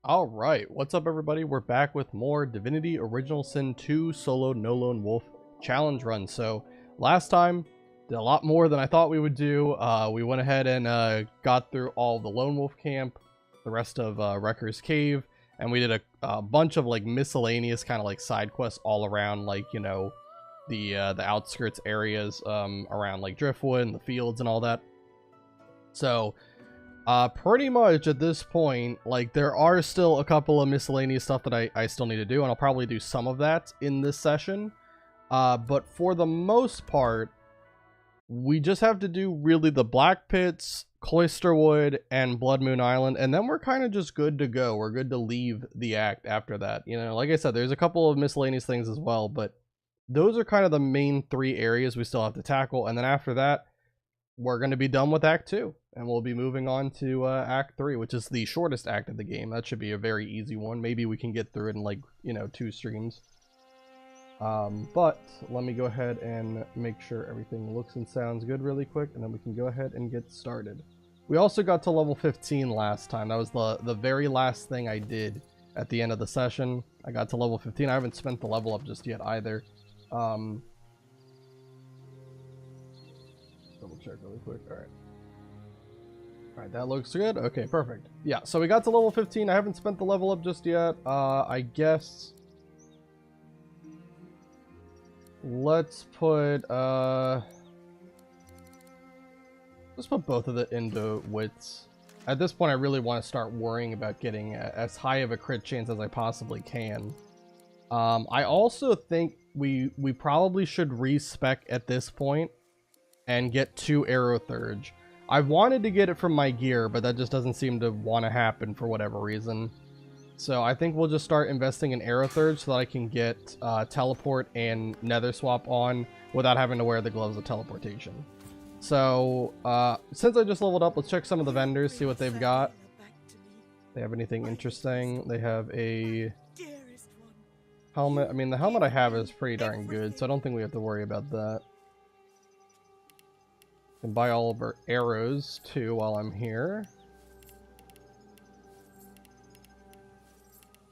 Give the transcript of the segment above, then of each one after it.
Alright, what's up everybody? We're back with more Divinity Original Sin 2 Solo No Lone Wolf Challenge Run. So, last time, did a lot more than I thought we would do. We went ahead and got through all the Lone Wolf Camp, the rest of Wrecker's Cave, and we did a bunch of like miscellaneous kind of like side quests all around, like, you know, the outskirts areas around like Driftwood and the fields and all that. So, pretty much at this point, like, there are still a couple of miscellaneous stuff that I still need to do, and I'll probably do some of that in this session. But for the most part, we just have to do really the Blackpits, Cloisterwood, and Blood Moon Island, and then we're kind of just good to go. We're good to leave the act after that. You know, like I said, there's a couple of miscellaneous things as well, but those are kind of the main three areas we still have to tackle, and then after that, we're going to be done with Act 2, and we'll be moving on to Act 3, which is the shortest act of the game. That should be a very easy one. Maybe we can get through it in, like, you know, 2 streams. But let me go ahead and make sure everything looks and sounds good really quick, and then we can go ahead and get started. We also got to level 15 last time. That was the very last thing I did at the end of the session. I got to level 15. I haven't spent the level up just yet either. Double check really quick. Alright, that looks good. Okay, perfect. Yeah, so we got to level 15. I haven't spent the level up just yet. I guess let's put both of it into wits. At this point, I really want to start worrying about getting as high of a crit chance as I possibly can. I also think we probably should respec at this point and get 2 arrow thurge. I wanted to get it from my gear, but that just doesn't seem to want to happen for whatever reason. So I think we'll just start investing in arrow thurge so that I can get teleport and nether swap on without having to wear the gloves of teleportation. So since I just leveled up, let's check some of the vendors, see what they've got. They have anything interesting? They have a helmet. I mean, the helmet I have is pretty darn good, so I don't think we have to worry about that. Can buy all of our arrows too while I'm here.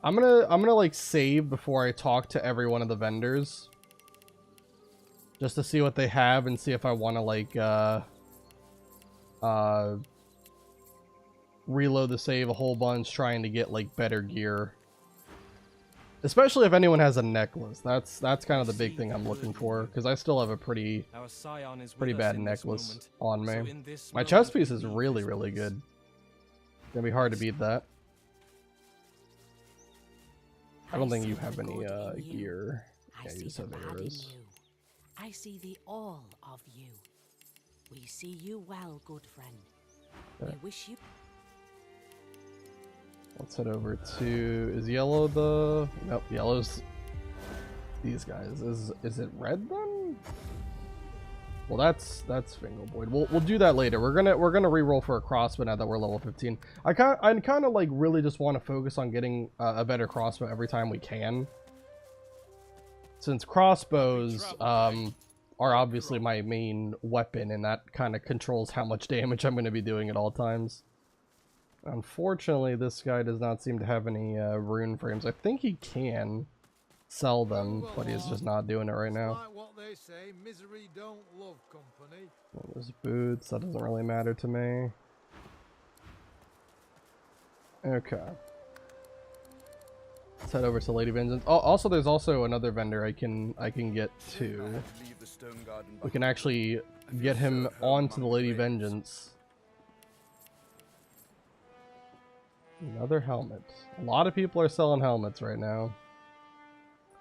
I'm gonna like save before I talk to every one of the vendors, just to see what they have and see if I want to like reload the save a whole bunch, trying to get like better gear. Especially if anyone has a necklace. That's kind of the big thing I'm looking for, because I still have a pretty bad necklace on me. My chest piece is really, really good. It's gonna be hard to beat that. I don't think you have any gear. Yeah, you just have arrows. I see the all of you. We see you well, good friend. Okay. We wish you. Let's head over to, is yellow the, nope, yellow's these guys. Is it red then? Well, that's Fingerboard. We'll do that later. We're gonna re-roll for a crossbow now that we're level 15. I kind of like really just want to focus on getting a better crossbow every time we can, since crossbows are obviously my main weapon, and that kind of controls how much damage I'm going to be doing at all times. Unfortunately, this guy does not seem to have any rune frames. I think he can sell them, but he's just not doing it right now. Like what they say, misery don't love company. Well, there's boots. That doesn't really matter to me. Okay. Let's head over to Lady Vengeance. Oh, also, there's also another vendor I can get to. We can actually get him onto the Lady Vengeance. Another helmet. A lot of people are selling helmets right now.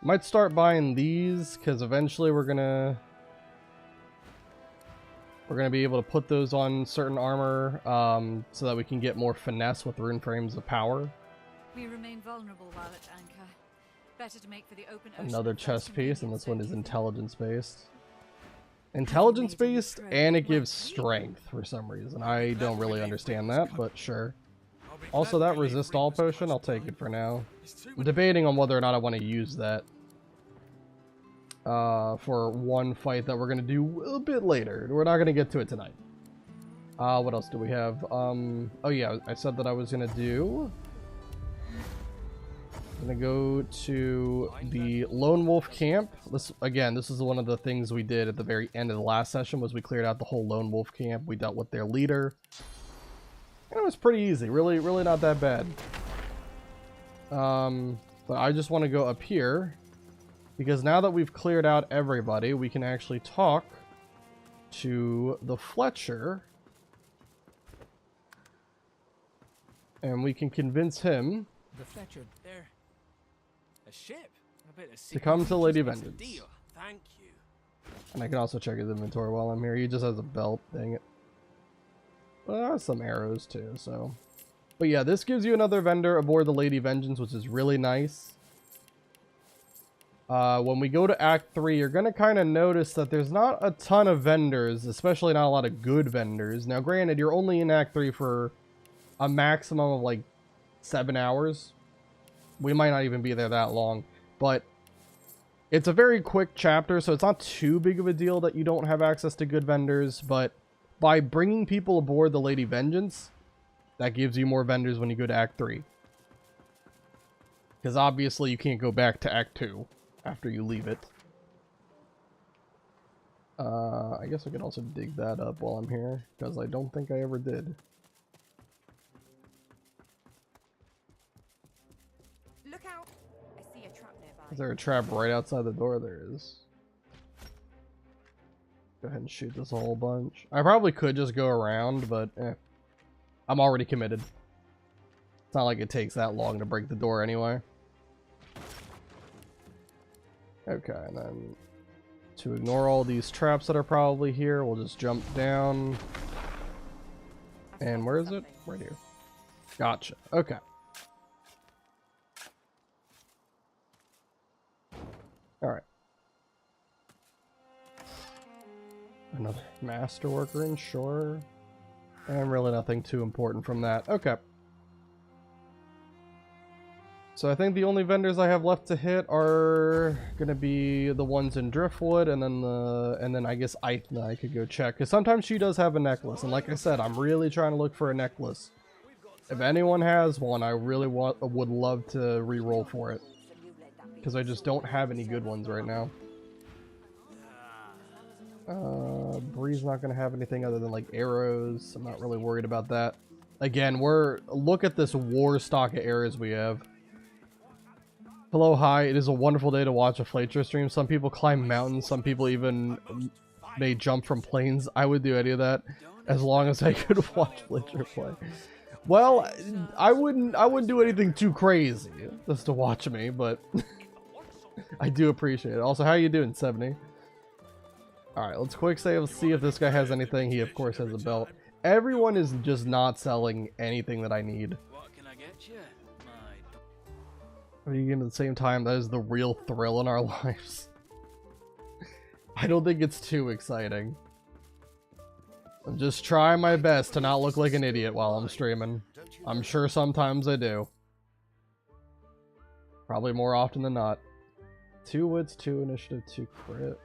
Might start buying these, because eventually we're gonna be able to put those on certain armor, so that we can get more finesse with rune frames of power. We remain vulnerable while at anchor. Better to make for the open ocean. Another chest piece, and this one is intelligence based. Intelligence based, and it gives strength for some reason. I don't really understand that, but sure. Also, that resist all potion, I'll take it for now. I'm debating on whether or not I want to use that for one fight that we're going to do a bit later. We're not going to get to it tonight. What else do we have? Oh yeah, I said that I was going to do Gonna go to the Lone Wolf camp. This is one of the things we did at the very end of the last session, was we cleared out the whole Lone Wolf camp. We dealt with their leader. And it was pretty easy. Really, really not that bad. But I just want to go up here, because now that we've cleared out everybody, we can actually talk to the Fletcher. And we can convince him The Fletcher, they're a ship. I bet to come to Lady Vengeance. Deal. Thank you. And I can also check his inventory while I'm here. He just has a belt. Dang it. Well, some arrows too, so. But yeah, this gives you another vendor aboard the Lady Vengeance, which is really nice. When we go to Act 3, you're going to kind of notice that there's not a ton of vendors, especially not a lot of good vendors. Now, granted, you're only in Act 3 for a maximum of like 7 hours. We might not even be there that long, but it's a very quick chapter, so it's not too big of a deal that you don't have access to good vendors. But by bringing people aboard the Lady Vengeance, that gives you more vendors when you go to Act 3. Because obviously you can't go back to Act 2 after you leave it. I guess I could also dig that up while I'm here, because I don't think I ever did. Look out! I see a trap nearby. Is there a trap right outside the door? There is. Go ahead and shoot this a whole bunch. I probably could just go around, but I'm already committed. It's not like it takes that long to break the door anyway. Okay, and then to ignore all these traps that are probably here, we'll just jump down. And where is it? Right here. Gotcha. Okay. Alright. Another master worker in, sure. And really nothing too important from that. Okay. So I think the only vendors I have left to hit are gonna be the ones in Driftwood, and then I guess Aithna I could go check, because sometimes she does have a necklace, and like I said, I'm really trying to look for a necklace. If anyone has one, I really would love to re-roll for it, because I just don't have any good ones right now. Bree's not gonna have anything other than like arrows. I'm not really worried about that. Again, look at this war stock of arrows we have. Hello, hi. It is a wonderful day to watch a Fletcher stream. Some people climb mountains. Some people even may jump from planes. I would do any of that as long as I could watch Fletcher play. Well, I wouldn't do anything too crazy just to watch me, but I do appreciate it. Also, how you doing, 70? All right, let's quick save. See if this guy has anything. He of course has a belt. Everyone is just not selling anything that I need. What can I get you? But again, at the same time, that is the real thrill in our lives. I don't think it's too exciting. I'm just trying my best to not look like an idiot while I'm streaming. I'm sure sometimes I do. Probably more often than not. 2 wits, 2 initiative, 2 crit.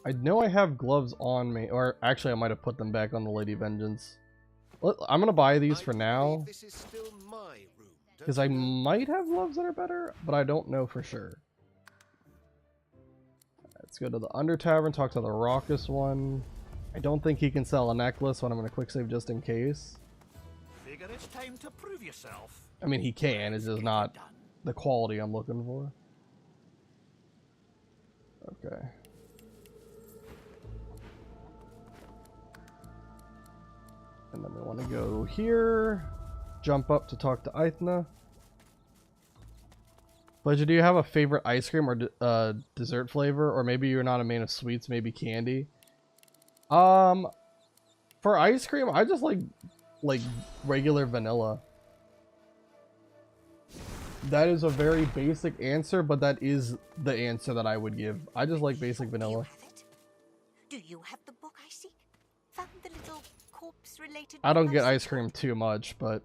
I know I have gloves on me, or actually I might have put them back on the Lady Vengeance. I'm gonna buy these for now, because I might have gloves that are better, but I don't know for sure. Let's go to the Under Tavern, talk to the Raucous one. I don't think he can sell a necklace, but I'm gonna quick save just in case. Figure it's time to prove yourself. I mean, he can, it's just not the quality I'm looking for. Okay. And then we want to go here, jump up to talk to Aithna. Pleasure, do you have a favorite ice cream or dessert flavor? Or maybe you're not a man of sweets, maybe candy? For ice cream, I just like regular vanilla. That is a very basic answer, but that is the answer that I would give. I just like basic vanilla. Do you have the book I seek? Found the little corpse-related. I don't get ice cream too much, but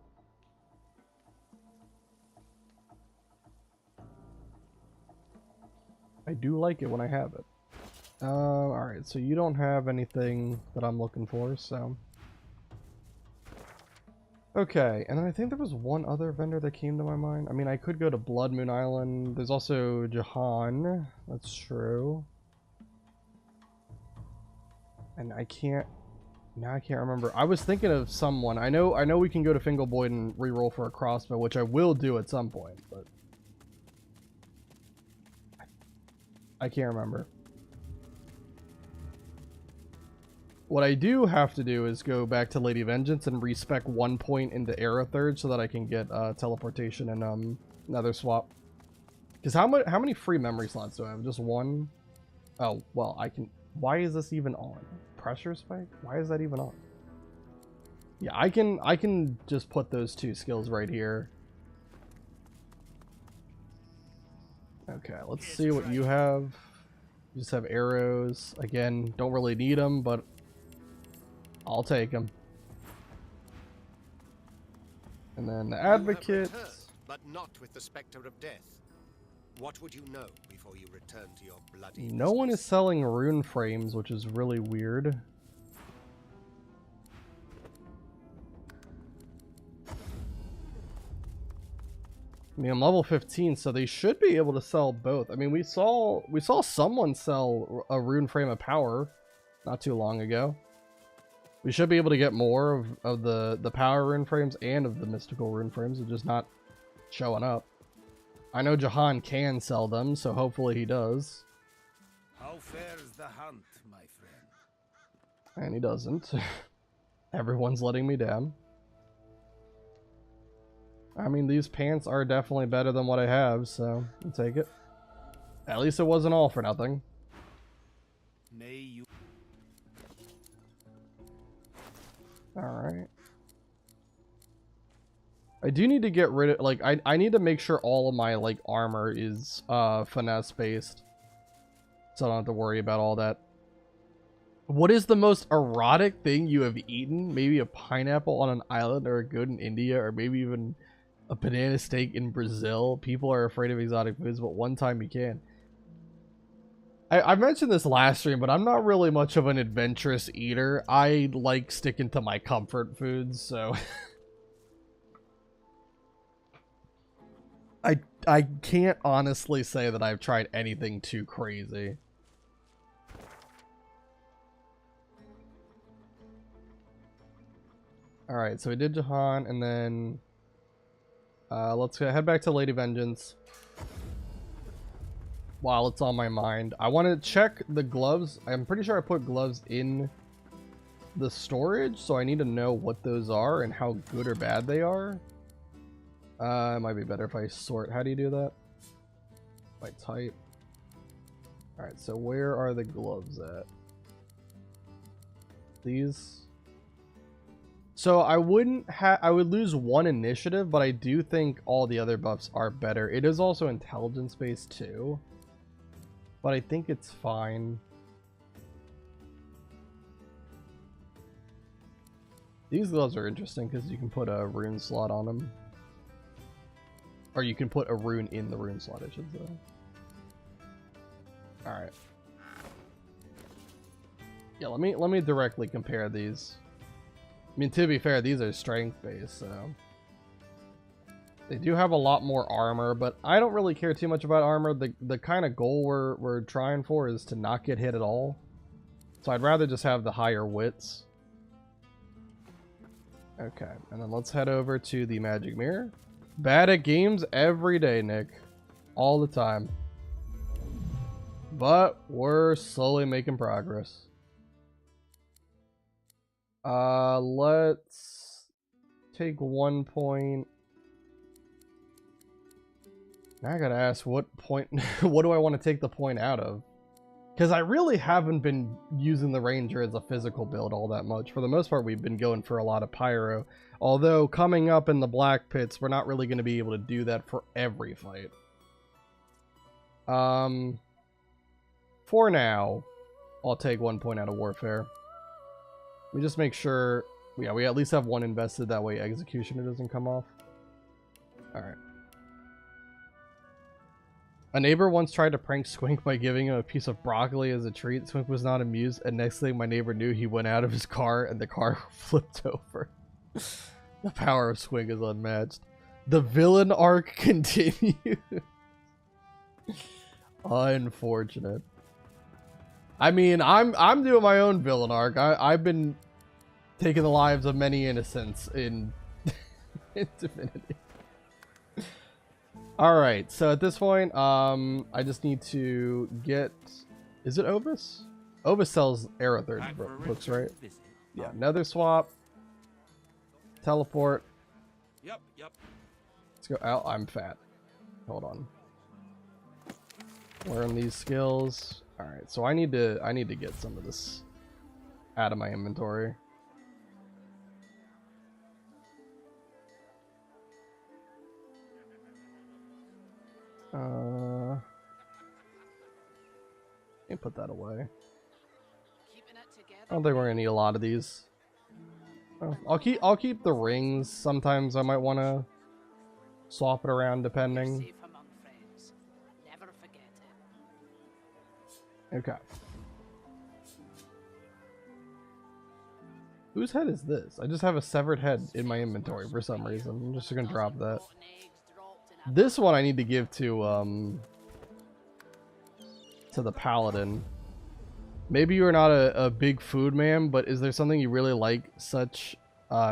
I do like it when I have it. Alright, so you don't have anything that I'm looking for, so. Okay, and then I think there was one other vendor that came to my mind. I mean, I could go to Blood Moon Island. There's also Jahan. That's true. And I can't... Now I can't remember. I was thinking of someone. I know we can go to Fingalboyd and reroll for a crossbow, which I will do at some point, but... I can't remember. What I do have to do is go back to Lady Vengeance and respec 1 point into Arrow Third so that I can get teleportation and Nether Swap. Because how many free memory slots do I have? Just one? Oh, well, I can... Why is this even on? Pressure Spike? Why is that even on? Yeah, I can just put those 2 skills right here. Okay, let's see what you have. You just have arrows. Again, don't really need them, but I'll take them. And then the Advocate. But not with the specter of death. What would you know before you return to your bloody No one is selling rune frames, which is really weird. I mean, I'm level 15, so they should be able to sell both. I mean, we saw someone sell a rune frame of power not too long ago. We should be able to get more of the power rune frames and of the mystical rune frames. They're just not showing up. I know Jahan can sell them, so hopefully he does. How fares the hunt, my friend? And he doesn't. Everyone's letting me down. I mean, these pants are definitely better than what I have, so I'll take it. At least it wasn't all for nothing. May you... Alright. I do need to get rid of, like, I need to make sure all of my, like, armor is, finesse based. So I don't have to worry about all that. What is the most erotic thing you have eaten? Maybe a pineapple on an island, or a goat in India, or maybe even a banana steak in Brazil. People are afraid of exotic foods, but one time you can. I mentioned this last stream, but I'm not really much of an adventurous eater. I like sticking to my comfort foods, so... I can't honestly say that I've tried anything too crazy. Alright, so we did Jahan, and then... let's head back to Lady Vengeance. While it's on my mind. I want to check the gloves. I'm pretty sure I put gloves in the storage, so I need to know what those are and how good or bad they are. It might be better if I sort. How do you do that? By type. Alright, so where are the gloves at? These. So I would lose 1 initiative, but I do think all the other buffs are better. It is also intelligence based too. But I think it's fine. These gloves are interesting because you can put a rune slot on them. Or you can put a rune in the rune slot, I should say. Alright. Yeah, let me directly compare these. I mean, to be fair, these are strength based, so... They do have a lot more armor, but I don't really care too much about armor. The kind of goal we're trying for is to not get hit at all. So I'd rather just have the higher wits. Okay, and then let's head over to the magic mirror. Bad at games every day, Nick. All the time. But we're slowly making progress. Let's take 1 point. Now I gotta ask, what point, what do I want to take the point out of? Because I really haven't been using the Ranger as a physical build all that much. For the most part, we've been going for a lot of Pyro. Although, coming up in the Blackpits, we're not really going to be able to do that for every fight. For now, I'll take 1 point out of Warfare. We just make sure, yeah, we at least have 1 invested, that way Executioner doesn't come off. Alright. A neighbor once tried to prank Squink by giving him a piece of broccoli as a treat. Squink was not amused, and next thing my neighbor knew, he went out of his car and the car flipped over. The power of swing is unmatched. The villain arc continues. Unfortunate. I mean, I'm doing my own villain arc. I've been taking the lives of many innocents in, in Divinity. Alright, so at this point, I just need to get... Is it Obus? Obus sells Arrow Third books, right? Yeah, Nether Swap. Teleport. Yep. Let's go out. I'm fat. Hold on. Learn these skills. Alright, so I need to get some of this out of my inventory. Let me put that away. I don't think we're gonna need a lot of these. Oh, I'll keep the rings. Sometimes I might want to swap it around depending. Okay. Whose head is this? I just have a severed head in my inventory for some reason. I'm just gonna drop that. This one I need to give to the paladin. Maybe you're not a big food man, but is there something you really like, such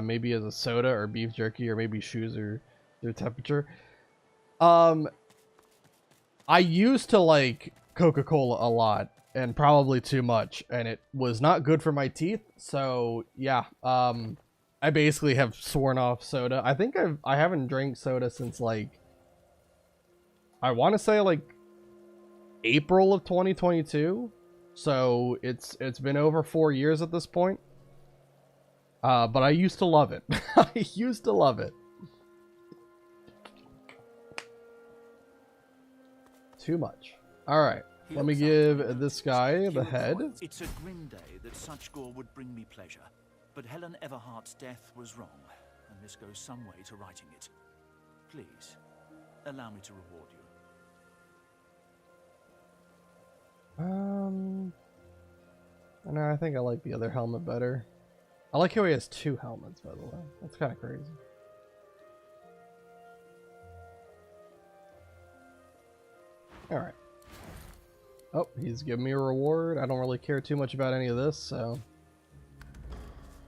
maybe as a soda or beef jerky or maybe shoes or their temperature? I used to like Coca-Cola a lot, and probably too much, and it was not good for my teeth. So yeah, I basically have sworn off soda. I think I haven't drank soda since like, I want to say like April of 2022. So it's been over 4 years at this point. But I used to love it. I used to love it. Too much. All right. Let me give this guy the head. It's a grim day that such gore would bring me pleasure, but Helen Everhart's death was wrong, and this goes some way to righting it. Please, allow me to reward you. No, I think I like the other helmet better. I like how he has 2 helmets, by the way. That's kind of crazy. All right. Oh, he's giving me a reward. I don't really care too much about any of this, so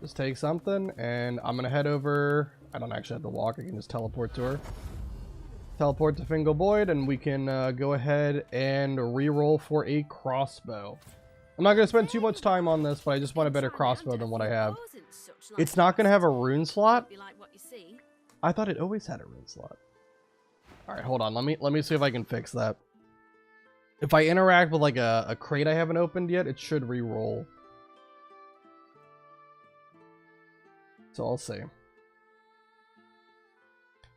just take something, and I'm gonna head over. I don't actually have to walk. I can just teleport to her. Teleport to Fingal Boyd, and we can go ahead and re-roll for a crossbow. I'm not going to spend too much time on this, but I just want a better crossbow than what I have. It's not going to have a rune slot. I thought it always had a rune slot. Alright, hold on. Let me see if I can fix that. If I interact with like a crate I haven't opened yet, it should re-roll. So I'll see.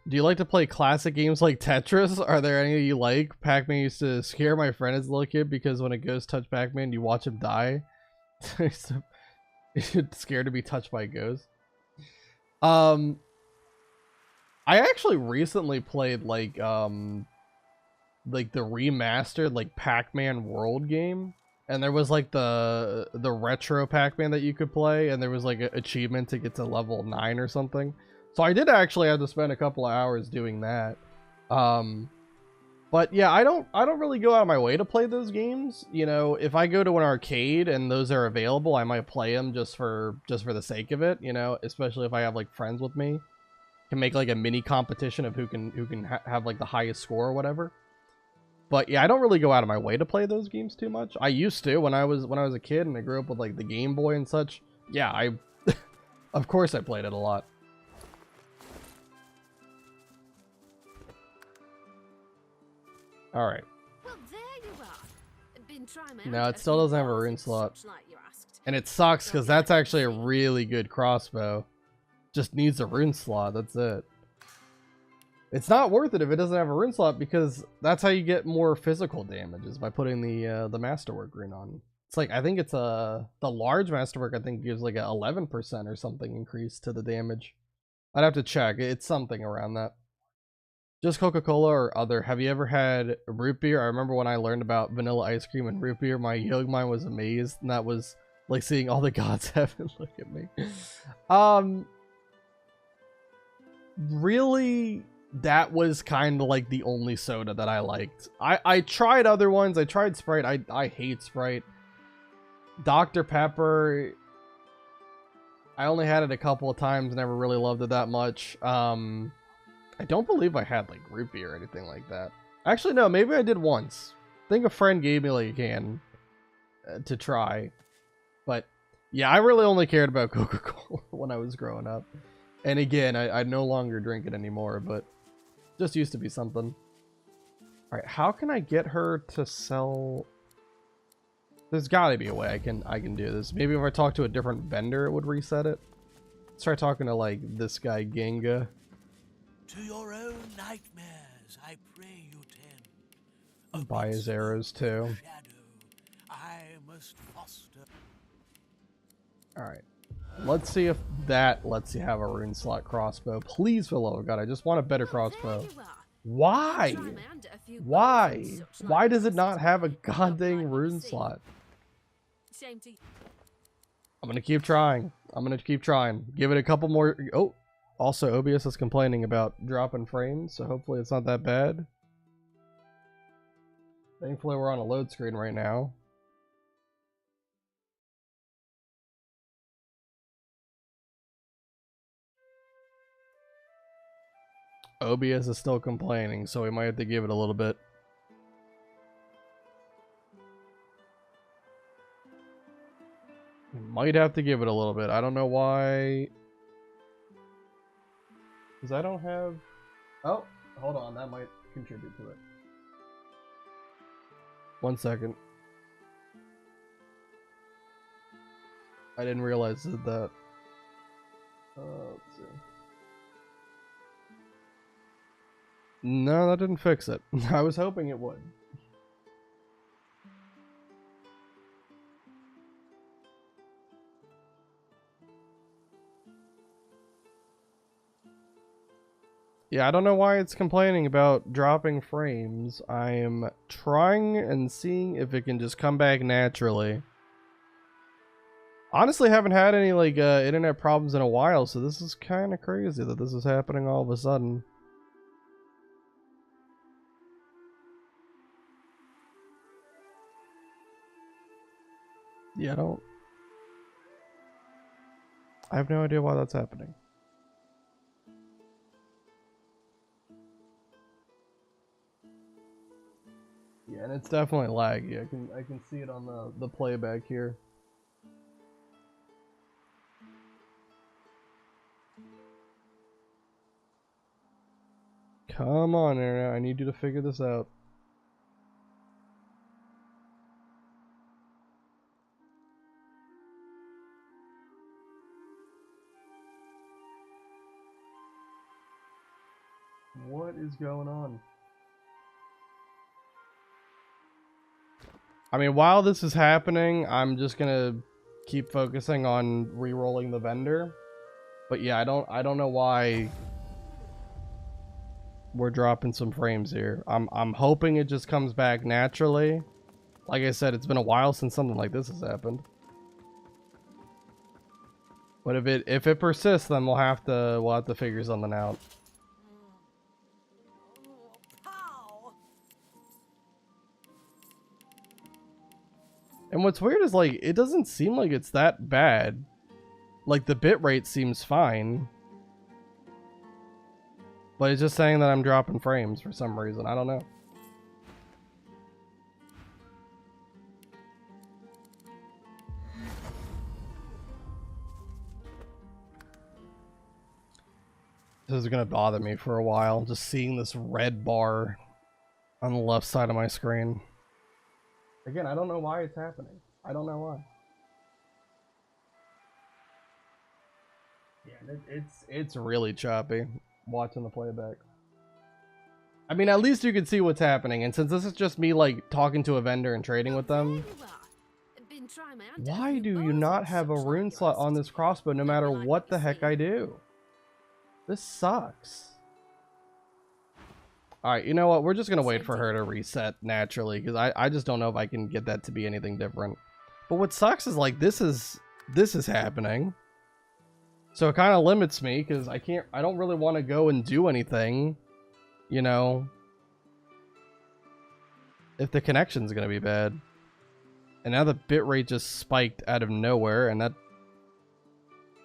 Do you like to play classic games like Tetris? Are there any you like? Pac-Man used to scare my friend as a little kid because when a ghost touched Pac-Man, you watch him die. He's scared to be touched by a ghost. I actually recently played like the remastered like Pac-Man World game, and there was like the retro Pac-Man that you could play, and there was like an achievement to get to level 9 or something. So I did actually have to spend a couple of hours doing that. But yeah, I don't really go out of my way to play those games. You know, if I go to an arcade and those are available, I might play them just for the sake of it, you know, especially if I have like friends with me. Can make like a mini competition of who can have like the highest score or whatever. But yeah, I don't really go out of my way to play those games too much. I used to when I was a kid and I grew up with like the Game Boy and such. Yeah, I of course I played it a lot. All right. Well, there you are. Been trying my No, it still doesn't have a rune slot. And it sucks because that's actually a really good crossbow. Just needs a rune slot, that's it. It's not worth it if it doesn't have a rune slot because that's how you get more physical damage, is by putting the masterwork rune on. It's like, I think it's the large masterwork I think gives like a 11% or something increase to the damage. I'd have to check. It's something around that. Just Coca-Cola or other. Have you ever had root beer? I remember when I learned about vanilla ice cream and root beer, my young mind was amazed, and that was like seeing all the gods heaven look at me. really, that was kind of like the only soda that I liked. I tried other ones. I tried Sprite. I hate Sprite. Dr. Pepper, I only had it a couple of times. Never really loved it that much. I don't believe I had like root beer or anything like that. Actually, no, maybe I did once. I think a friend gave me like a can to try. But yeah, I really only cared about Coca-Cola when I was growing up. And again, I no longer drink it anymore, but just used to be something. Alright, how can I get her to sell? There's gotta be a way I can do this. Maybe if I talk to a different vendor, it would reset it. Let's try talking to like this guy Genga. To your own nightmares, I pray you tend. Buy his arrows too. I must foster. Alright. Let's see if that lets you have a rune slot crossbow. Please, for the love of God, I just want a better crossbow. Why? Why? Why does it not have a goddamn rune slot? I'm gonna keep trying. I'm gonna keep trying. Give it a couple more. Oh, also OBS is complaining about dropping frames, so hopefully it's not that bad. Thankfully we're on a load screen right now. OBS is still complaining, so we might have to give it a little bit. We might have to give it a little bit. I don't know why. Because I don't have... Oh, hold on. That might contribute to it. 1 second. I didn't realize that. Let's see. No, that didn't fix it. I was hoping it would. Yeah, I don't know why it's complaining about dropping frames. I am trying and seeing if it can just come back naturally. Honestly, haven't had any like internet problems in a while, so this is kind of crazy that this is happening all of a sudden. Yeah, I have no idea why that's happening. Yeah, and it's definitely laggy. I can see it on the playback here. Come on, Internet. I need you to figure this out. What is going on? I mean, while this is happening, I'm just gonna keep focusing on re-rolling the vendor. But yeah, I don't know why we're dropping some frames here. I'm hoping it just comes back naturally. Like I said, it's been a while since something like this has happened. But if it persists, then we'll have to figure something out. And what's weird is, like, it doesn't seem like it's that bad. Like, the bitrate seems fine. But it's just saying that I'm dropping frames for some reason. I don't know. This is gonna bother me for a while, just seeing this red bar on the left side of my screen. Again, I don't know why it's happening. I don't know why. Yeah, it's really choppy watching the playback. I mean, at least you can see what's happening, and since this is just me like talking to a vendor and trading with them, why do you not have a rune slot on this crossbow no matter what the heck I do? This sucks. Alright, you know what? We're just gonna wait for her to reset naturally, because I just don't know if I can get that to be anything different. But what sucks is, like, this is happening. So it kind of limits me because I don't really want to go and do anything, you know, if the connection's going to be bad. And now the bitrate just spiked out of nowhere, and that...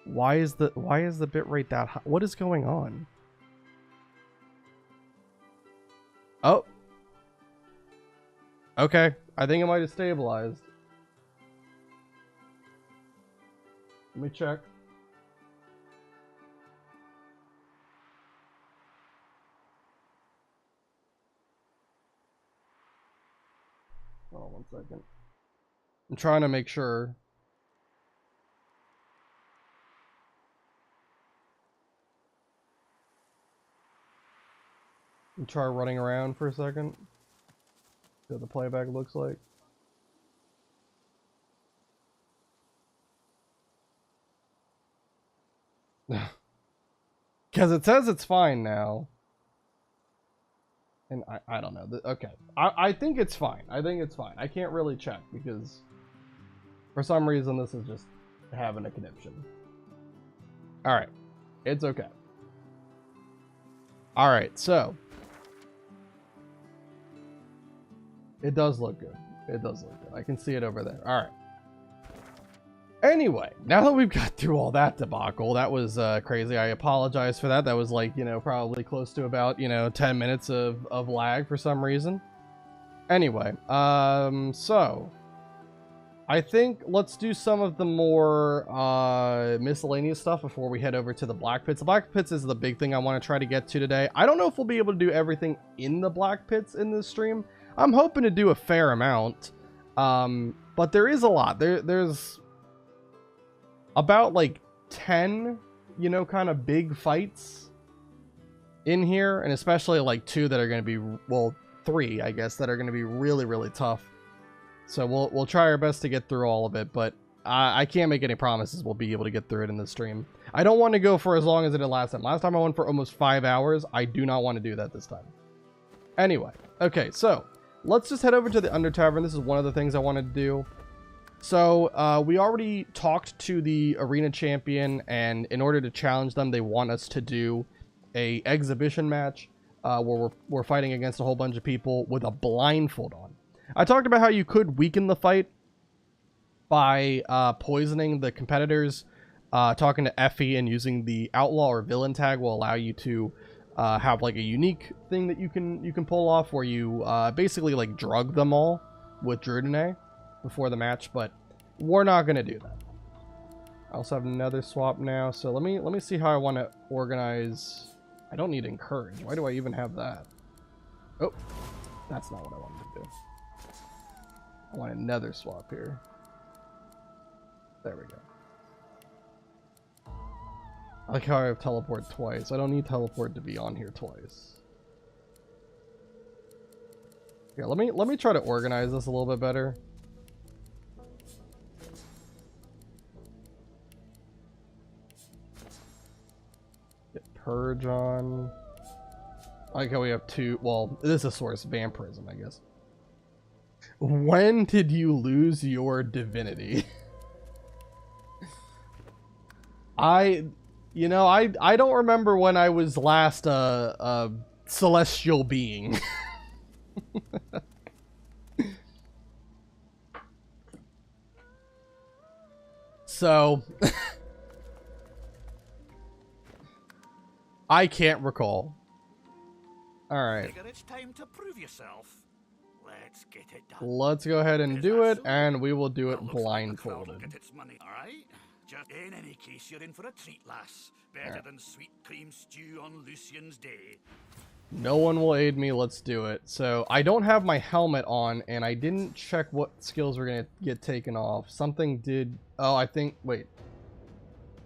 Why is the bitrate that high? What is going on? Oh. Okay, I think it might have stabilized. Let me check. Hold on 1 second. I'm trying to make sure. And try running around for a second. See what the playback looks like. Because it says it's fine now. And I don't know. Okay. I think it's fine. I think it's fine. I can't really check because for some reason this is just having a conniption. Alright. It's okay. Alright, so. It does look good. It does look good. I can see it over there. Alright. Anyway, now that we've got through all that debacle, that was crazy. I apologize for that. That was like, you know, probably close to about, you know, 10 minutes of lag for some reason. Anyway, so I think let's do some of the more miscellaneous stuff before we head over to the Blackpits. The Blackpits is the big thing I want to try to get to today. I don't know if we'll be able to do everything in the Blackpits in this stream. I'm hoping to do a fair amount, but there is a lot. There's about like 10, you know, kind of big fights in here, and especially like 2 that are going to be, well, 3, I guess, that are going to be really, really tough. So we'll try our best to get through all of it, but I can't make any promises we'll be able to get through it in the stream. I don't want to go for as long as it did last time. Last time I went for almost 5 hours. I do not want to do that this time. Anyway, okay, so let's just head over to the Under Tavern. This is one of the things I wanted to do. So, we already talked to the arena champion, and in order to challenge them, they want us to do a exhibition match where we're fighting against a whole bunch of people with a blindfold on. I talked about how you could weaken the fight by poisoning the competitors. Talking to Effie and using the outlaw or villain tag will allow you to have like a unique thing that you can pull off where you basically like drug them all with Drudene before the match, but we're not gonna do that. I also have another swap now, so let me see how I want to organize. I don't need encourage. Why do I even have that? Oh, that's not what I wanted to do. I want another swap here. There we go. I like how I have teleport twice. I don't need teleport to be on here twice. Yeah, let me try to organize this a little bit better. Get purge on. I like how we have 2. Well, this is a source vampirism, I guess. When did you lose your divinity? You know, I don't remember when I was last a celestial being. So I can't recall. All right. It's time to prove yourself. Let's get it done. Let's go ahead and do it, and we will do it blindfolded. Get its money, all right? Just in any case, you're in for a treat, lass. Better than sweet cream stew on Lucian's Day. No one will aid me. Let's do it. So I don't have my helmet on, and I didn't check what skills were gonna get taken off. Something did. Oh, I think. Wait.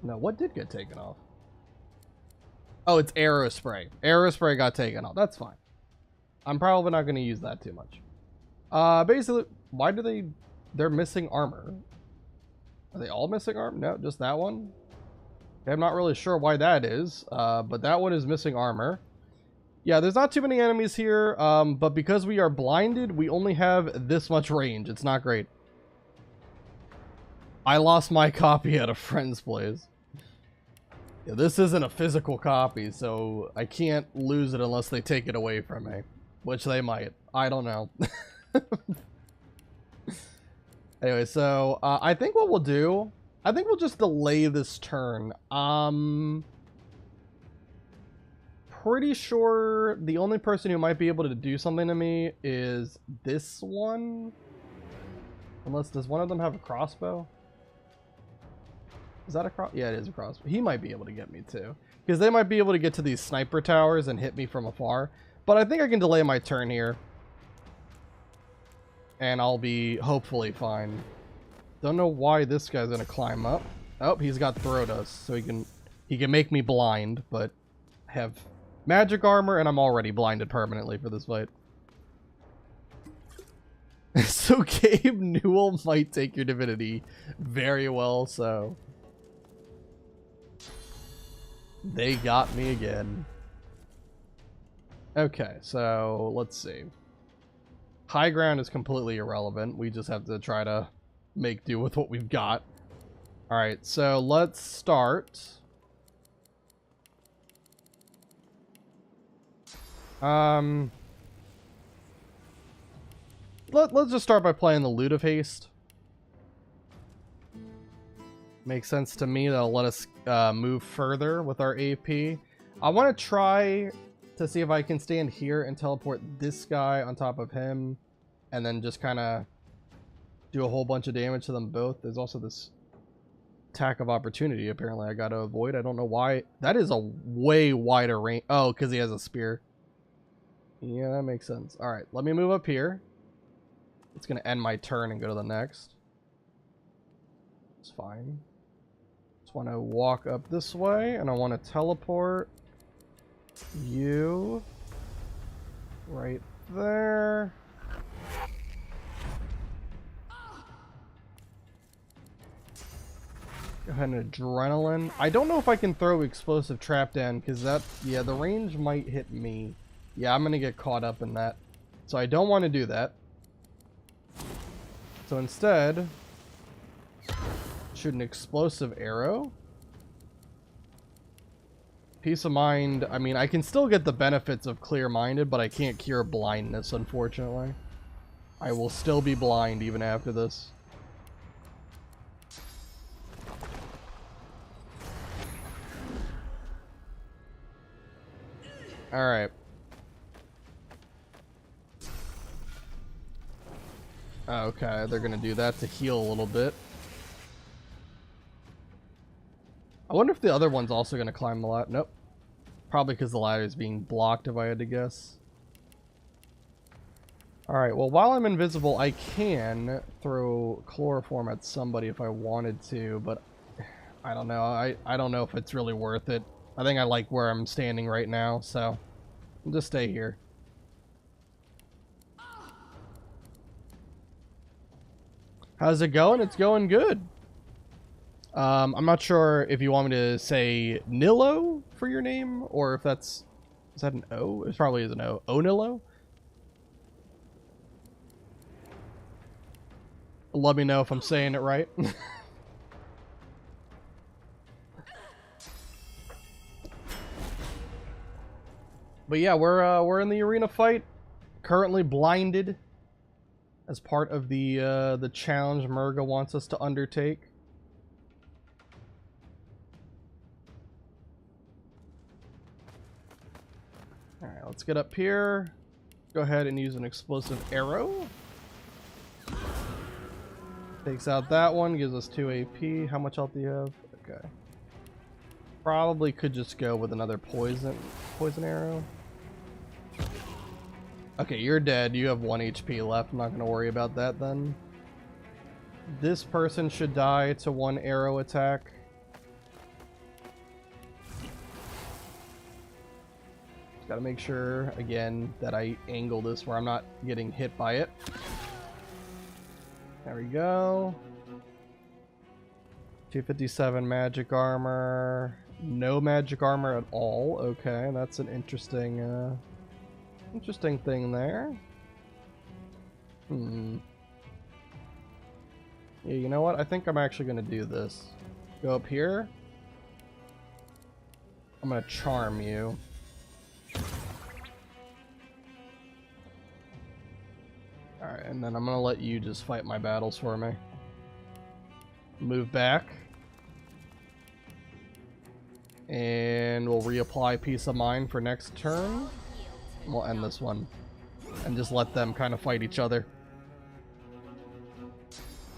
No, what did get taken off? Oh, it's arrow spray. Arrow spray got taken off. That's fine. I'm probably not gonna use that too much. Basically, why do they? They're missing armor. Are they all missing armor? No, just that one. Okay, I'm not really sure why that is, but that one is missing armor. Yeah, there's not too many enemies here, but because we are blinded, we only have this much range. It's not great. I lost my copy at a friend's place. Yeah, this isn't a physical copy, so I can't lose it unless they take it away from me. Which they might. I don't know. Anyway, so I think what we'll do, I think we'll just delay this turn. Pretty sure the only person who might be able to do something to me is this one. Unless, does one of them have a crossbow? Is that a cross? Yeah, it is a crossbow. He might be able to get me too. Because they might be able to get to these sniper towers and hit me from afar. But I think I can delay my turn here. And I'll be hopefully fine. Don't know why this guy's gonna climb up. Oh, he's got throw dust, so he can make me blind, but I have magic armor and I'm already blinded permanently for this fight. So Gabe Newell might take your divinity very well, so they got me again. Okay, so let's see. High ground is completely irrelevant. We just have to try to make do with what we've got. Alright, so let's start. Let's just start by playing the Loot of Haste. Makes sense to me. That'll let us move further with our AP. I want to try to see if I can stand here and teleport this guy on top of him, and then just kind of do a whole bunch of damage to them both. There's also this attack of opportunity apparently I gotta avoid. I don't know why. That is a way wider range. Oh, because he has a spear. Yeah, that makes sense. Alright, let me move up here. It's gonna end my turn and go to the next. It's fine. Just want to walk up this way, and I want to teleport you right there. Go ahead and adrenaline. I don't know if I can throw explosive trap down because that, yeah, the range might hit me. Yeah, I'm gonna get caught up in that, so I don't want to do that. So instead, shoot an explosive arrow. Peace of mind. I mean, I can still get the benefits of clear-minded, but I can't cure blindness, unfortunately. I will still be blind even after this. Alright. Okay, they're gonna do that to heal a little bit. I wonder if the other one's also gonna climb the ladder. Nope. Probably because the ladder is being blocked, if I had to guess. Alright, well, while I'm invisible, I can throw chloroform at somebody if I wanted to, but I don't know. I don't know if it's really worth it. I think I like where I'm standing right now, so I'll just stay here. How's it going? It's going good. I'm not sure if you want me to say Nilo for your name, or if that's... Is that an O? It probably is an O. Onilo? Let me know if I'm saying it right. But yeah, we're in the arena fight. Currently blinded as part of the challenge Murga wants us to undertake. Alright, let's get up here. Go ahead and use an explosive arrow. Takes out that one, gives us 2 AP. How much health do you have? Okay. Probably could just go with another poison arrow. Okay, you're dead. You have 1 HP left. I'm not going to worry about that then. This person should die to 1 arrow attack. Just got to make sure, again, that I angle this where I'm not getting hit by it. There we go. 257 magic armor. No magic armor at all. Okay, that's an interesting interesting thing there. Yeah, you know what? I think I'm actually going to do this. Go up here. I'm gonna charm you. Alright, and then I'm gonna let you just fight my battles for me. Move back. And we'll reapply Peace of Mind for next turn. We'll end this one. And just let them kind of fight each other.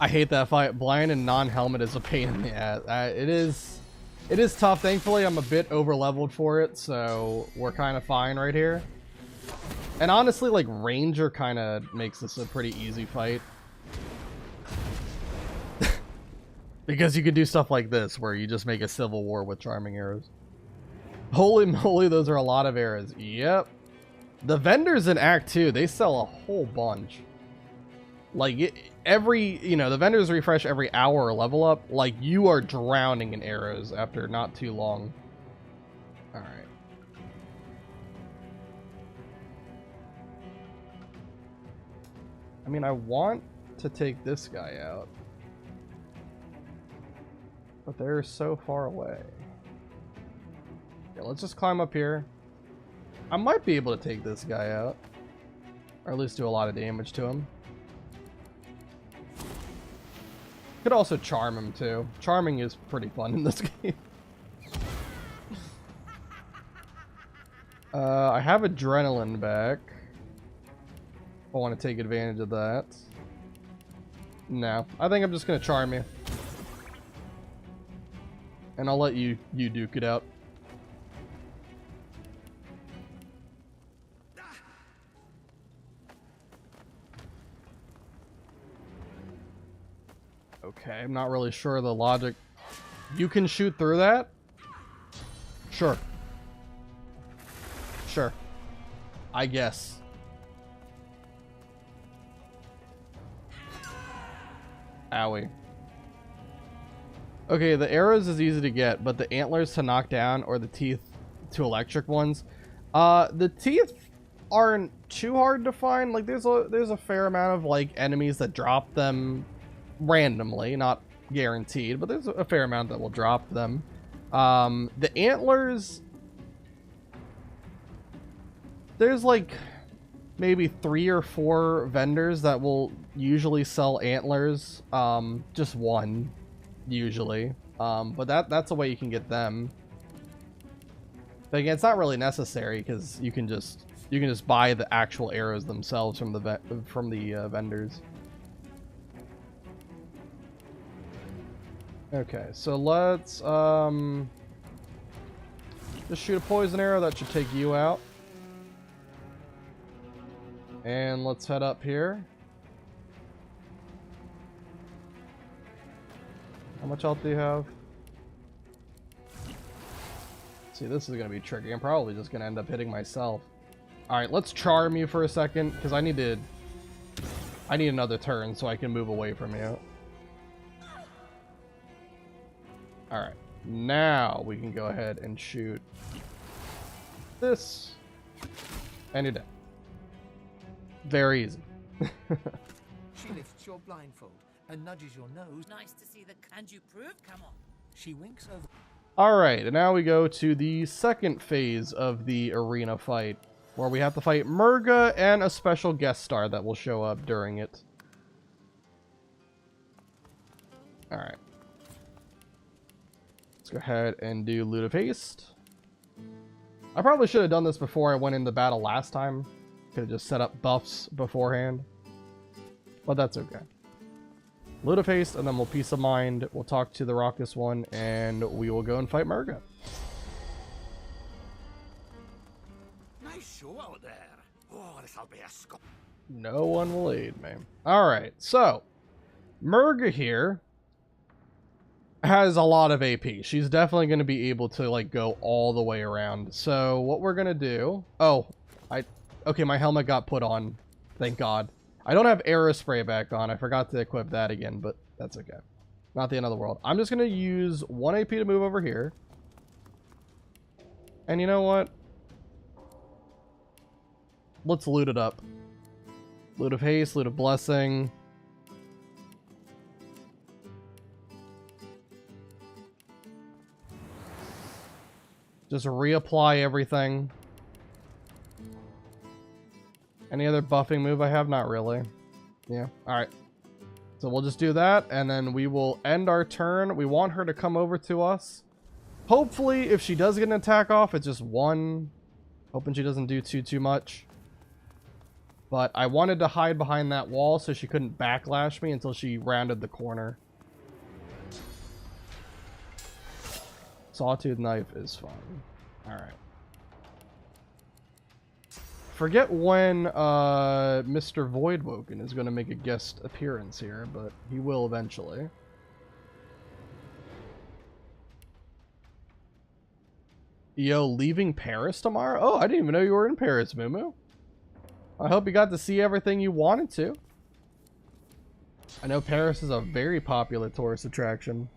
I hate that fight. Blind and non-helmet is a pain in the ass. It is tough. Thankfully, I'm a bit over-leveled for it, so we're kind of fine right here. And honestly, like, Ranger kind of makes this a pretty easy fight. Because you can do stuff like this, where you just make a civil war with charming arrows. Holy moly, those are a lot of arrows. Yep. The vendors in Act 2, they sell a whole bunch. Like, the vendors refresh every hour or level up. Like, you are drowning in arrows after not too long. Alright. I mean, I want to take this guy out. But they're so far away. Yeah, let's just climb up here. I might be able to take this guy out. Or at least do a lot of damage to him. Could also charm him too. Charming is pretty fun in this game. I have adrenaline back. I want to take advantage of that. No, I think I'm just going to charm you. And I'll let you duke it out. Okay, I'm not really sure of the logic. You can shoot through that? Sure. Sure. I guess. Owie. Okay, the arrows is easy to get, but the antlers to knock down or the teeth to electric ones. The teeth aren't too hard to find. Like there's a fair amount of like enemies that drop them randomly, not guaranteed, but there's a fair amount that will drop them. The antlers, there's like maybe 3 or 4 vendors that will usually sell antlers. Just one usually, but that's a way you can get them. But again, it's not really necessary because you can just buy the actual arrows themselves from the vendors. Okay, so let's just shoot a poison arrow. That should take you out. And let's head up here. How much health do you have? See, this is going to be tricky. I'm probably just going to end up hitting myself. Alright, let's charm you for a second, because I need another turn so I can move away from you. Alright, now we can go ahead and shoot this. And you're dead. Very easy. She lifts your blindfold and nudges your nose. Nice to see the can you prove? Come on. She winks over. Alright, and now we go to the second phase of the arena fight, where we have to fight Murga and a special guest star that will show up during it. Alright. Let's go ahead and do Loot of Haste. I probably should have done this before I went into battle last time. Could have just set up buffs beforehand. But that's okay. Loot of Haste, and then we'll Peace of Mind. We'll talk to the Raucous one, and we will go and fight Murga. Nice show out there. Oh, this'll be a score. No one will aid me. Alright, so Murga here has a lot of AP. She's definitely going to be able to like go all the way around. So what we're going to do... Oh, okay, my helmet got put on. Thank God. I don't have arrow spray back on. I forgot to equip that again, but that's okay. Not the end of the world. I'm just going to use 1 AP to move over here. And you know what? Let's loot it up. Loot of Haste, Loot of Blessing. Just reapply everything. Any other buffing move I have? Not really. Yeah, alright. So we'll just do that, and then we will end our turn. We want her to come over to us. Hopefully, if she does get an attack off, it's just one. Hoping she doesn't do too much. But I wanted to hide behind that wall so she couldn't backlash me until she rounded the corner. Sawtooth knife is fun. Alright. Forget when Mr. Voidwoken is going to make a guest appearance here, but he will eventually. Yo, leaving Paris tomorrow? Oh, I didn't even know you were in Paris, Mumu. I hope you got to see everything you wanted to. I know Paris is a very popular tourist attraction.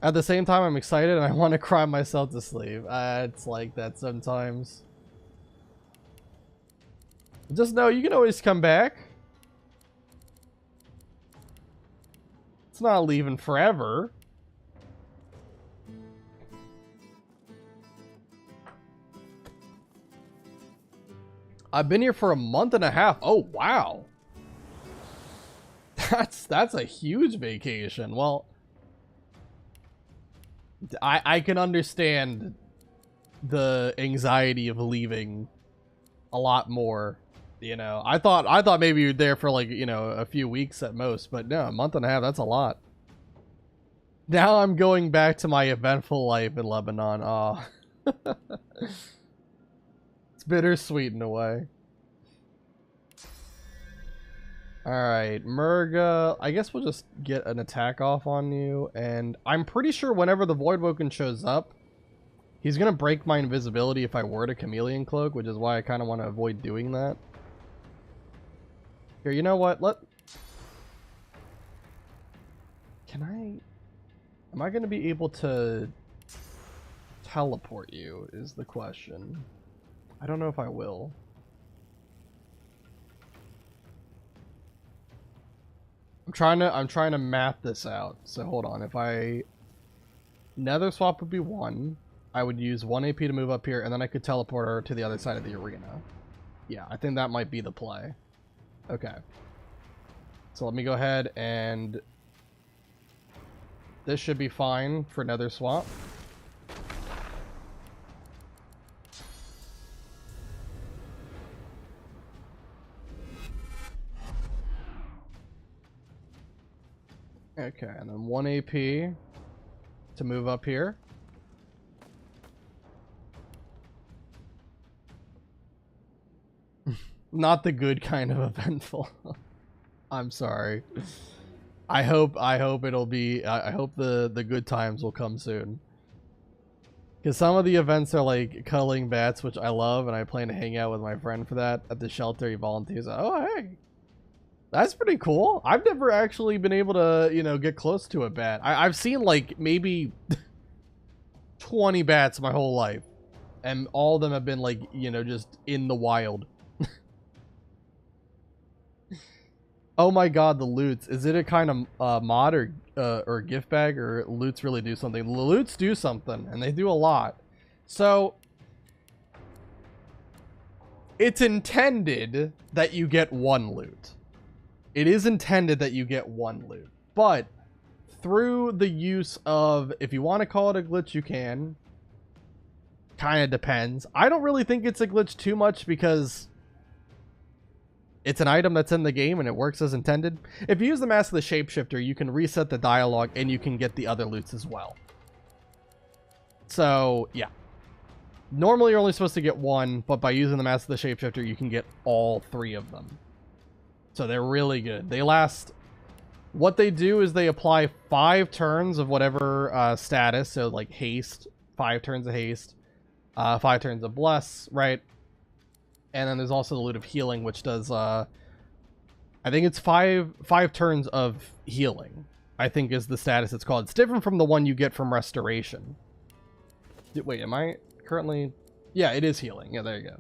At the same time, I'm excited and I want to cry myself to sleep. It's like that sometimes. Just know you can always come back. It's not leaving forever. I've been here for a month and a half. Oh, wow. That's a huge vacation. Well, I can understand the anxiety of leaving a lot more, you know. I thought maybe you're there for like, you know, a few weeks at most, but no, a month and a half, that's a lot. Now I'm going back to my eventful life in Lebanon. Oh. It's bittersweet in a way. Alright, Murga, I guess we'll just get an attack off on you, and I'm pretty sure whenever the Voidwoken shows up, he's gonna break my invisibility if I were to Chameleon Cloak, which is why I kind of want to avoid doing that. Here, you know what? Am I gonna be able to teleport you, is the question. I don't know if I will. I'm trying to math this out. So hold on. If I Nether swap would be 1. I would use 1 AP to move up here, and then I could teleport her to the other side of the arena. Yeah, I think that might be the play. Okay. So let me go ahead and this should be fine for Nether swap. Okay, and then 1 AP to move up here. Not the good kind of eventful. I'm sorry. I hope it'll be. I hope the good times will come soon. Because some of the events are like cuddling bats, which I love, and I plan to hang out with my friend for that at the shelter. He volunteers. Oh, hey. That's pretty cool. I've never actually been able to, you know, get close to a bat. I've seen like maybe 20 bats my whole life. And all of them have been like, you know, just in the wild. Oh my god, the loots. Is it a kind of mod or gift bag, or loots really do something? The loots do something, and they do a lot. So it's intended that you get 1 loot. It is intended that you get 1 loot, but through the use of, if you want to call it a glitch, you can. Kind of depends. I don't really think it's a glitch too much because it's an item that's in the game and it works as intended. If you use the Mask of the Shapeshifter, you can reset the dialogue and you can get the other loots as well. So, yeah. Normally you're only supposed to get 1, but by using the Mask of the Shapeshifter, you can get all 3 of them. So they're really good. They last... What they do is they apply 5 turns of whatever status. So like haste, 5 turns of haste, 5 turns of bless, right? And then there's also the loot of healing, which does, I think it's 5 turns of healing, I think is the status it's called. It's different from the one you get from restoration. Wait, am I currently... Yeah, it is healing. Yeah, there you go.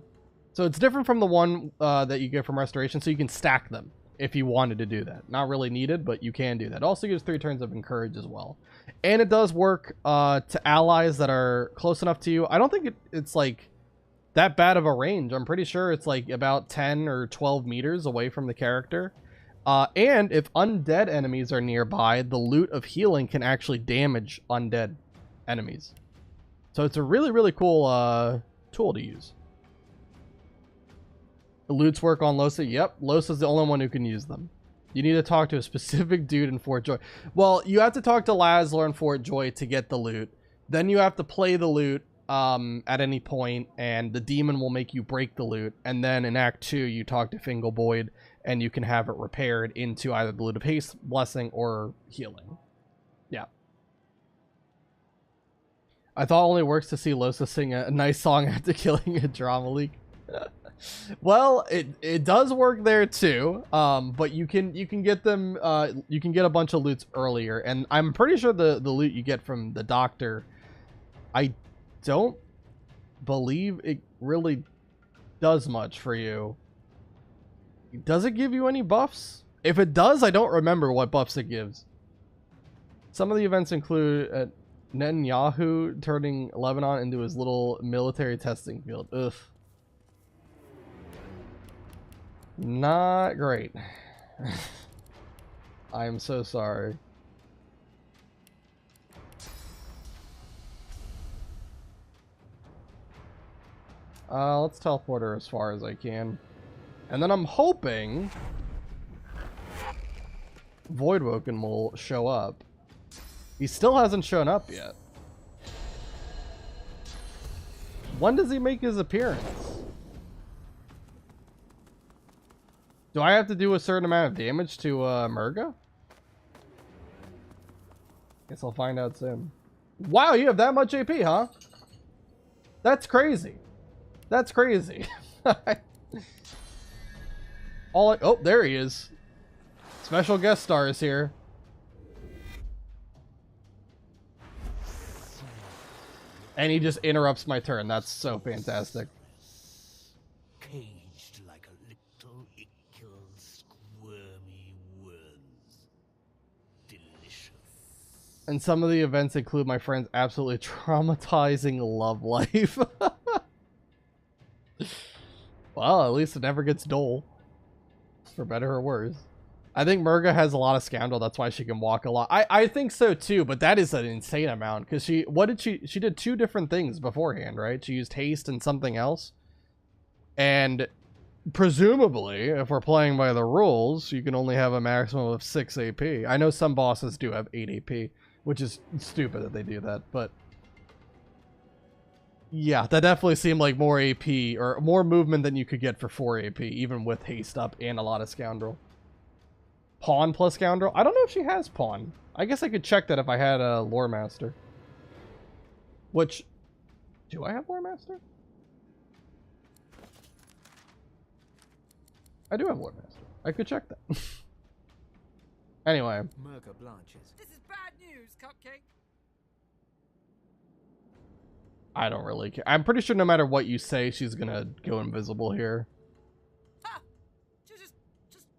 So it's different from the one that you get from restoration, so you can stack them. if you wanted to do that. Not really needed, but you can do that. Also gives 3 turns of encourage as well. And it does work to allies that are close enough to you. I don't think it's like that bad of a range. I'm pretty sure it's like about 10 or 12 meters away from the character. And if undead enemies are nearby, the loot of healing can actually damage undead enemies. So it's a really, really cool tool to use. The loots work on Losa. Yep, Losa's the only one who can use them. You need to talk to a specific dude in Fort Joy. Well, you have to talk to Laszlo in Fort Joy to get the loot. Then you have to play the loot at any point, and the demon will make you break the loot. And then in Act 2, you talk to Fingalboyd, and you can have it repaired into either the Loot of Haste, Blessing, or Healing. Yeah. I thought it only works to see Losa sing a nice song after killing a drama leak. Well, it does work there too, but you can get them, you can get a bunch of loots earlier, and I'm pretty sure the loot you get from the doctor, I don't believe it really does much for you. Does it give you any buffs? If it does, I don't remember what buffs it gives. Some of the events include Netanyahu turning Lebanon into his little military testing field. Ugh. Not great. I'm so sorry. Let's teleport her as far as I can. And then I'm hoping Voidwoken will show up. He still hasn't shown up yet. When does he make his appearance? Do I have to do a certain amount of damage to Murga? Guess I'll find out soon. Wow, you have that much AP, huh? That's crazy. That's crazy. Oh, there he is. Special guest star is here. And he just interrupts my turn. That's so fantastic. Caged like a little ickle squirmy worms. Delicious. And some of the events include my friend's absolutely traumatizing love life. Well, at least it never gets dull. For better or worse. I think Murga has a lot of scoundrel. That's why she can walk a lot. I think so too, but that is an insane amount. Because she did 2 different things beforehand, right? She used haste and something else. And presumably, if we're playing by the rules, you can only have a maximum of 6 AP. I know some bosses do have 8 AP, which is stupid that they do that, but yeah, that definitely seemed like more AP or more movement than you could get for 4 AP, even with haste up and a lot of scoundrel. Pawn plus scoundrel? I don't know if she has pawn. I guess I could check that if I had a lore master. Which, do I have lore master? I do have lore master. I could check that. Anyway. Murga blanches. This is bad news, Cupcake. I don't really care. I'm pretty sure no matter what you say, she's gonna go invisible here. Ha! Just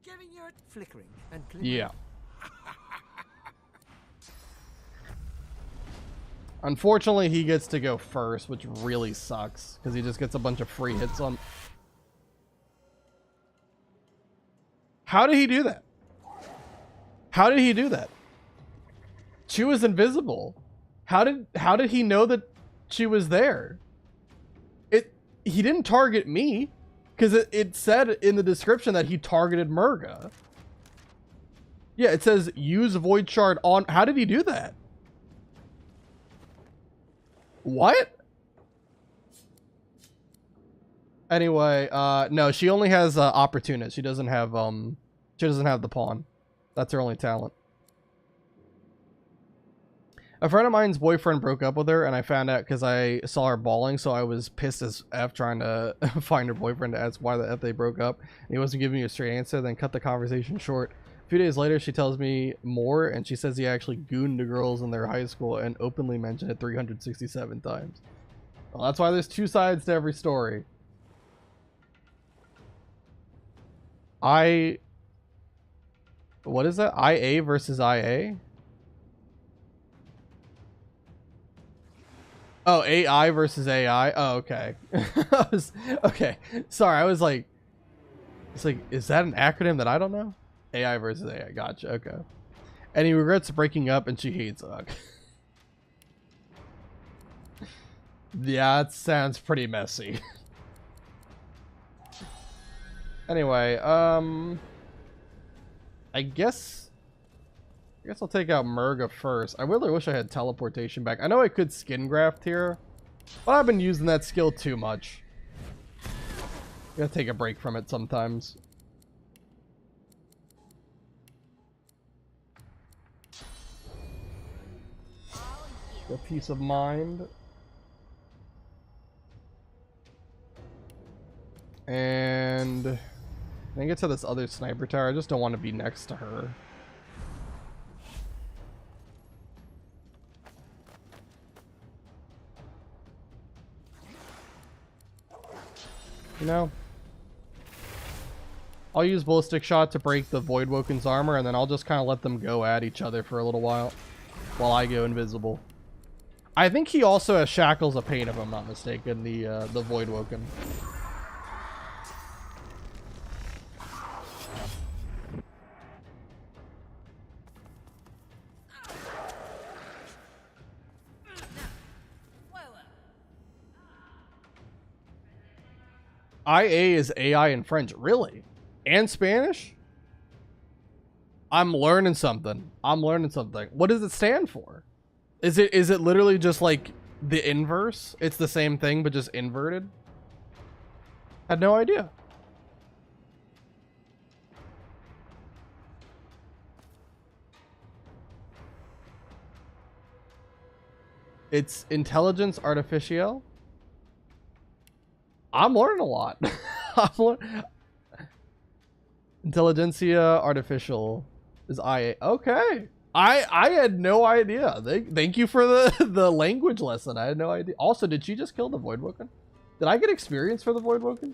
giving you a Flickering and glimmering. Yeah. Unfortunately, he gets to go first, which really sucks, because he just gets a bunch of free hits on... How did he do that? How did he do that? She was invisible. How did he know that she was there? He didn't target me, because it said in the description that he targeted Murga. Yeah, it says use void shard on... How did he do that? What? Anyway, no, she only has opportunist. She doesn't have the pawn. That's her only talent. A friend of mine's boyfriend broke up with her, and I found out because I saw her bawling, so I was pissed as F trying to find her boyfriend to ask why the F they broke up. And he wasn't giving me a straight answer, then cut the conversation short. A few days later, she tells me more, and she says he actually gooned the girls in their high school and openly mentioned it 367 times. Well, that's why there's 2 sides to every story. I What is that? IA versus IA? Oh, AI versus AI. Oh, okay. Okay. Sorry, I was like, it's like, is that an acronym that I don't know? AI versus AI. Gotcha. Okay. And he regrets breaking up, and she hates Ugg. Yeah, that sounds pretty messy. Anyway, I guess I'll take out Murga first. I really wish I had teleportation back. I know I could skin graft here, but I've been using that skill too much. Gotta take a break from it sometimes. A peace of mind. And I get to this other sniper tower. I just don't want to be next to her. You know, I'll use ballistic shot to break the Voidwoken's armor, and then I'll just kind of let them go at each other for a little while I go invisible. I think he also has Shackles of Pain, if I'm not mistaken, the Voidwoken. IA is AI in French. Really? And Spanish? I'm learning something. What does it stand for? Is it literally just like the inverse? It's the same thing but just inverted? Had no idea. It's intelligence artificial. I'm learning a lot. Intelligentsia artificial is IA. Okay. I had no idea. Thank you for the language lesson. I had no idea. Also, did she just kill the Voidwoken? Did I get experience for the Voidwoken?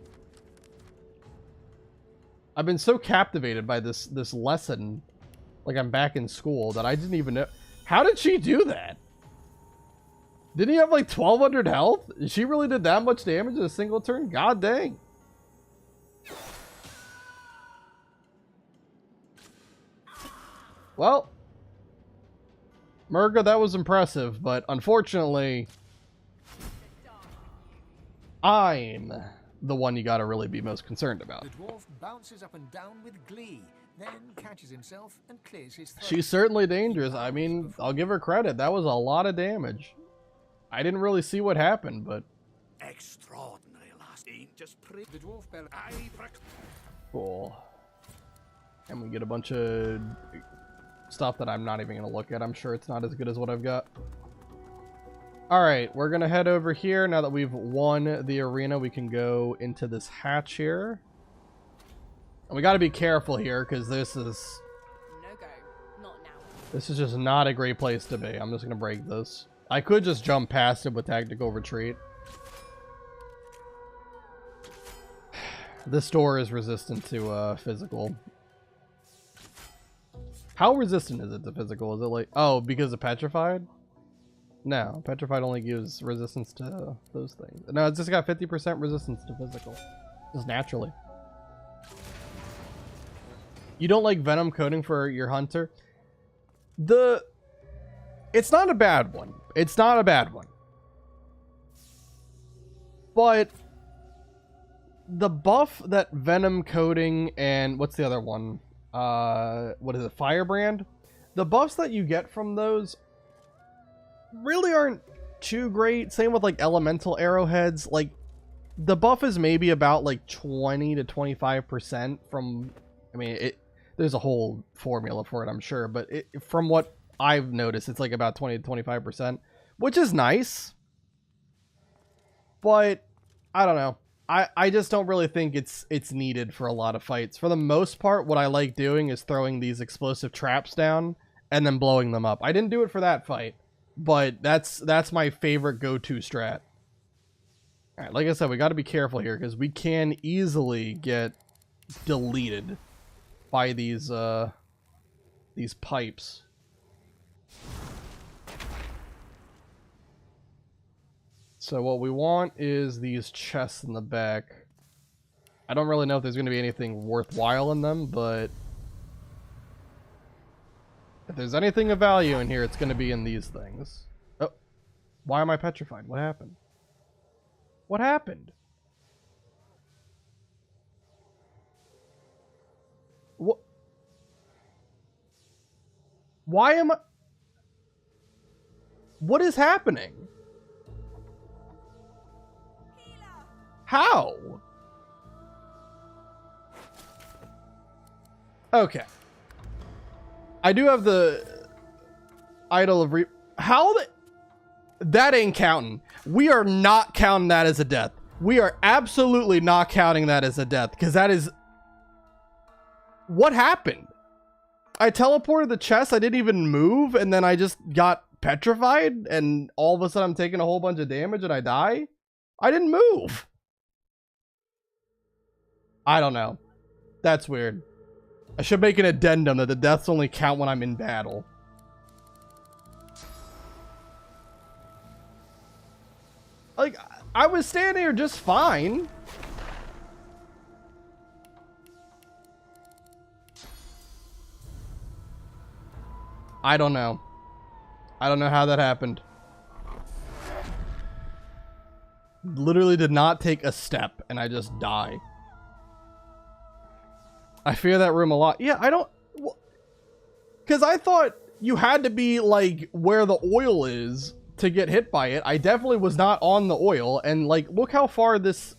I've been so captivated by this lesson, like I'm back in school, that I didn't even know. How did she do that? Didn't he have like 1200 health? She really did that much damage in a single turn? God dang. Well, Murga, that was impressive, but unfortunately, I'm the one you gotta really be most concerned about. The dwarf bounces up and down with glee, then catches himself and clears his throat. She's certainly dangerous. I mean, I'll give her credit. That was a lot of damage. I didn't really see what happened, but Extraordinary last ain't just The dwarf bell. cool. And we get a bunch of stuff that I'm not even gonna look at. I'm sure it's not as good as what I've got. Alright, we're gonna head over here. Now that we've won the arena, we can go into this hatch here. And we gotta be careful here, because this is... No go. Not now. This is just not a great place to be. I'm just gonna break this. I could just jump past it with tactical retreat. This door is resistant to physical. How resistant is it to physical? Is it like... Oh, because of petrified? No, petrified only gives resistance to those things. No, it's just got 50% resistance to physical. Just naturally. You don't like venom coating for your hunter? It's not a bad one. It's not a bad one. But the buff that venom coating and what's the other one? What is it? Firebrand? The buffs that you get from those really aren't too great. Same with like elemental arrowheads. Like the buff is maybe about like 20 to 25% from, I mean, there's a whole formula for it, I'm sure, but from what I've noticed, it's like about 20 to 25%, which is nice. But I don't know. I just don't really think it's needed for a lot of fights. For the most part, what I like doing is throwing these explosive traps down and then blowing them up. I didn't do it for that fight, but that's my favorite go-to strat. Alright, like I said, we got to be careful here because we can easily get deleted by these these pipes. So what we want is these chests in the back. I don't really know if there's going to be anything worthwhile in them, but if there's anything of value in here, it's going to be in these things. Oh, why am I petrified? What happened? What happened? What? Why am I... What is happening? How? Okay. I do have the Idol of How the... That ain't counting. We are not counting that as a death. We are absolutely not counting that as a death, because that is... What happened? I teleported the chest, I didn't even move, and then I just got petrified, and all of a sudden I'm taking a whole bunch of damage and I die? I didn't move. I don't know. That's weird. I should make an addendum that the deaths only count when I'm in battle. Like, I was standing here just fine. I don't know. I don't know how that happened. Literally did not take a step and I just die. I fear that room a lot. Yeah, I don't... Because I thought you had to be, like, where the oil is to get hit by it. I definitely was not on the oil. And, like, look how far this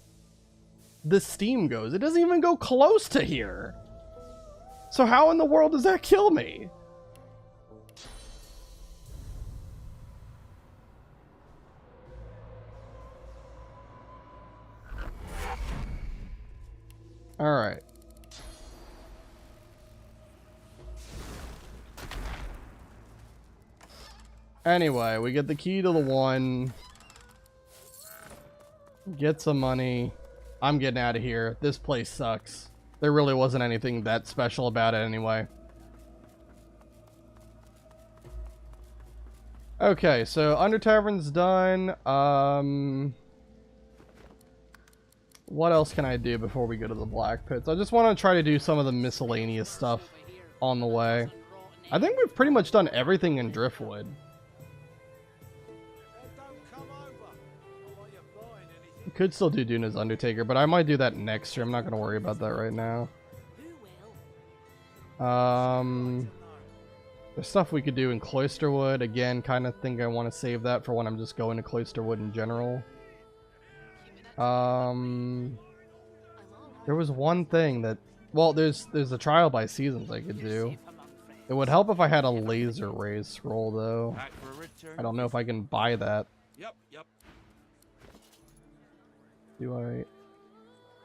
steam goes. It doesn't even go close to here. So how in the world does that kill me? Alright. Anyway, we get the key to the one. Get some money. I'm getting out of here. This place sucks. There really wasn't anything that special about it anyway. Okay, so Under Tavern's done. What else can I do before we go to the Blackpits? I just want to try to do some of the miscellaneous stuff on the way. I think we've pretty much done everything in Driftwood. Could still do Duna's Undertaker, but I might do that next year. I'm not going to worry about that right now. There's stuff we could do in Cloisterwood. Again, kind of think I want to save that for when I'm just going to Cloisterwood in general. There was one thing that... Well, there's a trial by seasons I could do. It would help if I had a laser ray scroll, though. I don't know if I can buy that. Yep. Do I?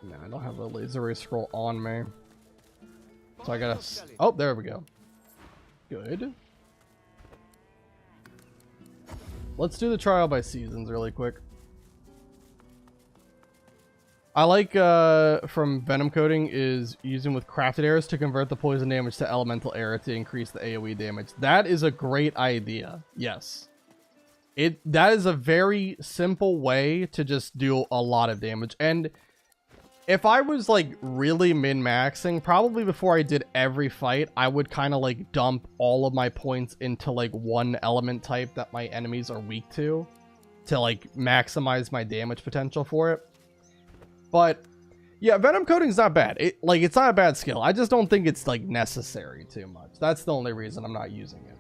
No, I don't have the laser ray scroll on me. So I gotta... Oh, there we go. Good. Let's do the trial by seasons really quick. I like from Venom Coating is using with crafted arrows to convert the poison damage to elemental arrow to increase the AoE damage. That is a great idea. Yes. That is a very simple way to just do a lot of damage. And if I was like really min-maxing, probably before I did every fight, I would kind of like dump all of my points into like one element type that my enemies are weak to like maximize my damage potential for it. But yeah, Venom Coating's not bad. It's not a bad skill. I just don't think it's like necessary too much. That's the only reason I'm not using it.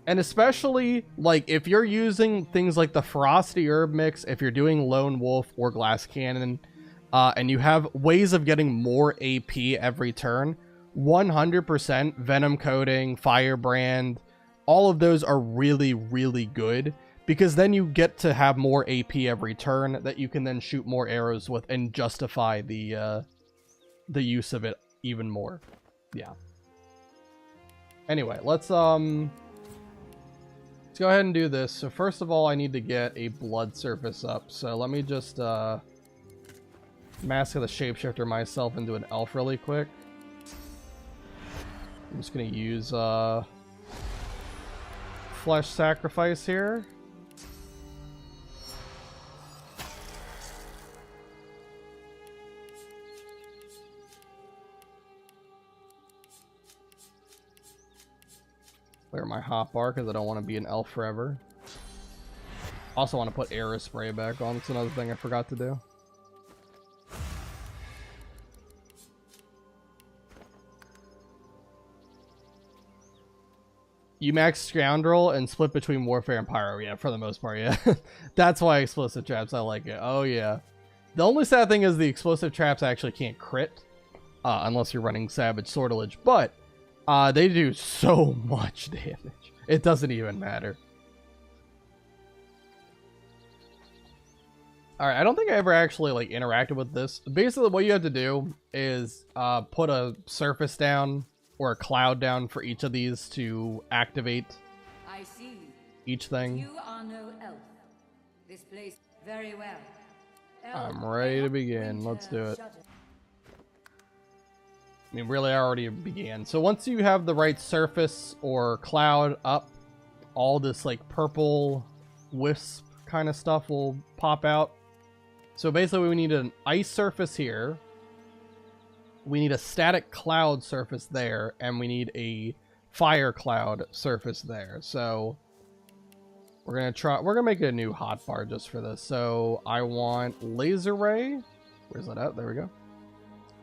And especially, like, if you're using things like the Ferocity Herb Mix, if you're doing Lone Wolf or Glass Cannon, and you have ways of getting more AP every turn, 100% Venom Coating, Firebrand, all of those are really, really good. Because then you get to have more AP every turn that you can then shoot more arrows with and justify the use of it even more. Yeah. Anyway, let's go ahead and do this. So first of all, I need to get a blood surface up. So let me just Mask of the Shapeshifter myself into an elf really quick. I'm just gonna use flesh sacrifice here. Clear my hotbar because I don't want to be an elf forever. Also want to put air spray back on. That's another thing I forgot to do. You max Scoundrel and split between Warfare and Pyro. Yeah, for the most part, yeah. That's why Explosive Traps, I like it. Oh, yeah. The only sad thing is the Explosive Traps actually can't crit. Unless you're running Savage Sortilege. But they do so much damage. It doesn't even matter. Alright, I don't think I ever actually like interacted with this. Basically, what you have to do is put a surface down or a cloud down for each of these to activate I see. each thing. You are no elf. This place very well. I'm ready to begin. Let's do it. I mean, really, I already began. So once you have the right surface or cloud up, all this like purple wisp kind of stuff will pop out. So basically, we need an ice surface here. We need a static cloud surface there, and we need a fire cloud surface there. So we're gonna make a new hotbar just for this. So I want laser ray. Where's that at? There we go.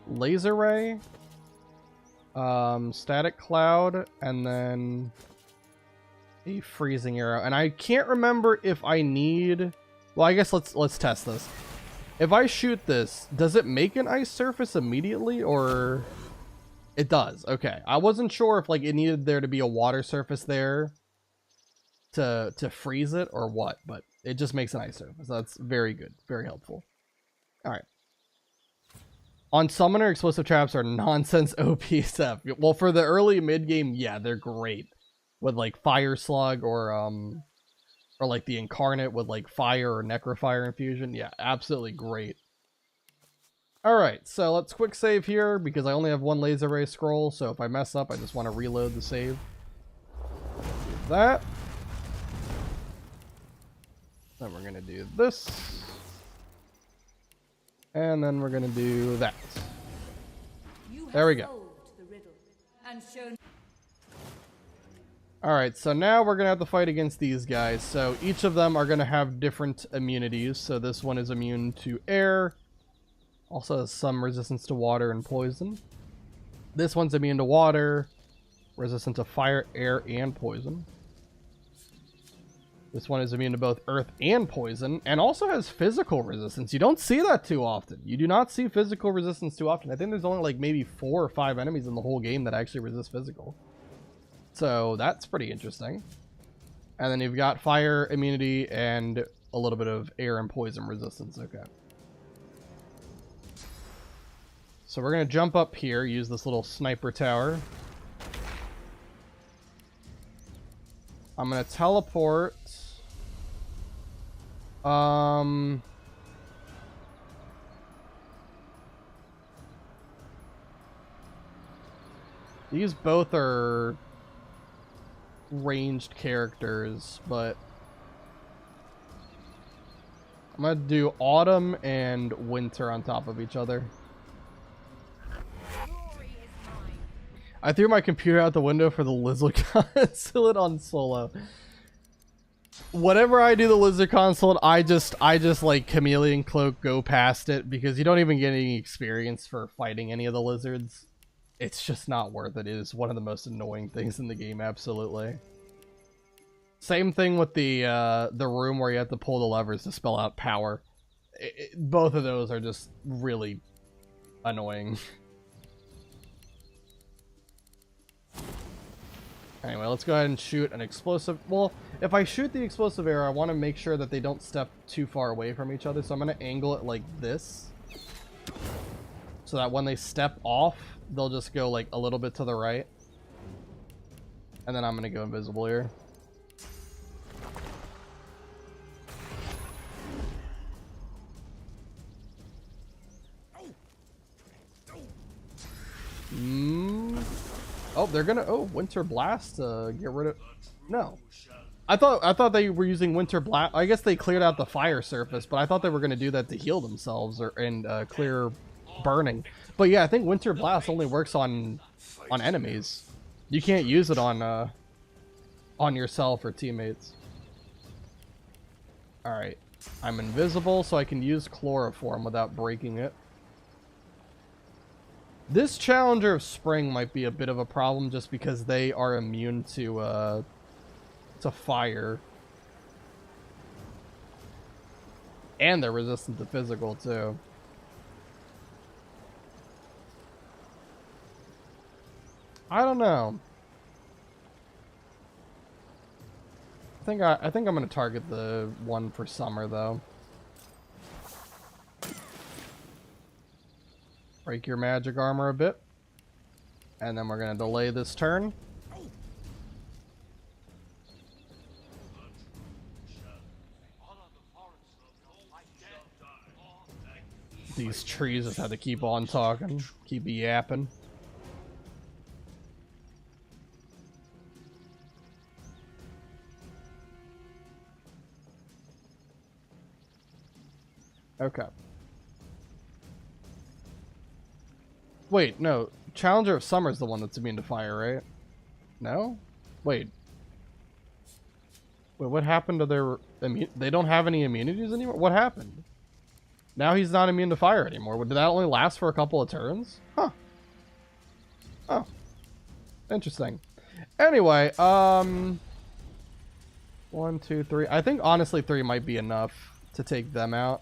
Laser ray, static cloud, and then a freezing arrow. And I can't remember if I need. Well, I guess let's test this. If I shoot this, does it make an ice surface immediately, or it does? Okay, I wasn't sure if like it needed there to be a water surface there to freeze it or what, but it just makes an ice surface. That's very good, very helpful. All right. On Summoner, Explosive Traps are nonsense OP stuff. Well, for the early mid game, yeah, they're great with like Fire Slug or like the Incarnate with like Fire or Necrofire Infusion. Yeah, absolutely great. Alright, so let's quick save here because I only have one Laser Ray scroll, so if I mess up, I just want to reload the save. Do that. Then we're going to do this. And then we're going to do that. There we go. Alright, so now we're going to have to fight against these guys. So each of them are going to have different immunities. So this one is immune to air. Also has some resistance to water and poison. This one's immune to water. Resistant to fire, air, and poison. This one is immune to both earth and poison. And also has physical resistance. You don't see that too often. You do not see physical resistance too often. I think there's only like maybe 4 or 5 enemies in the whole game that actually resist physical. So that's pretty interesting. And then you've got fire immunity and a little bit of air and poison resistance. Okay. So we're going to jump up here, use this little sniper tower. I'm going to teleport. These both are ranged characters, but I'm gonna do autumn and winter on top of each other. I threw my computer out the window for the Lizard Consulate on solo. Whenever I do the Lizard Consulate, I just like Chameleon Cloak go past it because you don't even get any experience for fighting any of the lizards. It's just not worth it. It is one of the most annoying things in the game, absolutely. Same thing with the room where you have to pull the levers to spell out power. Both of those are just really annoying. Anyway, let's go ahead and shoot an explosive. Well, if I shoot the explosive arrow, I want to make sure that they don't step too far away from each other. So I'm going to angle it like this. So that when they step off, they'll just go like a little bit to the right. And then I'm going to go invisible here. Oh, they're gonna... Oh, Winter Blast to get rid of... No. I thought they were using Winter Blast. I guess they cleared out the fire surface, but I thought they were gonna do that to heal themselves and clear burning. But yeah, I think Winter Blast only works on enemies. You can't use it on yourself or teammates. Alright. I'm invisible, so I can use chloroform without breaking it. This Challenger of Spring might be a bit of a problem just because they are immune to fire. And they're resistant to physical, too. I don't know. I think I'm gonna target the one for summer, though. Break your magic armor a bit. And then we're gonna delay this turn. These trees just have to keep on talking, keep yapping. Okay. Wait, no. Challenger of Summer is the one that's immune to fire, right? No? Wait. Wait, what happened to their... They don't have any immunities anymore? What happened? Now he's not immune to fire anymore. Did that only last for a couple of turns? Huh. Oh. Interesting. Anyway, 1, 2, 3. I think honestly 3 might be enough to take them out.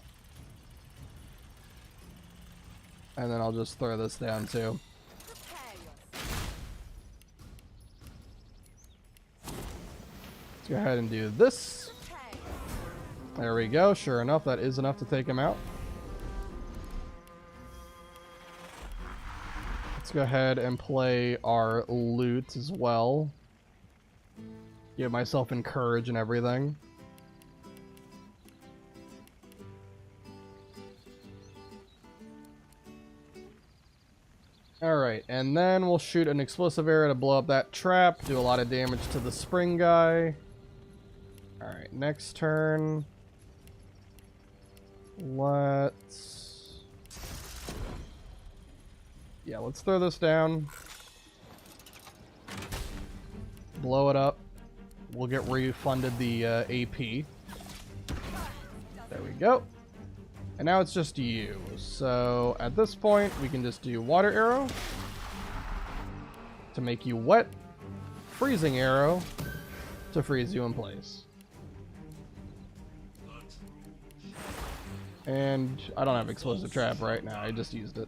And then I'll just throw this down too. Let's go ahead and do this. There we go. Sure enough, that is enough to take him out. Let's go ahead and play our loot as well. Get myself encouraged and everything. Alright, and then we'll shoot an explosive arrow to blow up that trap, do a lot of damage to the spring guy. Alright, next turn. Let's throw this down. Blow it up. We'll get refunded the AP. There we go. And now it's just you. So at this point, we can just do water arrow to make you wet, freezing arrow to freeze you in place. And I don't have explosive trap right now. I just used it.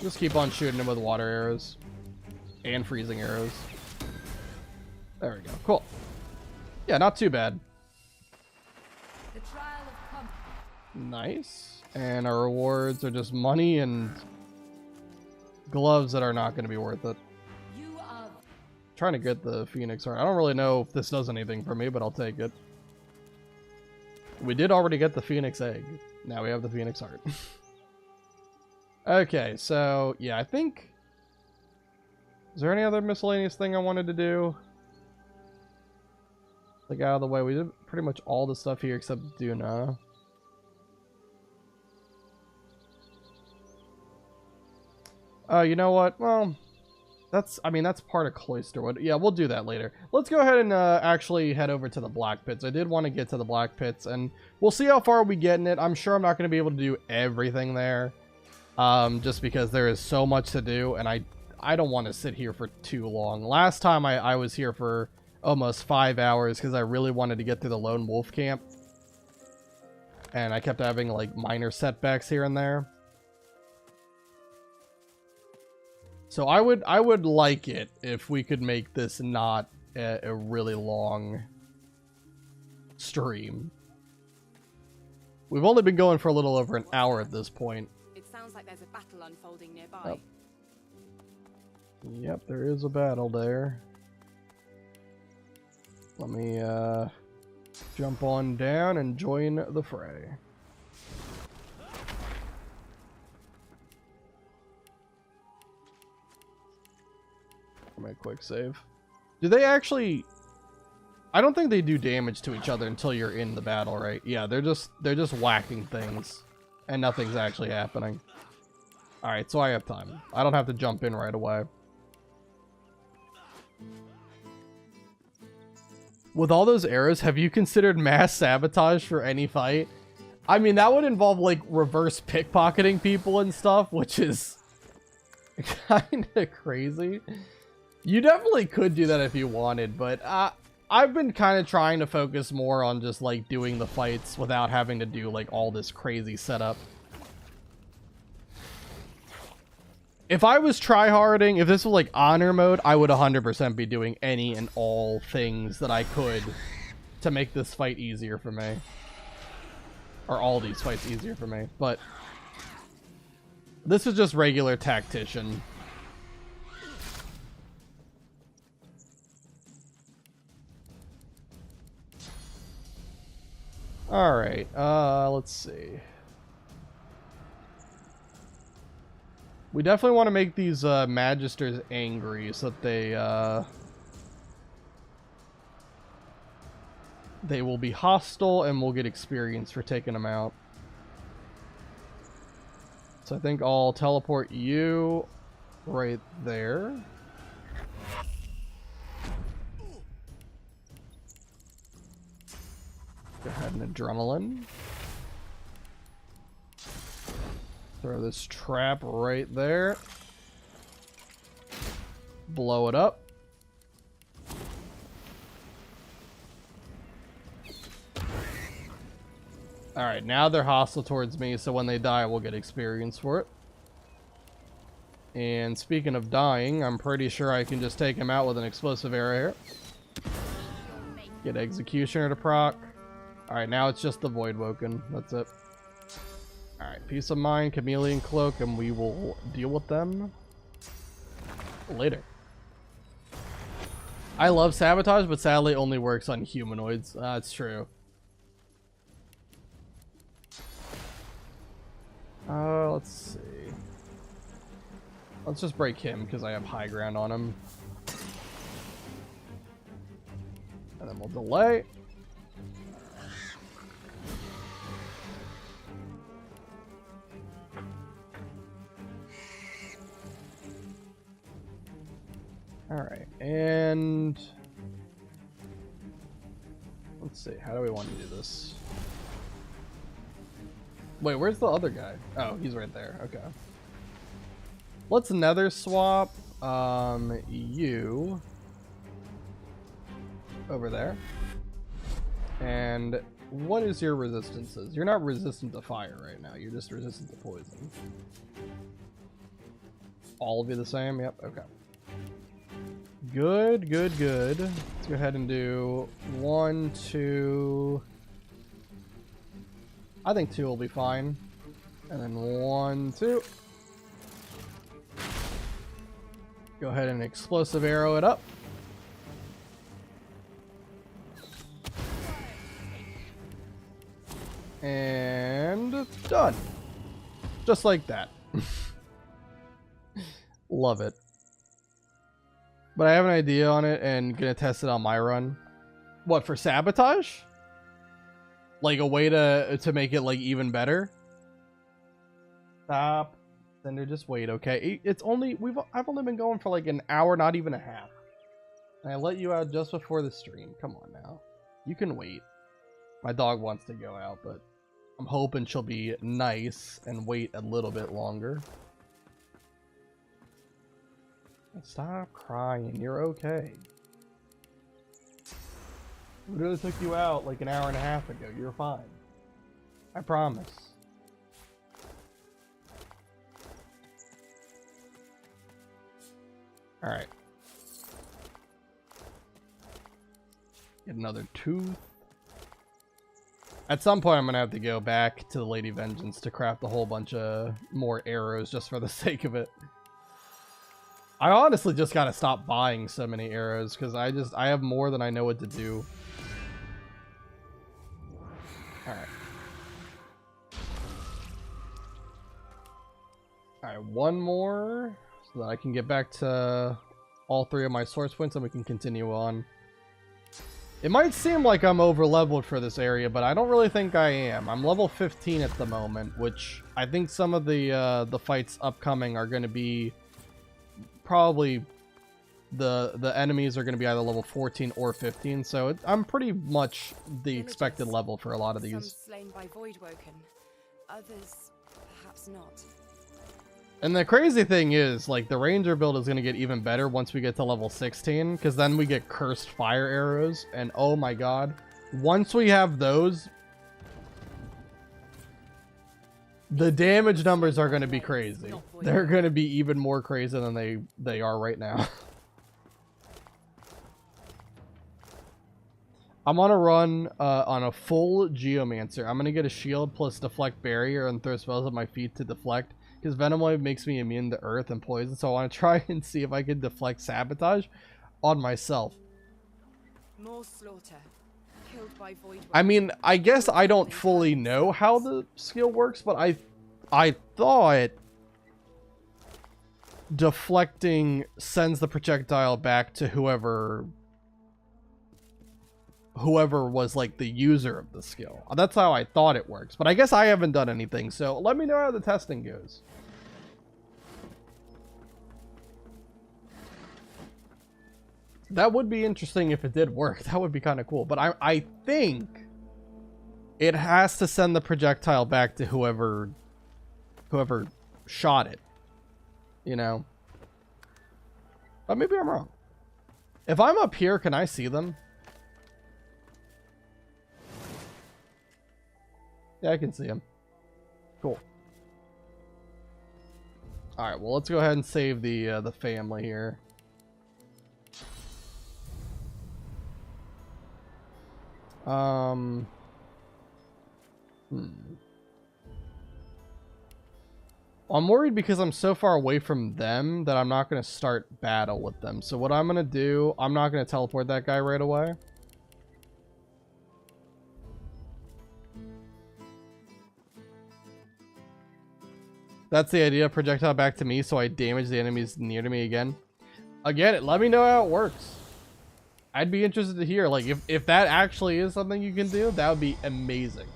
Just keep on shooting him with water arrows and freezing arrows. There we go. Cool. Yeah, not too bad. Nice. And our rewards are just money and gloves that are not going to be worth it. Trying to get the Phoenix Heart. I don't really know if this does anything for me, but I'll take it. We did already get the Phoenix Egg. Now we have the Phoenix Heart. Okay, so yeah, I think... Is there any other miscellaneous thing I wanted to do? Like out of the way. We did pretty much all the stuff here except Duna. You know what? Well, that's part of Cloisterwood. Yeah, we'll do that later. Let's go ahead and actually head over to the Blackpits. I did want to get to the Blackpits, and we'll see how far we get in it. I'm sure I'm not going to be able to do everything there, just because there is so much to do, and I don't want to sit here for too long. Last time I was here for almost 5 hours because I really wanted to get through the Lone Wolf camp, and I kept having like minor setbacks here and there. So I would like it if we could make this not a really long stream. We've only been going for a little over an hour at this point. It sounds like there's a battle unfolding nearby. Oh. Yep, there is a battle there. Let me jump on down and join the fray. I'm gonna quick save. Do they actually... I don't think they do damage to each other until you're in the battle, right? Yeah, they're just whacking things. And nothing's actually happening. Alright, so I have time. I don't have to jump in right away. With all those arrows, have you considered mass sabotage for any fight? I mean, that would involve, like, reverse pickpocketing people and stuff, which is kind of crazy. You definitely could do that if you wanted, but I've been kind of trying to focus more on just, like, doing the fights without having to do, like, all this crazy setup. If I was tryharding, if this was, like, honor mode, I would 100% be doing any and all things that I could to make this fight easier for me. Or all these fights easier for me. But this is just regular tactician. Alright, let's see. We definitely want to make these magisters angry so that they will be hostile and we'll get experience for taking them out. So I think I'll teleport you right there. Go ahead and adrenaline. Throw this trap right there. Blow it up. Alright, now they're hostile towards me, so when they die, we'll get experience for it. And speaking of dying, I'm pretty sure I can just take him out with an explosive arrow here. Get Executioner to proc. Alright, now it's just the Void Woken. That's it. Alright, Peace of Mind, Chameleon Cloak, and we will deal with them later. I love Sabotage, but sadly it only works on humanoids. That's true. Let's see. Let's just break him, because I have high ground on him. And then we'll delay. Alright, and let's see, how do we want to do this? Wait, where's the other guy? Oh, he's right there. Okay. Let's nether swap you over there. And what is your resistances? You're not resistant to fire right now. You're just resistant to poison. All of you the same? Yep, okay. Good, good, good. Let's go ahead and do 1, 2... I think 2 will be fine. And then 1, 2. Go ahead and explosive arrow it up. And done. Just like that. Love it. But I have an idea on it and gonna test it on my run. What, for Sabotage? Like a way to make it like even better? Stop. Cinder, just wait, okay? It's only I've only been going for like an hour, not even a half. And I let you out just before the stream. Come on now. You can wait. My dog wants to go out, but I'm hoping she'll be nice and wait a little bit longer. Stop crying. You're okay. We really took you out like an hour and a half ago. You're fine. I promise. Alright. Get another tooth. At some point I'm going to have to go back to the Lady Vengeance to craft a whole bunch of more arrows just for the sake of it. I honestly just gotta stop buying so many arrows because I have more than I know what to do. Alright. Alright, one more so that I can get back to all 3 of my source points and we can continue on. It might seem like I'm over leveled for this area, but I don't really think I am. I'm level 15 at the moment, which I think some of the fights upcoming are going to be probably the enemies are going to be either level 14 or 15. So I'm pretty much the expected level for a lot of these. Some slain by Voidwoken, others perhaps not. And the crazy thing is, like, the ranger build is going to get even better once we get to level 16, because then we get cursed fire arrows, and oh my god, once we have those, the damage numbers are going to be crazy. They're going to be even more crazy than they are right now. I'm on a run on a full Geomancer. I'm going to get a shield plus deflect barrier and throw spells at my feet to deflect. Because Venom Wave makes me immune to earth and poison, so I want to try and see if I can deflect sabotage on myself. More slaughter. Killed by Voidwoken. I mean, I guess I don't fully know how the skill works, but I thought deflecting sends the projectile back to whoever was like the user of the skill. That's how I thought it works, but I guess I haven't done anything, so let me know how the testing goes. That would be interesting if it did work. That would be kind of cool, but I think it has to send the projectile back to whoever shot it, you know. But maybe I'm wrong. If I'm up here, can I see them? Yeah, I can see him. Cool. Alright, well, let's go ahead and save the family here. I'm worried because I'm so far away from them that I'm not going to start battle with them. So what I'm going to do, I'm not going to teleport that guy right away. That's the idea. Projectile back to me so I damage the enemies near to me again. Again, let me know how it works. I'd be interested to hear, like, if that actually is something you can do, that would be amazing.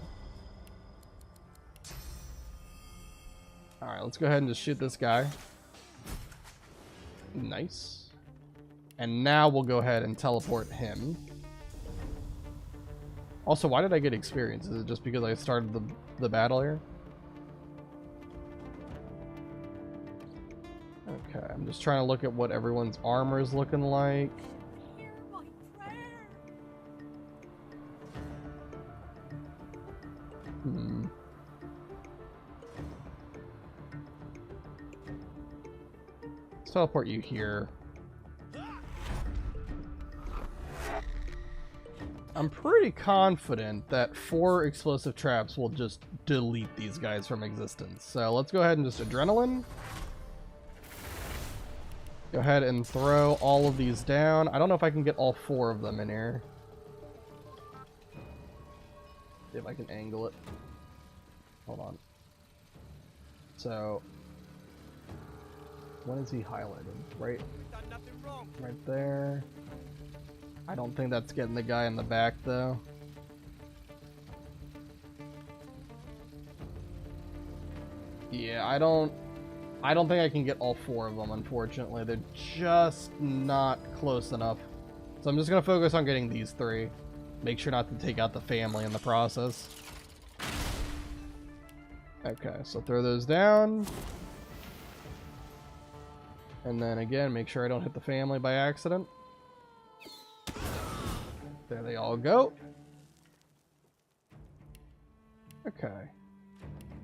Alright, let's go ahead and just shoot this guy. Nice. And now we'll go ahead and teleport him. Also, why did I get experience? Is it just because I started the battle here? Okay, I'm just trying to look at what everyone's armor is looking like. Let's teleport you here. I'm pretty confident that 4 explosive traps will just delete these guys from existence. So let's go ahead and just adrenaline. Go ahead and throw all of these down. I don't know if I can get all 4 of them in here. See if I can angle it. Hold on. So, when is he highlighted? Right there. I don't think that's getting the guy in the back though. Yeah, I don't think I can get all 4 of them, unfortunately. They're just not close enough. So I'm just gonna focus on getting these 3. Make sure not to take out the family in the process. Okay, so throw those down. And then again, make sure I don't hit the family by accident. There they all go. Okay.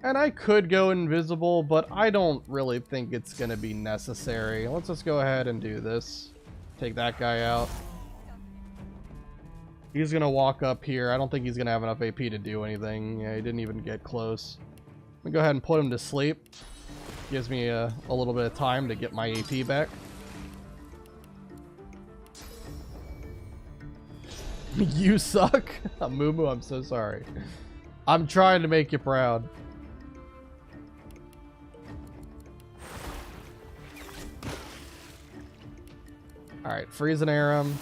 And I could go invisible, but I don't really think it's going to be necessary. Let's just go ahead and do this. Take that guy out. He's going to walk up here. I don't think he's going to have enough AP to do anything. Yeah, he didn't even get close. Let me go ahead and put him to sleep. Gives me a little bit of time to get my AP back. You suck? Mumu, I'm so sorry. I'm trying to make you proud. Alright, freeze an Aram.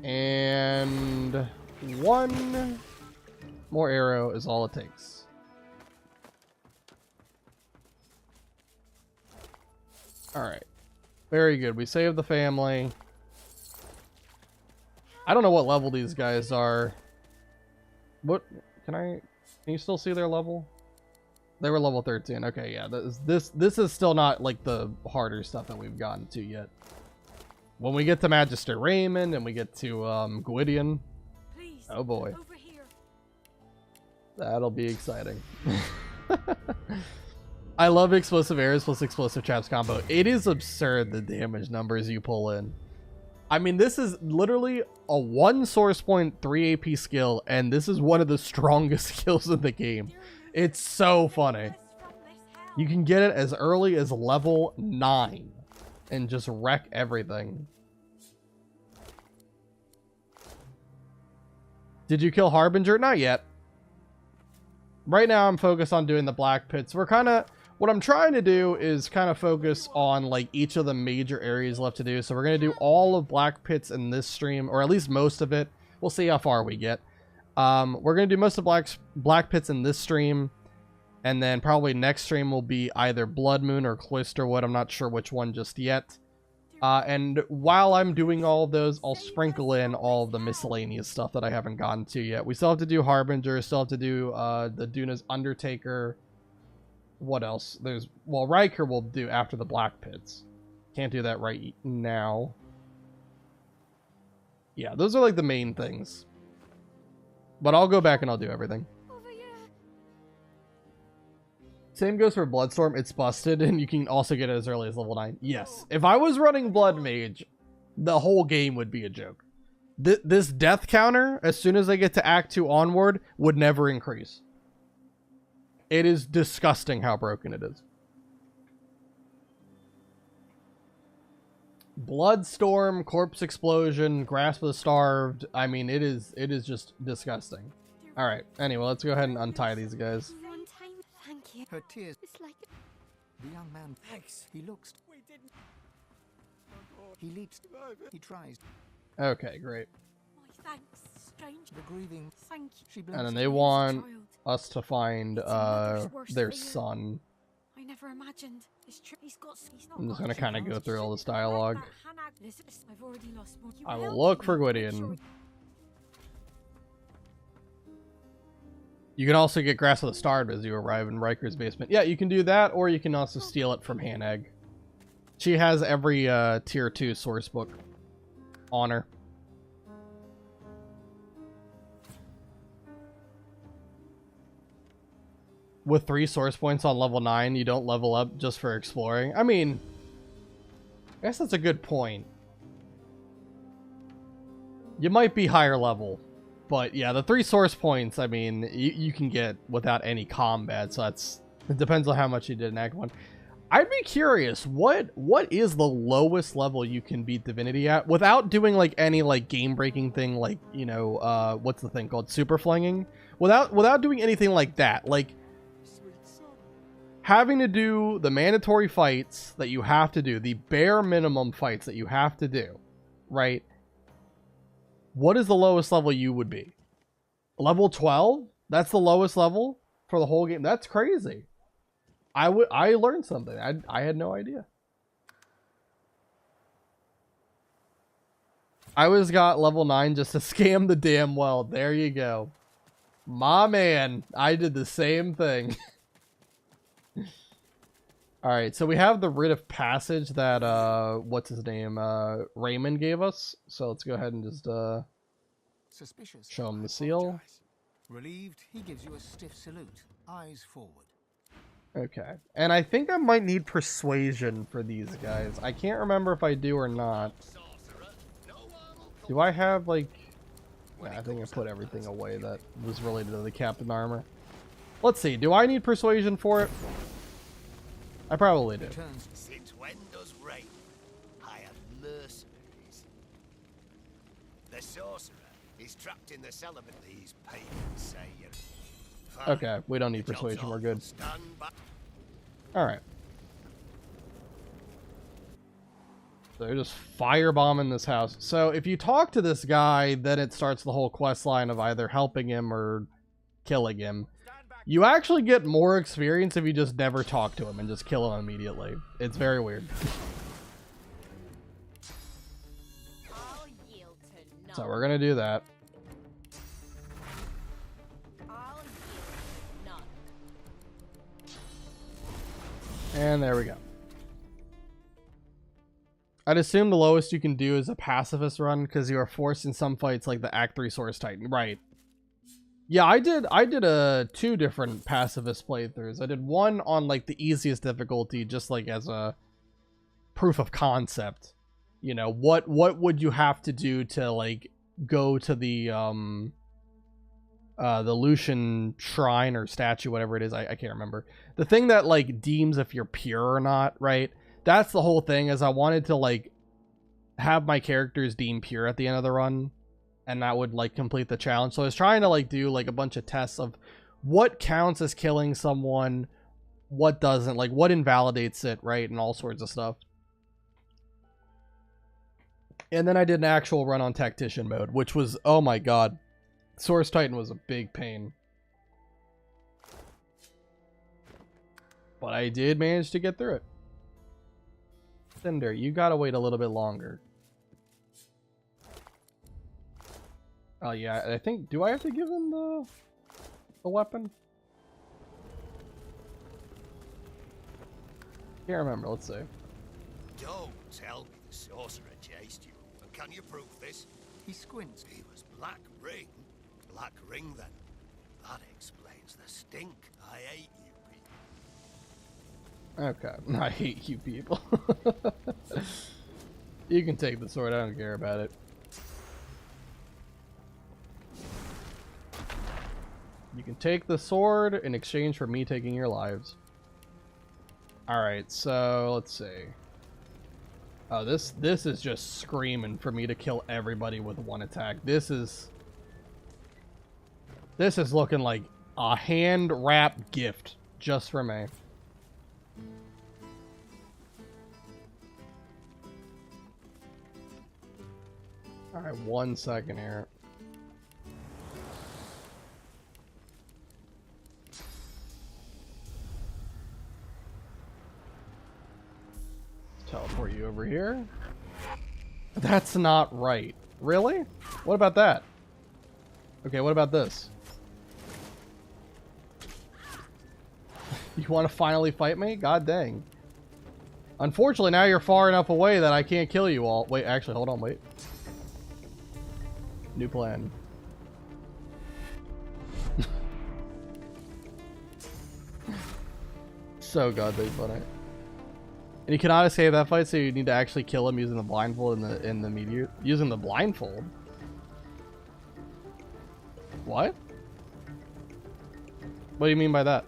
And one more arrow is all it takes. Alright. Very good. We saved the family. I don't know what level these guys are. What? Can you still see their level? They were level 13. Okay, yeah. This is still not like the harder stuff that we've gotten to yet. When we get to Magister Raymond and we get to Gwydion, oh boy, that'll be exciting. I love explosive arrows plus explosive traps combo. It is absurd the damage numbers you pull in. I mean, this is literally a 1 source point 3 AP skill, and this is one of the strongest skills in the game. It's so funny. You can get it as early as level 9 and just wreck everything. Did you kill Harbinger? Not yet. Right now I'm focused on doing the Blackpits. What I'm trying to do is kind of focus on like each of the major areas left to do. So we're going to do all of Blackpits in this stream, or at least most of it. We'll see how far we get. We're going to do most of Blackpits in this stream. And then probably next stream will be either Blood Moon or Cloisterwood. I'm not sure which one just yet. And while I'm doing all of those, I'll sprinkle in all of the miscellaneous stuff that I haven't gotten to yet. We still have to do Harbinger, still have to do the Duna's Undertaker. What else? Well, Riker will do after the Blackpits. Can't do that right now. Yeah, those are like the main things. But I'll go back and I'll do everything. Same goes for Bloodstorm. It's busted, and you can also get it as early as level 9. Yes. If I was running Blood Mage, the whole game would be a joke. This death counter, as soon as I get to Act 2 onward, would never increase. It is disgusting how broken it is. Bloodstorm, Corpse Explosion, Grasp of the Starved. I mean, it is just disgusting. Alright, anyway, let's go ahead and untie these guys. Thank you. Her tears. It's like the young man. Thanks. He looks. We didn't. He leaps. He tries. Okay, great. My thanks, stranger. The grieving. Thank you. And then they want us to find their son. I never imagined. I'm just gonna kind of go through all this dialogue. I've already lost more. I will look for Gwydion. You can also get Grass of the Starved as you arrive in Riker's basement. Yeah, you can do that, or you can also steal it from Haneg. She has every tier 2 source book on her. With 3 source points on level 9, you don't level up just for exploring. I mean, I guess that's a good point. You might be higher level. But yeah, the 3 source points, I mean, you can get without any combat, so it depends on how much you did in Act 1. I'd be curious, what is the lowest level you can beat Divinity at without doing like any like game-breaking thing like, you know, what's the thing called? Super flinging? Without doing anything like that, like having to do the mandatory fights that you have to do, the bare minimum fights that you have to do, right? What is the lowest level you would be? Level 12? That's the lowest level for the whole game? That's crazy. I learned something. I had no idea. I always got level 9 just to scam the damn well. There you go. My man, I did the same thing. Alright, so we have the Writ of Passage that, what's his name, Raymond gave us. So let's go ahead and just, Suspicious. show him the seal. Relieved, he gives you a stiff salute. Eyes forward. Okay, and I think I might need Persuasion for these guys. I can't remember if I do or not. Do I have, like... Yeah, I think I put everything away that was related to the Captain Armor. Let's see, do I need Persuasion for it? I probably do. Since when does rain hire mercenaries? The sorcerer is trapped in the cellar, but these pagans say you're Okay, we don't need persuasion. We're good. Alright. So they're just firebombing this house. So if you talk to this guy, then it starts the whole quest line of either helping him or killing him. You actually get more experience if you just never talk to him and just kill him immediately. It's very weird. So we're gonna do that. And there we go. I'd assume the lowest you can do is a pacifist run because you are forced in some fights like the Act 3 Source Titan. Right. Yeah, I did two different pacifist playthroughs. I did one on like the easiest difficulty, just like as a proof of concept. You know, what would you have to do to like go to the Lucian shrine or statue, whatever it is, I can't remember. The thing that like deems if you're pure or not, right? That's the whole thing, is I wanted to like have my characters deemed pure at the end of the run, and that would like complete the challenge. So I was trying to like do like a bunch of tests of what counts as killing someone, what doesn't, like what invalidates it, right? And all sorts of stuff. And then I did an actual run on tactician mode, which was, oh my god, Source Titan was a big pain. But I did manage to get through it. Cinder, you gotta wait a little bit longer. Oh yeah, I think, do I have to give him the weapon? Can't remember, let's see. Don't tell me the sorcerer chased you. And can you prove this? He squints. He was Black Ring. Black Ring then. That explains the stink. I hate you people. Okay, I hate you people. You can take the sword, I don't care about it. You can take the sword in exchange for me taking your lives. Alright, so let's see. Oh, this is just screaming for me to kill everybody with one attack. This is looking like a hand-wrapped gift just for me. Alright, 1 second here. Teleport you over here. That's not right. Really? What about that? Okay, what about this? You want to finally fight me? God dang. Unfortunately, now you're far enough away that I can't kill you all. Wait, actually, hold on, wait. New plan. So goddamn funny. And you cannot escape that fight, so you need to actually kill him using the blindfold in the meteor. Using the blindfold? What? What do you mean by that?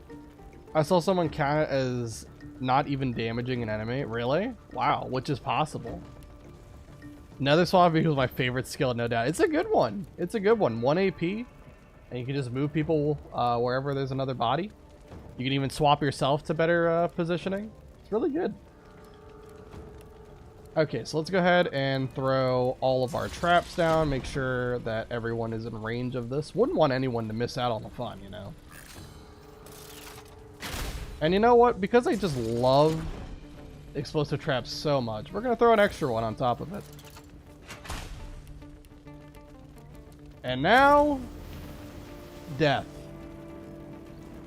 I saw someone count it as not even damaging an enemy. Really? Wow, which is possible. Nether Swamp was my favorite skill, no doubt. It's a good one. It's a good one. 1 AP, and you can just move people wherever there's another body. You can even swap yourself to better positioning. It's really good. Okay, so let's go ahead and throw all of our traps down. Make sure that everyone is in range of this. Wouldn't want anyone to miss out on the fun, you know? And you know what? Because I just love explosive traps so much, we're going to throw an extra one on top of it. And now, death.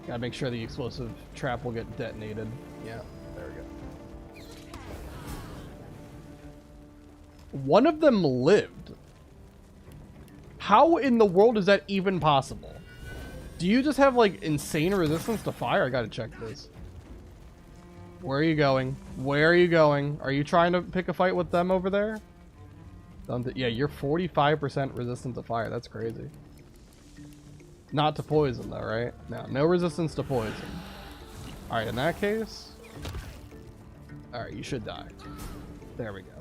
Gotta make sure the explosive trap will get detonated. Yeah, there we go. One of them lived. How in the world is that even possible? Do you just have like insane resistance to fire? I gotta check this. Where are you going? Where are you going? Are you trying to pick a fight with them over there? Yeah, you're 45% resistant to fire. That's crazy. Not to poison though, right? No, no resistance to poison. Alright, in that case... Alright, you should die. There we go.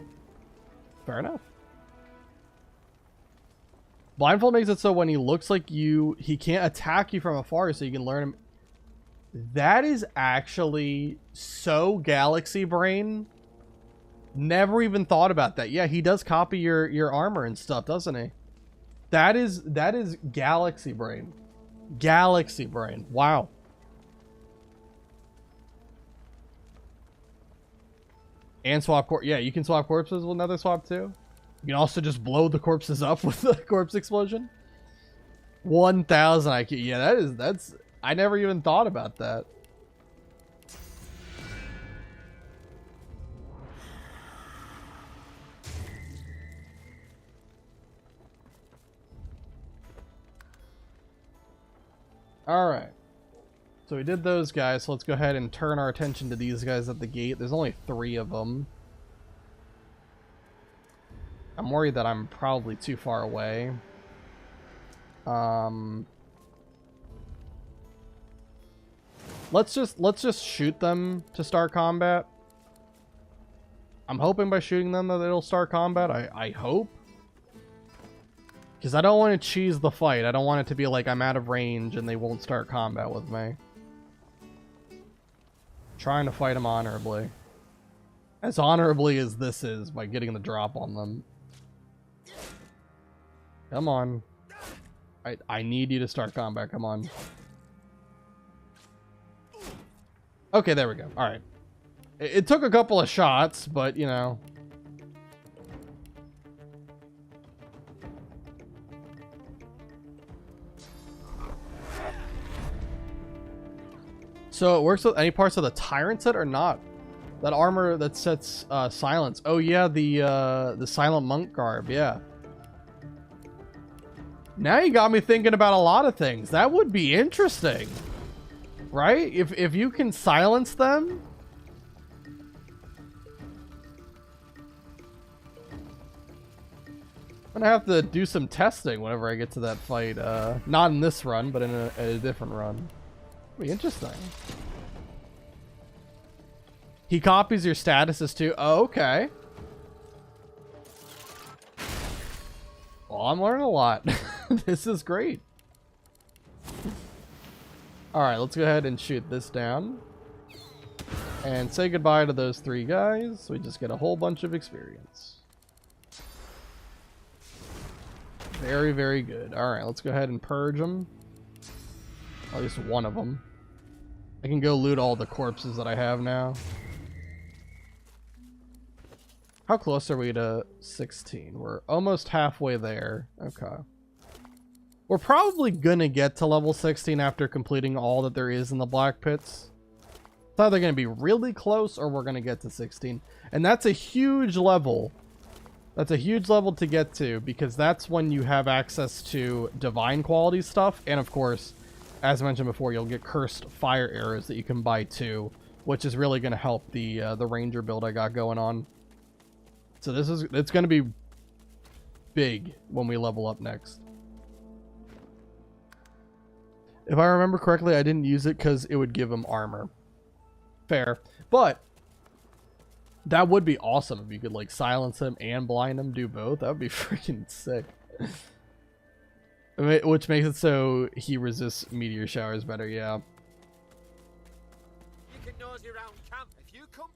Fair enough. Blindfold makes it so when he looks like you, he can't attack you from afar, so you can learn him. That is actually so galaxy brain. Never even thought about that. Yeah, he does copy your armor and stuff, doesn't he? That is galaxy brain. Galaxy brain. Wow. And swap corpse. Yeah, you can swap corpses with another swap too. You can also just blow the corpses up with the corpse explosion. 1,000 IQ. Yeah, that's. I never even thought about that. All right. So we did those guys. So let's go ahead and turn our attention to these guys at the gate. There's only 3 of them. I'm worried that I'm probably too far away. Let's just shoot them to start combat. I'm hoping by shooting them that it'll start combat. I hope. Because I don't want to cheese the fight. I don't want it to be like I'm out of range and they won't start combat with me. Trying to fight them honorably. As honorably as this is by getting the drop on them. Come on. I need you to start combat. Come on. Okay, there we go. Alright. It took a couple of shots, but, you know. So it works with any parts of the Tyrant set or not? That armor that sets silence. Oh yeah, the Silent Monk garb, yeah. Now you got me thinking about a lot of things. That would be interesting. Right? If you can silence them. I'm gonna have to do some testing whenever I get to that fight. Not in this run, but in a different run. Be interesting. He copies your statuses too. Oh, okay. Well, I'm learning a lot. This is great. Alright, let's go ahead and shoot this down. And say goodbye to those 3 guys. So we just get a whole bunch of experience. Very, very good. Alright, let's go ahead and purge them. At least one of them. I can go loot all the corpses that I have now. How close are we to 16? We're almost halfway there. Okay. We're probably gonna get to level 16 after completing all that there is in the Blackpits. It's either gonna be really close or we're gonna get to 16. And that's a huge level. That's a huge level to get to because that's when you have access to divine quality stuff. And of course, as I mentioned before, you'll get cursed fire arrows that you can buy too, which is really gonna help the ranger build I got going on. So it's gonna be big when we level up next. If I remember correctly, I didn't use it because it would give him armor. Fair. But that would be awesome if you could like silence him and blind him, do both. That would be freaking sick. Which makes it so he resists meteor showers better, yeah. You can nosy around camp if you come.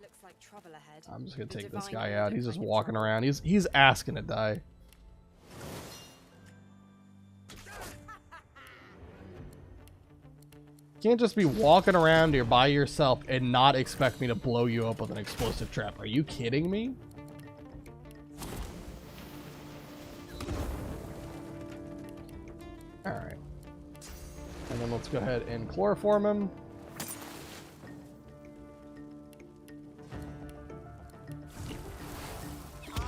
Looks like trouble ahead. I'm just gonna take this guy out. He's just walking around. He's asking to die. You can't just be walking around here by yourself and not expect me to blow you up with an explosive trap. Are you kidding me? Alright. And then let's go ahead and chloroform him.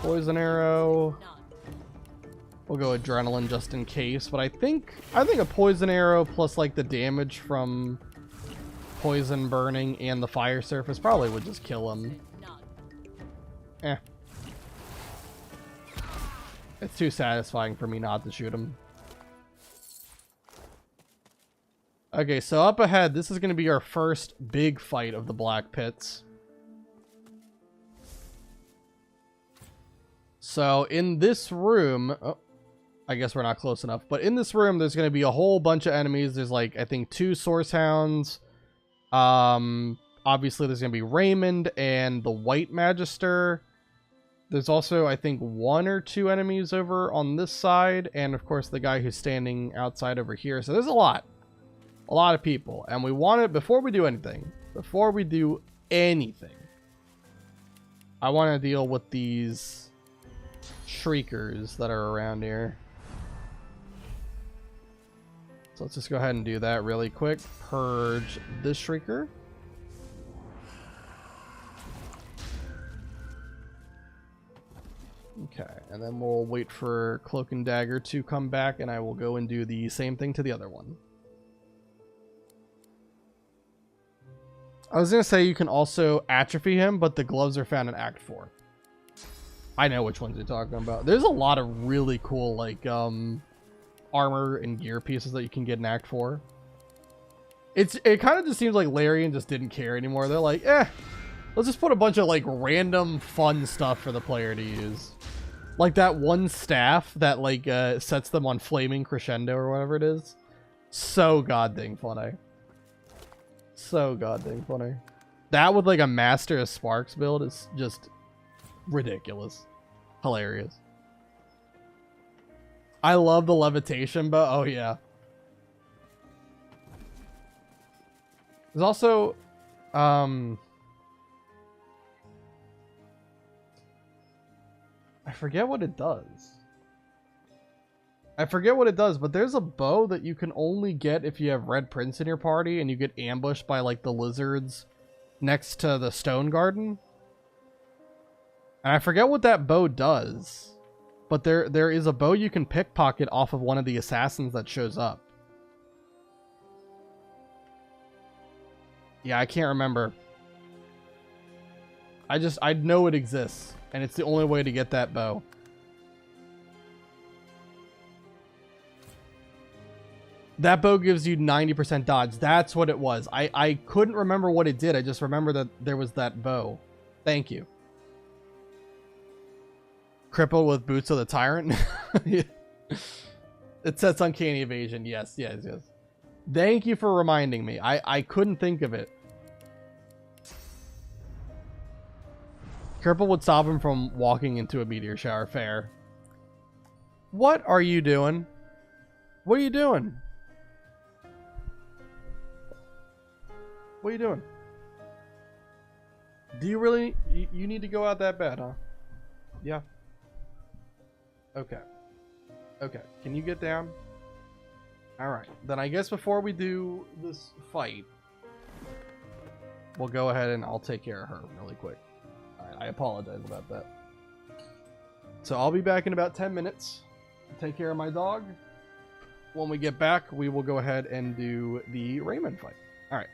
Poison arrow. We'll go adrenaline just in case, but I think a poison arrow plus like the damage from poison burning and the fire surface probably would just kill him. Eh. It's too satisfying for me not to shoot him. Okay, so up ahead, this is going to be our first big fight of the Blackpits. So in this room, I guess we're not close enough. But in this room, there's going to be a whole bunch of enemies. There's like, I think 2 source hounds. Obviously there's going to be Raymond and the White Magister. There's also, I think, 1 or 2 enemies over on this side. And of course the guy who's standing outside over here. So there's a lot of people. And we want it, before we do anything, I want to deal with these shriekers that are around here. So let's just go ahead and do that really quick. Purge this shrieker. Okay, and then we'll wait for Cloak and Dagger to come back, and I will go and do the same thing to the other one. I was going to say you can also atrophy him, but the gloves are found in Act 4. I know which ones you're talking about. There's a lot of really cool, like, armor and gear pieces that you can get in Act 4. It kind of just seems like Larian just didn't care anymore. They're like, let's just put a bunch of, like, random fun stuff for the player to use. Like that one staff that, like, sets them on flaming crescendo or whatever it is. So goddamn funny. So goddamn funny. That with like a Master of Sparks build is just ridiculous. Hilarious. I love the levitation, but oh yeah. There's also I forget what it does. But there's a bow that you can only get if you have Red Prince in your party and you get ambushed by like the lizards next to the stone garden. And I forget what that bow does. But there is a bow you can pickpocket off of one of the assassins that shows up. Yeah, I can't remember. I know it exists. And it's the only way to get that bow. That bow gives you 90% dodge. That's what it was. I couldn't remember what it did. I just remember that there was that bow. Thank you. Crippled with Boots of the Tyrant. It sets Uncanny Evasion. Yes. Thank you for reminding me. I couldn't think of it. Cripple would stop him from walking into a meteor shower. Fair. What are you doing? What are you doing? What are you doing? Do you really... You need to go out that bad, huh? Yeah. Okay. Okay. Can you get down? Alright. Then I guess before we do this fight, we'll go ahead and I'll take care of her really quick. I apologize about that. So I'll be back in about 10 minutes. Take care of my dog. When we get back, we will go ahead and do the Raymond fight. Alright.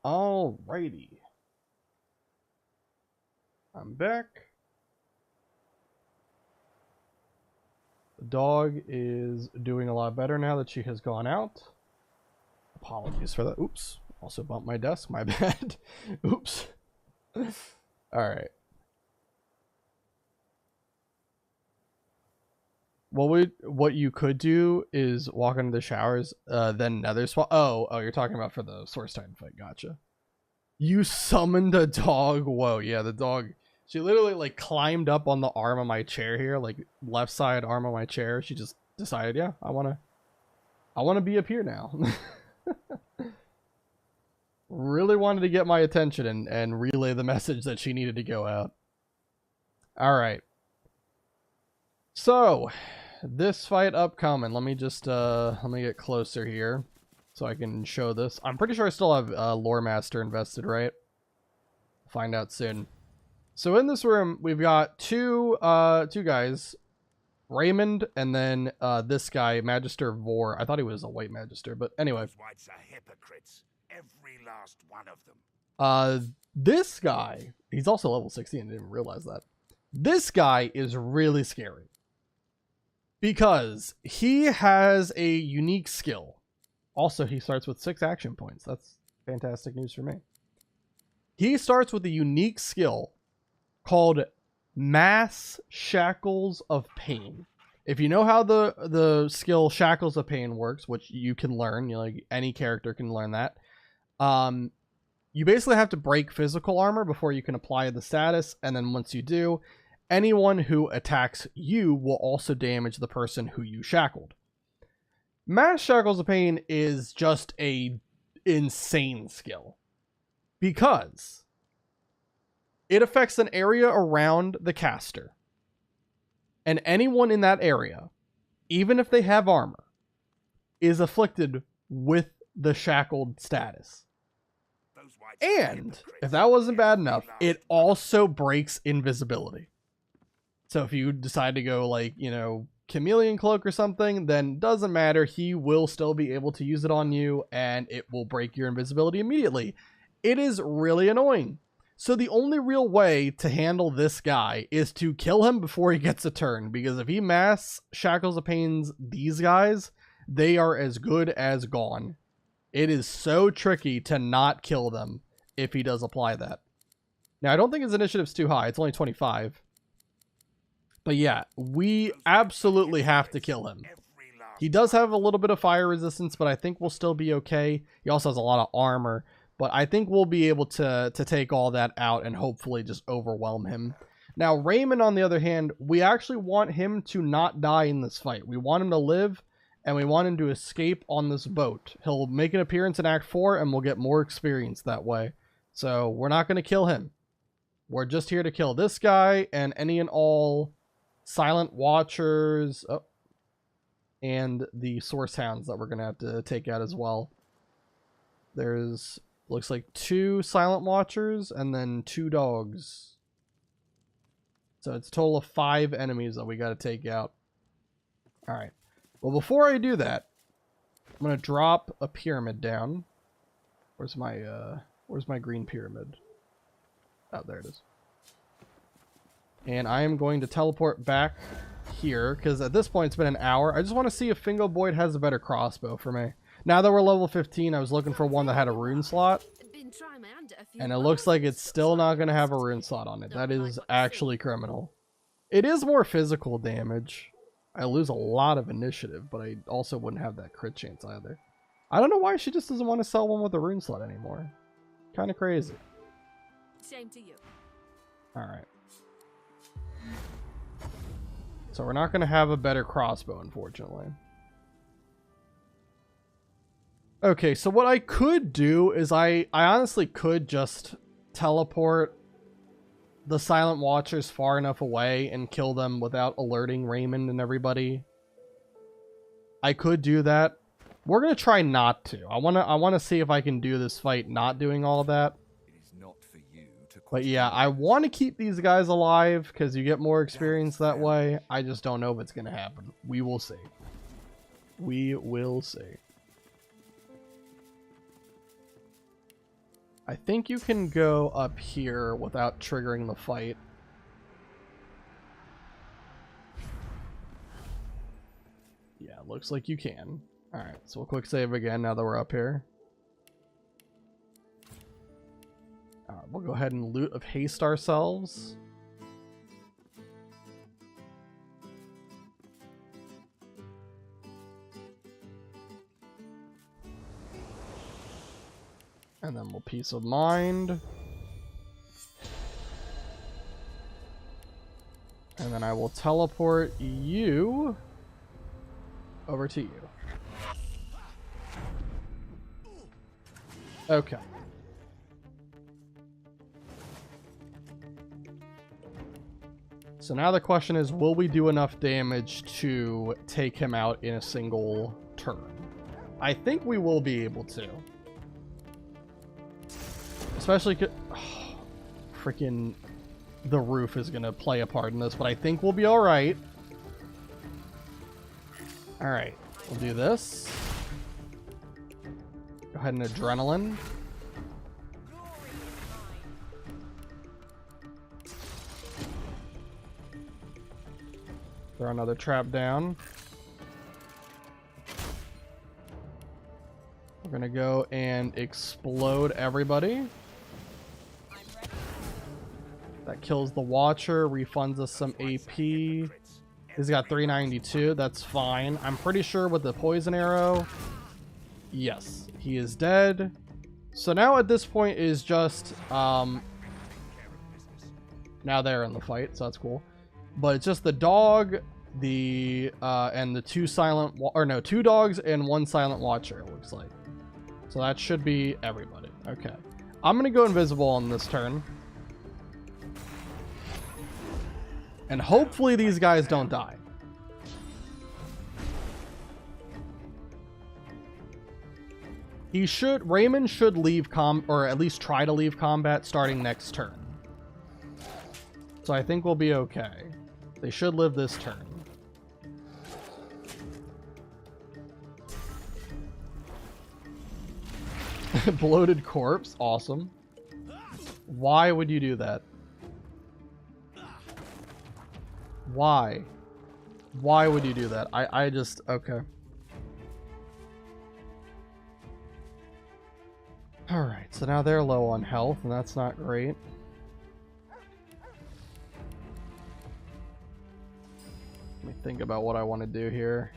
Alrighty. I'm back. The dog is doing a lot better now that she has gone out. Apologies for that. Oops. Also bumped my desk. My bad. Oops. Alright. What you could do is walk into the showers, then nether swap. Oh, you're talking about for the Source Titan fight. Gotcha. You summoned a dog. Whoa, yeah, the dog. She literally like climbed up on the arm of my chair here, like left side arm of my chair. She just decided, yeah, I wanna be up here now. Really wanted to get my attention and relay the message that she needed to go out. Alright. So, this fight upcoming. Let me just, let me get closer here so I can show this. I'm pretty sure I still have Lore Master invested, right? Find out soon. So in this room, we've got two guys. Raymond and then this guy, Magister Vor. I thought he was a white Magister, but anyway. Those whites are hypocrites. Every last one of them. This guy, he's also level 16. I didn't even realize that. This guy is really scary. Because he has a unique skill. Also, he starts with 6 action points. That's fantastic news for me. He starts with a unique skill called Mass Shackles of Pain. If you know how the skill Shackles of Pain works, which you can learn, like any character can learn that. You basically have to break physical armor before you can apply the status, and then once you do, anyone who attacks you will also damage the person who you shackled. Mass Shackles of Pain is just a insane skill because it affects an area around the caster, and anyone in that area, even if they have armor, is afflicted with the shackled status. And if that wasn't bad enough, it also breaks invisibility. So if you decide to go like, you know, Chameleon Cloak or something, then doesn't matter. He will still be able to use it on you and it will break your invisibility immediately. It is really annoying. So the only real way to handle this guy is to kill him before he gets a turn, because if he mass Shackles of Pains these guys, they are as good as gone. It is so tricky to not kill them if he does apply that. Now, I don't think his initiative's too high. It's only 25. But yeah, we absolutely have to kill him. He does have a little bit of fire resistance, but I think we'll still be okay. He also has a lot of armor, but I think we'll be able to take all that out and hopefully just overwhelm him. Now, Raymond, on the other hand, we actually want him to not die in this fight. We want him to live, and we want him to escape on this boat. He'll make an appearance in Act 4, and we'll get more experience that way. So, we're not going to kill him. We're just here to kill this guy, and any and all Silent Watchers, and the Source Hounds that we're going to have to take out as well. There's, looks like 2 Silent Watchers, and then 2 dogs. So it's a total of 5 enemies that we got to take out. Alright. Well, before I do that, I'm going to drop a pyramid down. Where's my green pyramid? Oh, there it is. And I am going to teleport back here, because at this point it's been an hour. I just want to see if Fingo Boyd has a better crossbow for me. Now that we're level 15, I was looking for one that had a rune slot. And it looks like it's still not going to have a rune slot on it. That is actually criminal. It is more physical damage. I lose a lot of initiative, but I also wouldn't have that crit chance either. I don't know why she just doesn't want to sell one with a rune slot anymore. Kind of crazy. Same to you. Alright. So we're not going to have a better crossbow, unfortunately. Okay, so what I could do is I honestly could just teleport the Silent Watchers far enough away and kill them without alerting Raymond and everybody. I could do that. We're going to try not to. I want to see if I can do this fight not doing all of that. But yeah, I want to keep these guys alive because you get more experience that way. I just don't know if it's going to happen. We will see. We will see. I think you can go up here without triggering the fight. Yeah, looks like you can. Alright, so we'll quick save again now that we're up here. Alright, we'll go ahead and loot of haste ourselves. And then we'll peace of mind. And then I will teleport you over to you. Okay. So now the question is, will we do enough damage to take him out in a single turn? I think we will be able to. Especially, freaking the roof is going to play a part in this, but I think we'll be alright. Alright, we'll do this. Go ahead and adrenaline. Throw another trap down. We're gonna go and explode everybody. That kills the Watcher, refunds us some AP. He's got 392, that's fine. I'm pretty sure with the poison arrow, yes, he is dead. So now at this point is just, now they're in the fight, so that's cool. But it's just the dog, and the two dogs and one silent Watcher, it looks like. So that should be everybody. Okay. I'm gonna go invisible on this turn. And hopefully these guys don't die. Raymond should leave or at least try to leave combat starting next turn. So I think we'll be okay. They should live this turn. Bloated corpse, awesome. Why would you do that? Why? Why would you do that? I just, okay. Alright, so now they're low on health, and that's not great. Let me think about what I want to do here.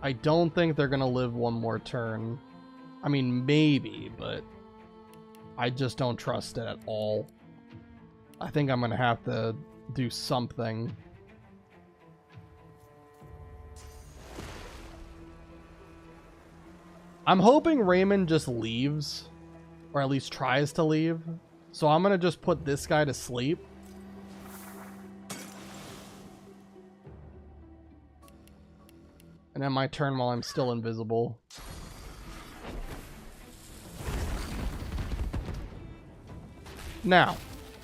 I don't think they're gonna live one more turn. I mean, maybe, but I just don't trust it at all. I think I'm gonna have to do something. I'm hoping Raymond just leaves, or at least tries to leave. So I'm gonna just put this guy to sleep. And then my turn while I'm still invisible. Now,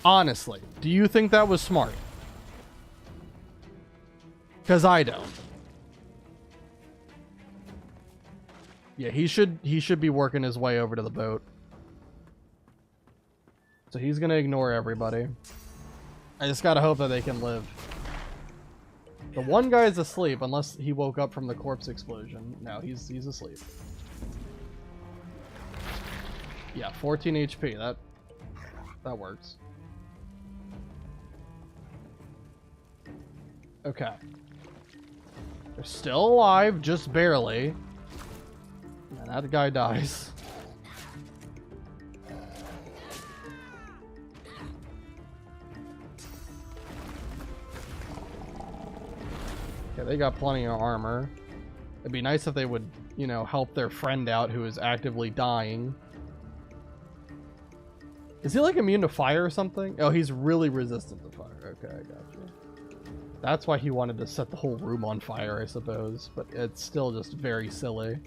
honestly, do you think that was smart? Because I don't. Yeah, he should be working his way over to the boat. So he's gonna ignore everybody. I just gotta hope that they can live. The one guy's asleep, unless he woke up from the corpse explosion. No, he's asleep. Yeah, 14 HP. That works. Okay. They're still alive, just barely. And that guy dies. Okay, they got plenty of armor. It'd be nice if they would, you know, help their friend out who is actively dying. Is he like immune to fire or something? Oh, he's really resistant to fire. Okay, I gotcha. That's why he wanted to set the whole room on fire, I suppose. But it's still just very silly.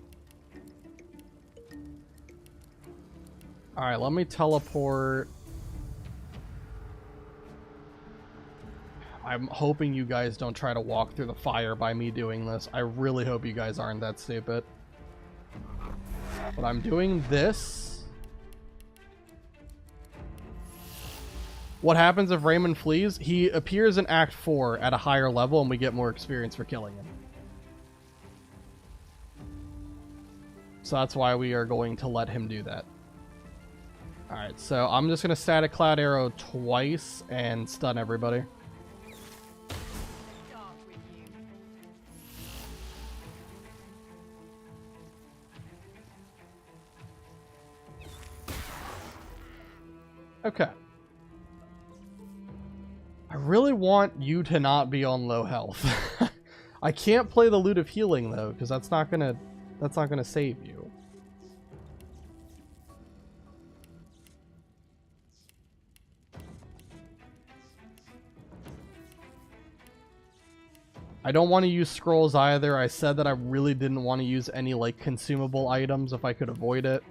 Alright, let me teleport. I'm hoping you guys don't try to walk through the fire by me doing this. I really hope you guys aren't that stupid. But I'm doing this. What happens if Raymond flees? He appears in Act 4 at a higher level and we get more experience for killing him. So that's why we are going to let him do that. Alright, so I'm just going to static Cloud Arrow twice and stun everybody. Okay. I really want you to not be on low health. I can't play the Lute of Healing though, because that's not gonna save you. I don't want to use scrolls either. I said that I really didn't want to use any like consumable items if I could avoid it.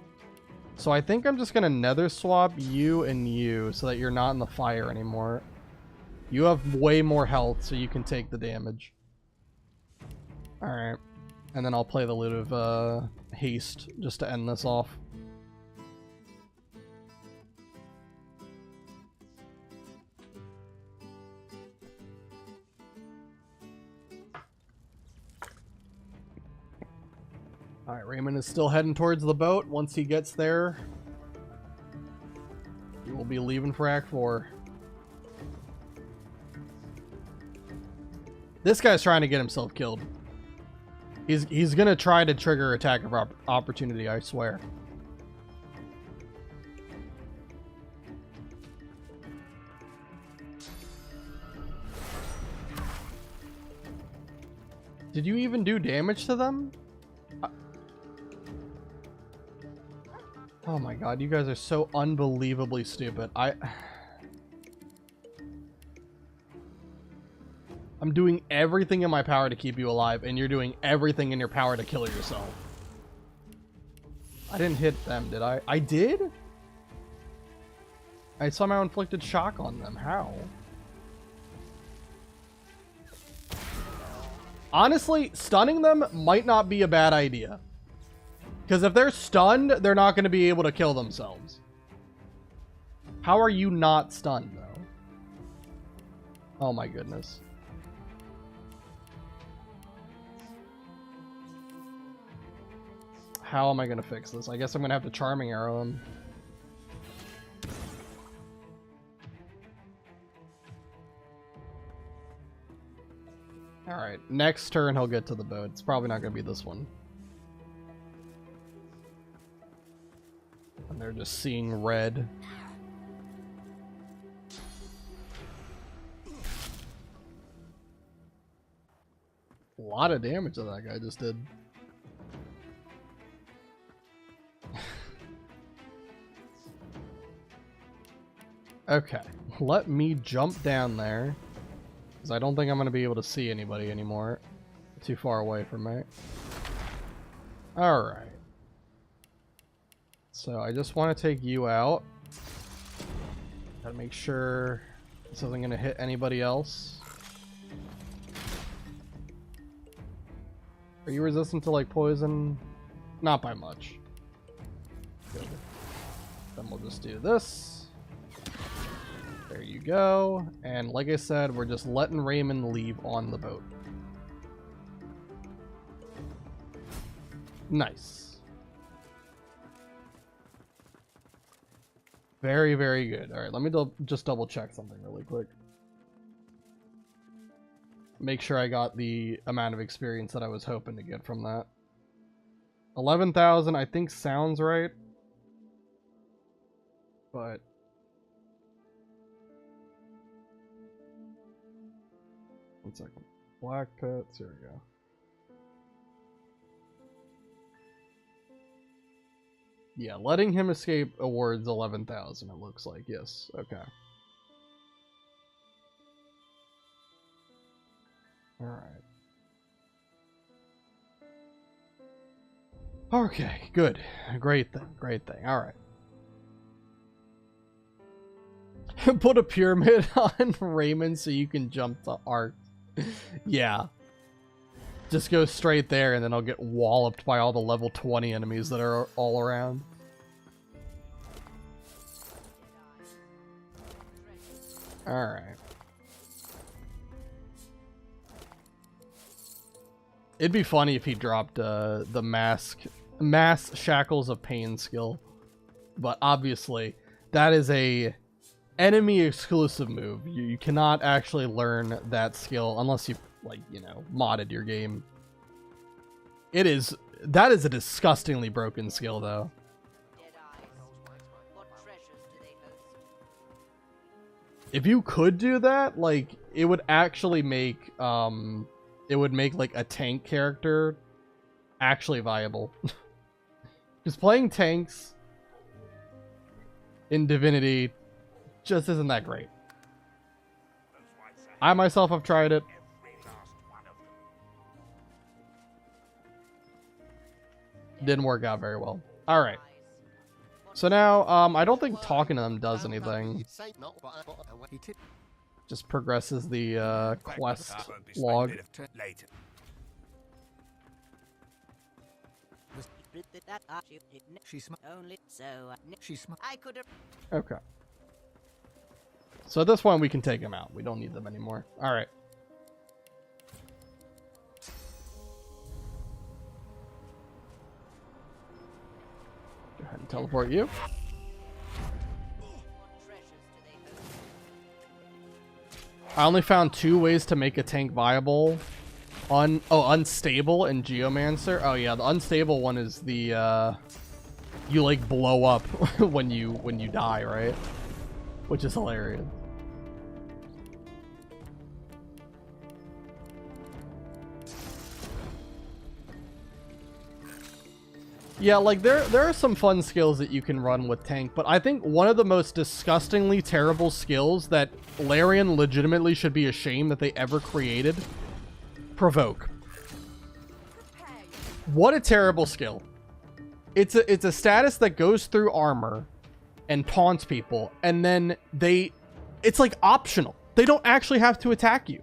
So I think I'm just gonna nether swap you and you so that you're not in the fire anymore. You have way more health, so you can take the damage. Alright. And then I'll play the Lute of Haste just to end this off. Alright, Raymond is still heading towards the boat. Once he gets there, he will be leaving for Act 4. This guy's trying to get himself killed. He's gonna try to trigger attack of opportunity, I swear. Did you even do damage to them? Oh my god, you guys are so unbelievably stupid. I'm doing everything in my power to keep you alive, and you're doing everything in your power to kill yourself. I didn't hit them, did I? I did? I somehow inflicted shock on them. How? Honestly, stunning them might not be a bad idea. Because if they're stunned, they're not going to be able to kill themselves. How are you not stunned, though? Oh my goodness. How am I going to fix this? I guess I'm going to have to Charming Arrow him. Alright, next turn he'll get to the boat. It's probably not going to be this one. And they're just seeing red. A lot of damage that guy just did. Okay, let me jump down there, because I don't think I'm going to be able to see anybody anymore. Too far away from me. Alright. So I just want to take you out. Gotta make sure this isn't going to hit anybody else. Are you resistant to like poison? Not by much. Good. Then we'll just do this. There you go. And like I said, we're just letting Raymond leave on the boat. Nice. Very, very good. Alright, let me just double check something really quick. Make sure I got the amount of experience that I was hoping to get from that. 11,000 I think sounds right. But one second. Blackpits, here we go. Yeah, letting him escape awards 11,000, it looks like. Yes, okay. Alright. Okay, good. Great thing, great thing. Alright. Put a pyramid on Raymond so you can jump to Arc. Yeah. Just go straight there and then I'll get walloped by all the level 20 enemies that are all around. Alright. It'd be funny if he dropped the mass shackles of pain skill. But obviously, that is a enemy exclusive move. You cannot actually learn that skill unless you, like, you know, modded your game. That is a disgustingly broken skill though. If you could do that, like, it would actually make like a tank character actually viable. Because playing tanks in Divinity just isn't that great. I myself have tried it. Didn't work out very well. Alright. So now, I don't think talking to them does anything. Just progresses the quest log. Okay. So at this point we can take them out. We don't need them anymore. Alright. Go ahead and teleport you. I only found 2 ways to make a tank viable. Unstable and Geomancer. Oh yeah, the unstable one is the you like blow up when you die, right? Which is hilarious. Yeah, like there are some fun skills that you can run with tank, but I think one of the most disgustingly terrible skills that Larian legitimately should be ashamed that they ever created, Provoke. What a terrible skill. It's a status that goes through armor and taunts people, and then it's like optional. They don't actually have to attack you.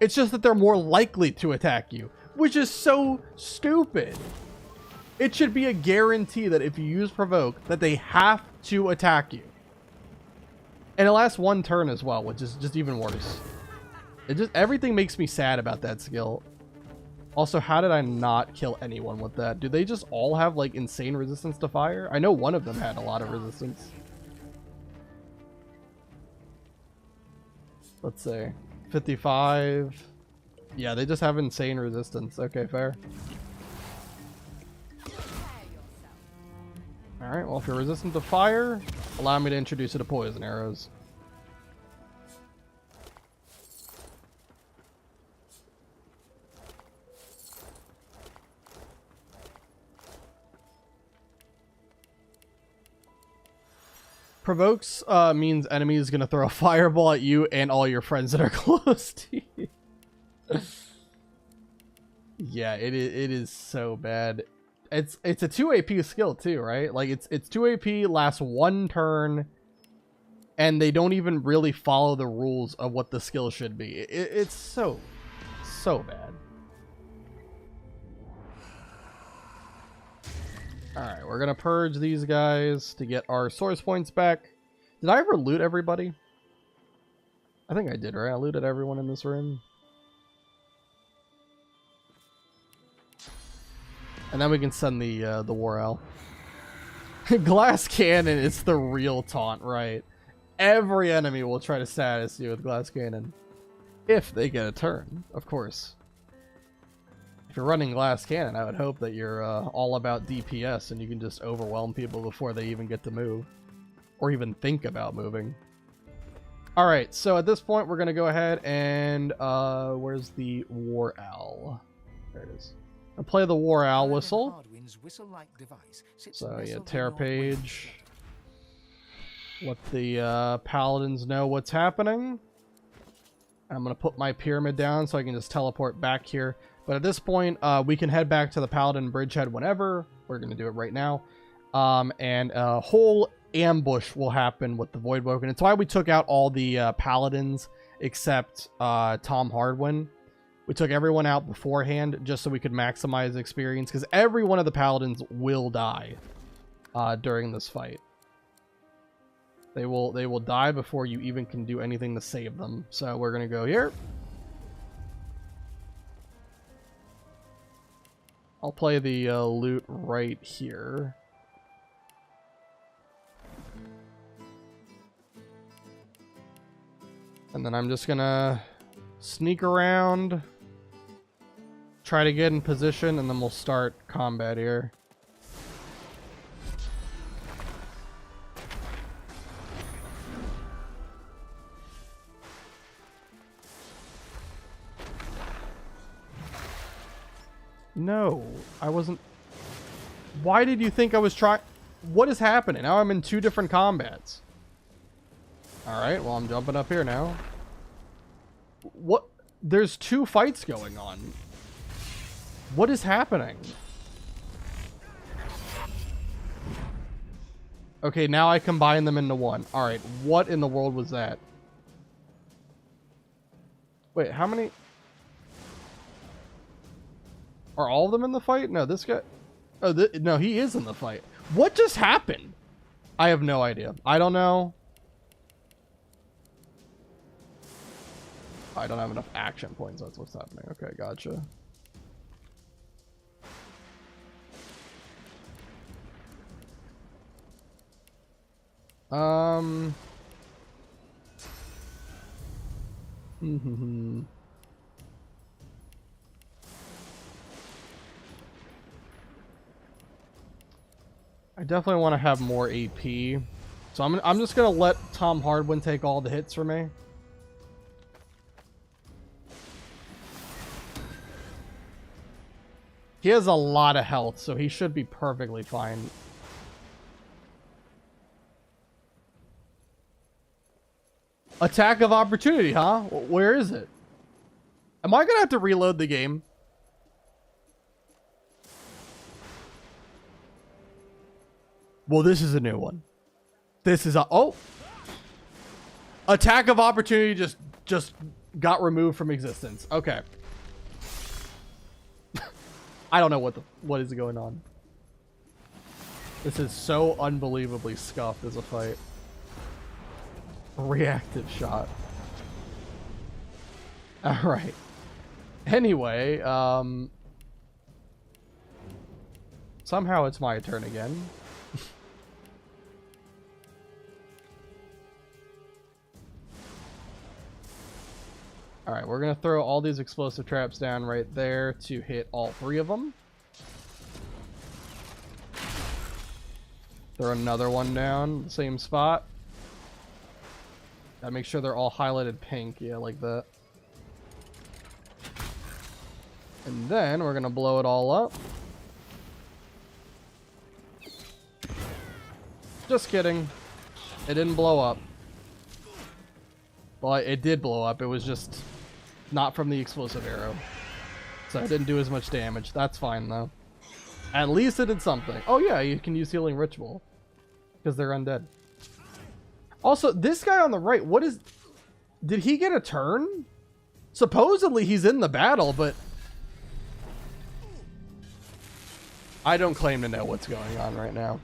It's just that they're more likely to attack you, which is so stupid. It should be a guarantee that if you use Provoke, that they have to attack you. And it lasts 1 turn as well, which is just even worse. Everything makes me sad about that skill. Also, how did I not kill anyone with that? Do they just all have, like, insane resistance to fire? I know one of them had a lot of resistance. Let's see. 55. Yeah, they just have insane resistance. Okay, fair. Alright, well, if you're resistant to fire, allow me to introduce you to poison arrows. Provokes means enemy is going to throw a fireball at you and all your friends that are close to you. Yeah, it is so bad. It's a 2 AP skill too, right? Like it's 2 AP, lasts 1 turn, and they don't even really follow the rules of what the skill should be. It's so bad. Alright, we're gonna purge these guys to get our source points back. Did I ever loot everybody? I think I did, right? I looted everyone in this room. And then we can send the War Owl. Glass Cannon is the real taunt, right? Every enemy will try to status you with Glass Cannon. If they get a turn, of course. If you're running Glass Cannon, I would hope that you're all about DPS and you can just overwhelm people before they even get to move. Or even think about moving. Alright, so at this point we're going to go ahead and... where's the War Owl? There it is. I'll play the War Owl whistle. So yeah, Terra Page. Let the Paladins know what's happening. I'm going to put my pyramid down so I can just teleport back here. But at this point, we can head back to the Paladin Bridgehead whenever. We're going to do it right now. And a whole ambush will happen with the Voidwoken. It's why we took out all the paladins except Tom Hardwin. We took everyone out beforehand just so we could maximize experience, because every one of the paladins will die during this fight. They will die before you even can do anything to save them. So we're gonna go here. I'll play the loot right here. And then I'm just gonna sneak around, try to get in position, and then we'll start combat here. No, I wasn't. Why did you think I was trying? What is happening? Now I'm in 2 different combats. Alright, well, I'm jumping up here now. What? There's 2 fights going on. What is happening? Okay, now I combine them into one. Alright, what in the world was that? Wait, how many? Are all of them in the fight? No, this guy... Oh, no, he is in the fight. What just happened? I have no idea. I don't know. I don't have enough action points. That's what's happening. Okay, gotcha. I definitely want to have more AP. So I'm just going to let Tom Hardwin take all the hits for me. He has a lot of health, so he should be perfectly fine. Attack of opportunity, huh? Where is it? Am I going to have to reload the game? Well, this is a new one. This is a... Oh! Attack of opportunity just got removed from existence. Okay. I don't know what is going on. This is so unbelievably scuffed as a fight. Reactive shot. Alright. Anyway, somehow it's my turn again. Alright, we're going to throw all these explosive traps down right there to hit all 3 of them. Throw another one down, the same spot. Gotta make sure they're all highlighted pink, yeah, like that. And then we're going to blow it all up. Just kidding. It didn't blow up. Well, it did blow up. It was just... not from the explosive arrow. So it didn't do as much damage. That's fine, though. At least it did something. Oh, yeah, you can use Healing Ritual. Because they're undead. Also, this guy on the right, what is... Did he get a turn? Supposedly he's in the battle, but... I don't claim to know what's going on right now.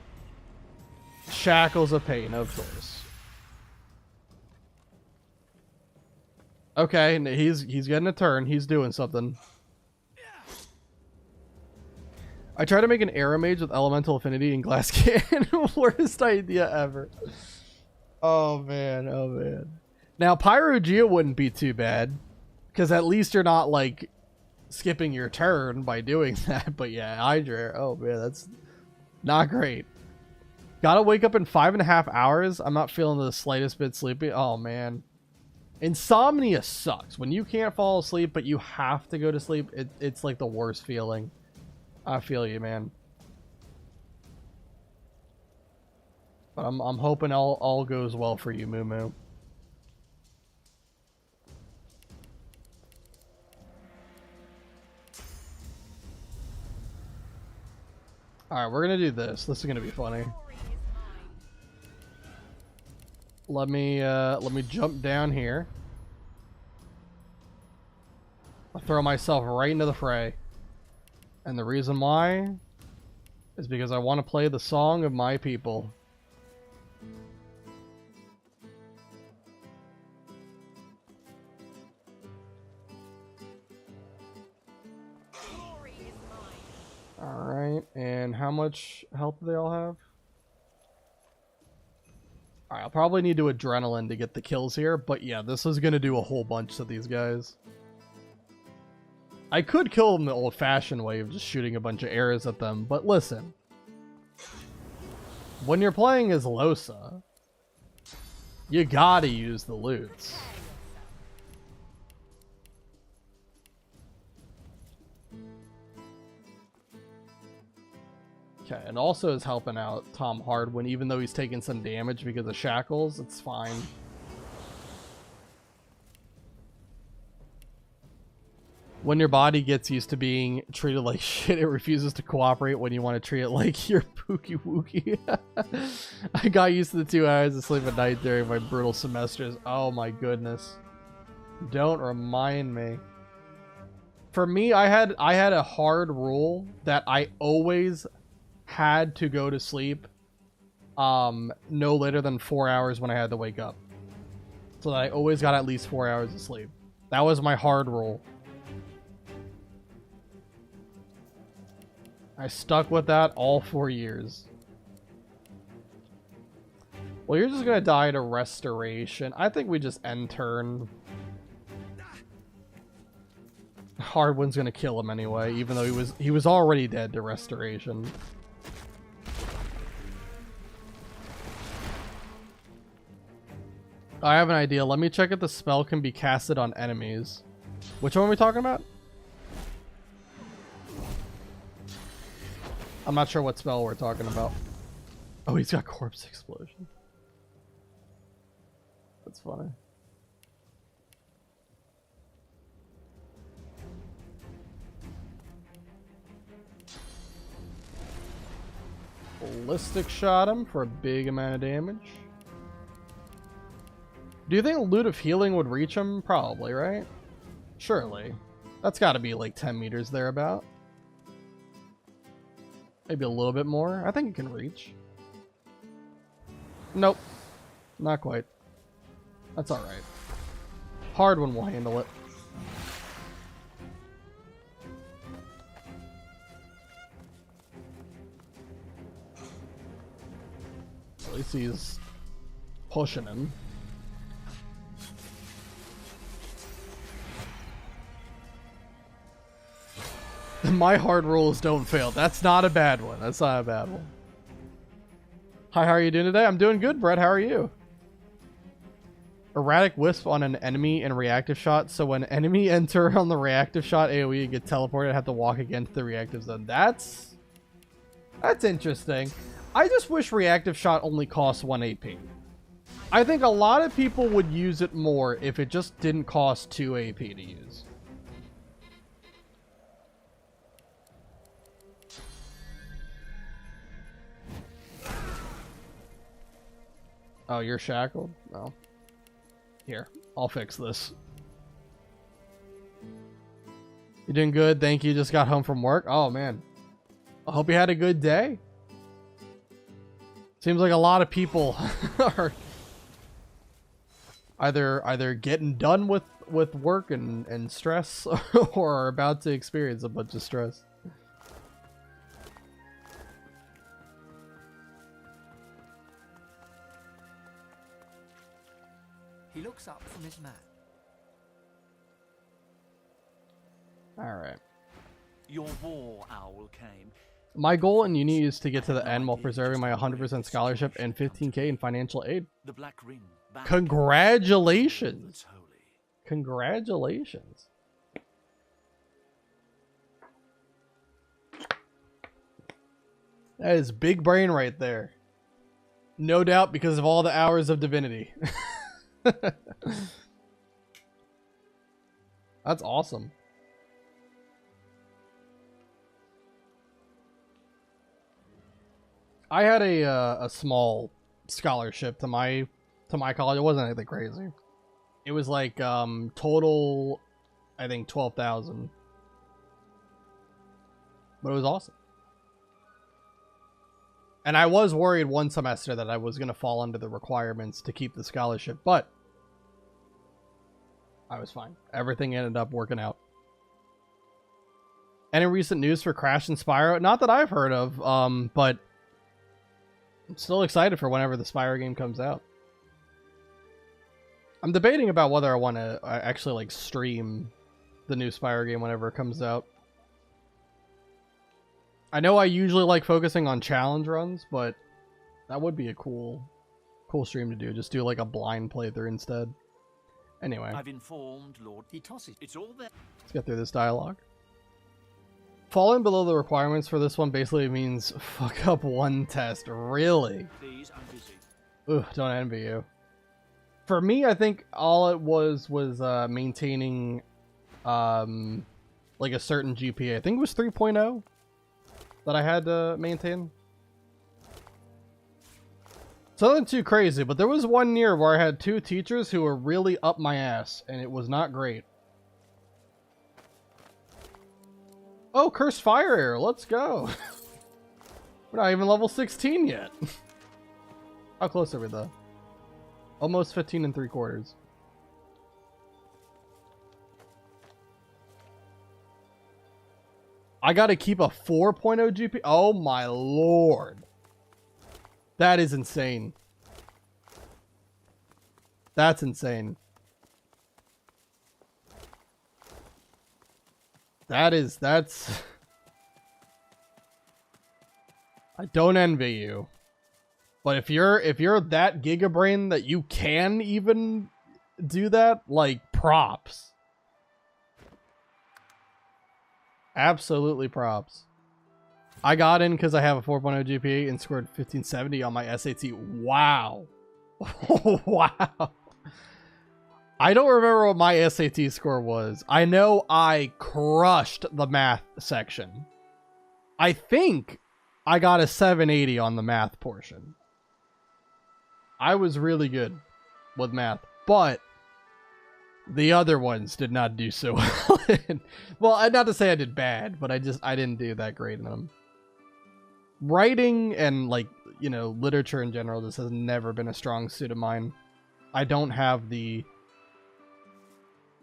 Shackles of Pain, of course. Okay, he's getting a turn. He's doing something. I tried to make an arrow mage with elemental affinity and glass cannon. Worst idea ever. Oh man, oh man. Now Pyrogia wouldn't be too bad, because at least you're not like skipping your turn by doing that. But yeah, Hydra. Oh man, that's not great. Gotta wake up in 5.5 hours. I'm not feeling the slightest bit sleepy. Oh man. Insomnia sucks. When you can't fall asleep, but you have to go to sleep, it's like the worst feeling. I feel you, man. But I'm hoping all goes well for you, Moo Moo. Alright, we're gonna do this. This is gonna be funny. let me jump down here. I'll throw myself right into the fray. And the reason why is because I want to play the song of my people. Alright, and how much health do they all have? Alright, I'll probably need to adrenaline to get the kills here, but yeah, this is going to do a whole bunch to these guys. I could kill them the old-fashioned way of just shooting a bunch of arrows at them, but listen. When you're playing as Losa, you gotta use the loots. Okay, and also is helping out Tom Hardwin, even though he's taking some damage because of shackles, it's fine. When your body gets used to being treated like shit, it refuses to cooperate when you want to treat it like you're pookie wookie. I got used to the 2 hours of sleep at night during my brutal semesters. Oh my goodness. Don't remind me. For me, I had a hard rule that I always had to go to sleep no later than 4 hours when I had to wake up. So that I always got at least 4 hours of sleep. That was my hard rule. I stuck with that all 4 years. Well, you're just gonna die to restoration. I think we just end turn. Hardwin's gonna kill him anyway, even though he was already dead to restoration. I have an idea. Let me check if the spell can be casted on enemies. Which one are we talking about? I'm not sure what spell we're talking about. Oh, he's got corpse explosion. That's funny. Ballistic shot him for a big amount of damage. Do you think Loot of Healing would reach him? Probably, right? Surely. That's got to be like 10 meters thereabout. Maybe a little bit more. I think it can reach. Nope. Not quite. That's alright. Hard one will handle it. At least he's pushing him. My hard rules don't fail. That's not a bad one. That's not a bad one. Hi, how are you doing today? I'm doing good, Brett. How are you? Erratic Wisp on an enemy and reactive shot. So when enemy enter on the reactive shot AoE, you get teleported and have to walk against the reactive zone. That's interesting. I just wish reactive shot only costs 1 AP. I think a lot of people would use it more if it just didn't cost 2 AP to use. Oh, you're shackled? No. Here, I'll fix this. You doing good? Thank you. Just got home from work. Oh, man. I hope you had a good day. Seems like a lot of people are either getting done with work and stress or are about to experience a bunch of stress. He looks up from his map. Alright. Your war owl came. My goal in uni is to get to the end while preserving my 100% scholarship and 15k in financial aid. The Black Ring. Congratulations! Congratulations. That is big brain right there. No doubt because of all the hours of Divinity. That's awesome. I had a small scholarship to my to my college. It wasn't anything crazy. It was like total, I think 12,000. But it was awesome. And I was worried one semester that I was going to fall under the requirements to keep the scholarship, but I was fine. Everything ended up working out. Any recent news for Crash and Spyro? Not that I've heard of, but I'm still excited for whenever the Spyro game comes out. I'm debating about whether I want to actually like stream the new Spyro game whenever it comes out. I know I usually like focusing on challenge runs, but that would be a cool stream to do. Just do like a blind playthrough instead. Anyway, I've informed Lord. He tosses. It's all there. Let's get through this dialogue. Falling below the requirements for this one basically means fuck up one test. Really? Please, I'm busy. Ugh, don't envy you. For me, I think all it was maintaining like a certain GPA. I think it was 3.0 that I had to maintain. So nothing too crazy, but there was one year where I had 2 teachers who were really up my ass, and it was not great. Oh, Cursed Fire Air, let's go. We're not even level 16 yet. How close are we though? Almost 15 3/4. I gotta keep a 4.0 GP. Oh my lord. That is insane. That's insane. That's... I don't envy you. But if you're that gigabrain that you can even do that, like, props. Absolutely props. I got in because I have a 4.0 GPA and scored 1570 on my SAT. Wow. Wow. I don't remember what my SAT score was. I know I crushed the math section. I think I got a 780 on the math portion. I was really good with math, but the other ones did not do so well. Well, not to say I did bad, but I didn't do that great in them. Writing and, like, you know, literature in general, this has never been a strong suit of mine. I don't have the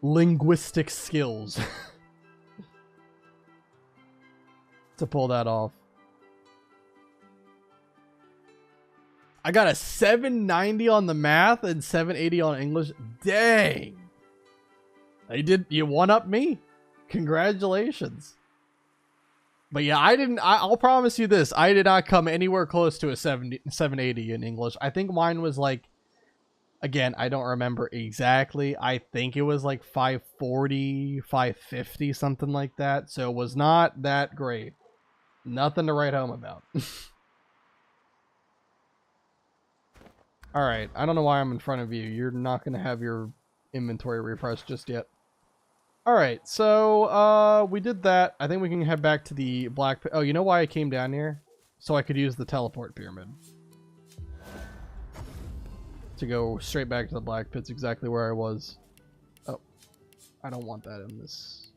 linguistic skills to pull that off. I got a 790 on the math and 780 on English. Dang. You one-up me. Congratulations. But yeah, I'll promise you this. I did not come anywhere close to a 780 in English. I think mine was like, again, I don't remember exactly. I think it was like 540, 550, something like that. So it was not that great. Nothing to write home about. Alright, I don't know why I'm in front of you. You're not going to have your inventory refreshed just yet. Alright, so we did that. I think we can head back to the Black Pit. Oh, you know why I came down here? So I could use the teleport pyramid. To go straight back to the Black Pits, exactly where I was. Oh, I don't want that in this.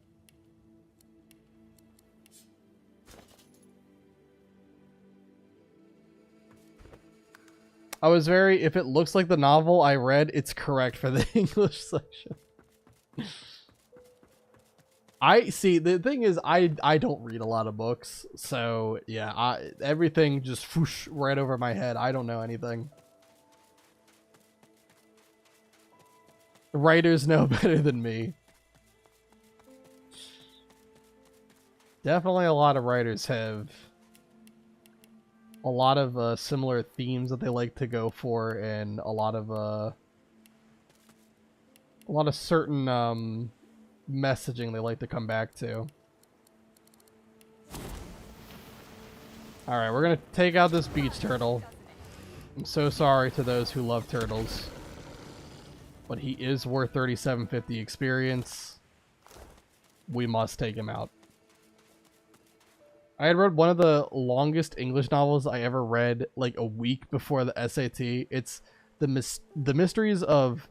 I was very, if it looks like the novel I read, it's correct for the English section. I see, the thing is, I don't read a lot of books, so yeah, everything just whoosh right over my head. I don't know anything. The writers know better than me. Definitely a lot of writers have a lot of similar themes that they like to go for, and a lot of certain messaging they like to come back to. Alright, we're gonna take out this beach turtle. I'm so sorry to those who love turtles, but he is worth 3750 experience. We must take him out. I had read one of the longest English novels I ever read like a week before the SAT. It's The Mysteries of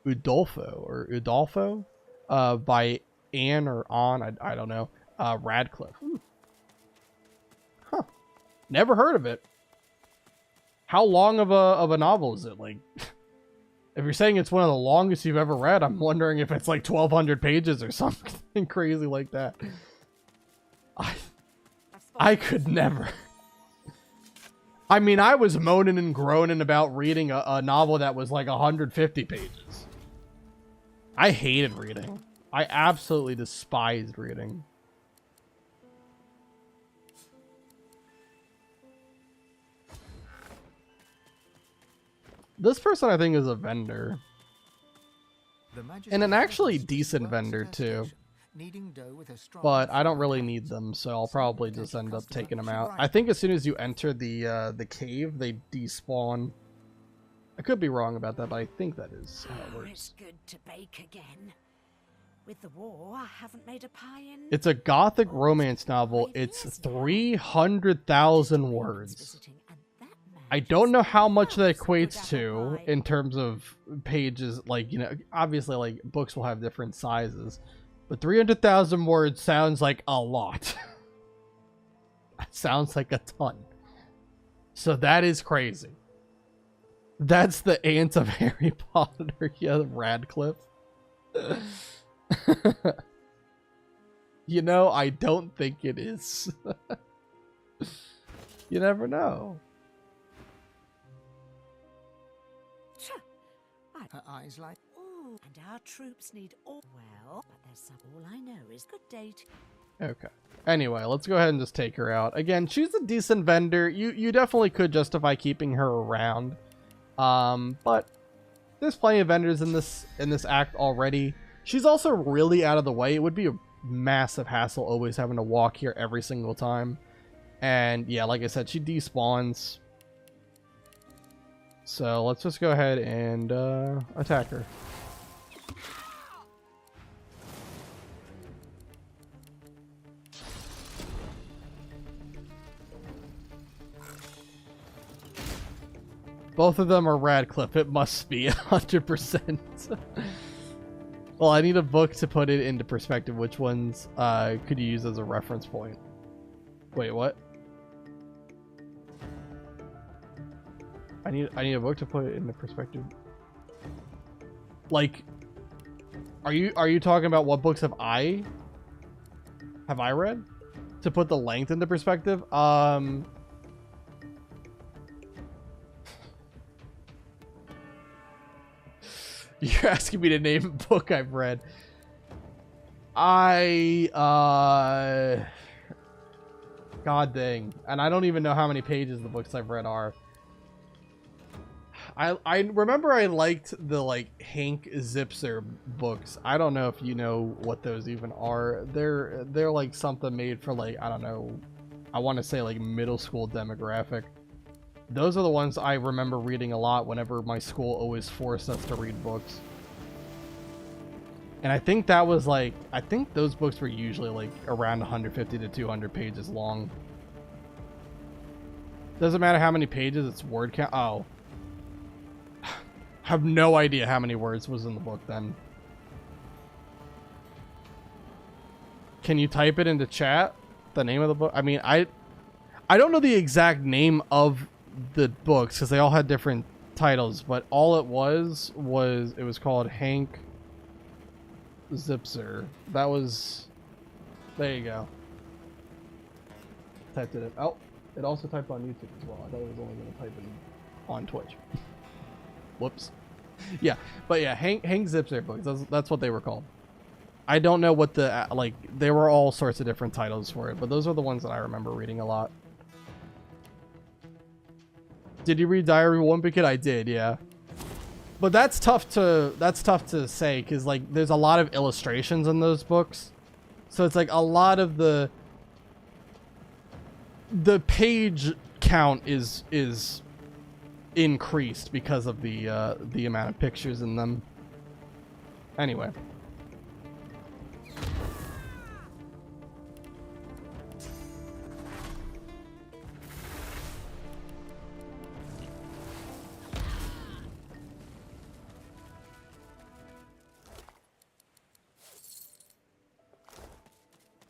Udolpho by Anne or On, I don't know, Radcliffe. Huh. Never heard of it. How long of a novel is it? Like, if you're saying it's one of the longest you've ever read, I'm wondering if it's like 1,200 pages or something crazy like that. I could never. I mean, I was moaning and groaning about reading a novel that was like 150 pages. I hated reading. I absolutely despised reading. This person, I think, is a vendor. And an actually decent vendor, too. But I don't really need them, so I'll probably just end up taking them out. I think as soon as you enter the cave, they despawn. I could be wrong about that, but I think that is how it works. It's good to bake again. With the war, I haven't made a pie in... It's a gothic romance novel. It's 300,000 words. I don't know how much that equates to in terms of pages. Like, you know, obviously, like, books will have different sizes. But 300,000 words sounds like a lot. That sounds like a ton. So that is crazy. That's the aunt of Harry Potter. Yeah, Radcliffe. You know, I don't think it is. You never know. Her eyes like... Ooh, and our troops need all... Well, but there's some... All I know is good date. Okay. Anyway, let's go ahead and just take her out. Again, she's a decent vendor. You definitely could justify keeping her around. But there's plenty of vendors in this act already. She's also really out of the way. It would be a massive hassle always having to walk here every single time. And yeah, like I said, she despawns. So let's just go ahead and attack her. Both of them are Radcliffe. It must be 100%. Well, I need a book to put it into perspective. Which ones could you use as a reference point? Wait, what? I need a book to put it into perspective. Like, are you talking about what books have I read to put the length into perspective? You're asking me to name a book I've read. God dang. And I don't even know how many pages the books I've read are. I remember I liked the, like, Hank Zipser books. I don't know if you know what those even are. They're like something made for, like, I don't know. I want to say, like, middle school demographic. Those are the ones I remember reading a lot whenever my school always forced us to read books. And I think that was like, I think those books were usually like around 150 to 200 pages long. Doesn't matter how many pages, it's word count. Oh. Have no idea how many words was in the book then. Can you type it into chat? The name of the book? I mean, I don't know the exact name of the books because they all had different titles, but all it was it was called Hank Zipser. That was, there you go. Typed it in. Oh, it also typed on YouTube as well. I thought it was only going to type in on Twitch. Whoops. Yeah, but yeah, Hank Zipser books. That's what they were called. I don't know what the, like, there were all sorts of different titles for it, but those are the ones that I remember reading a lot. Did you read Diary of a Wimpy Kid? I did, yeah. But that's tough to say because, like, there's a lot of illustrations in those books. So it's like a lot of the page count is increased because of the amount of pictures in them. Anyway.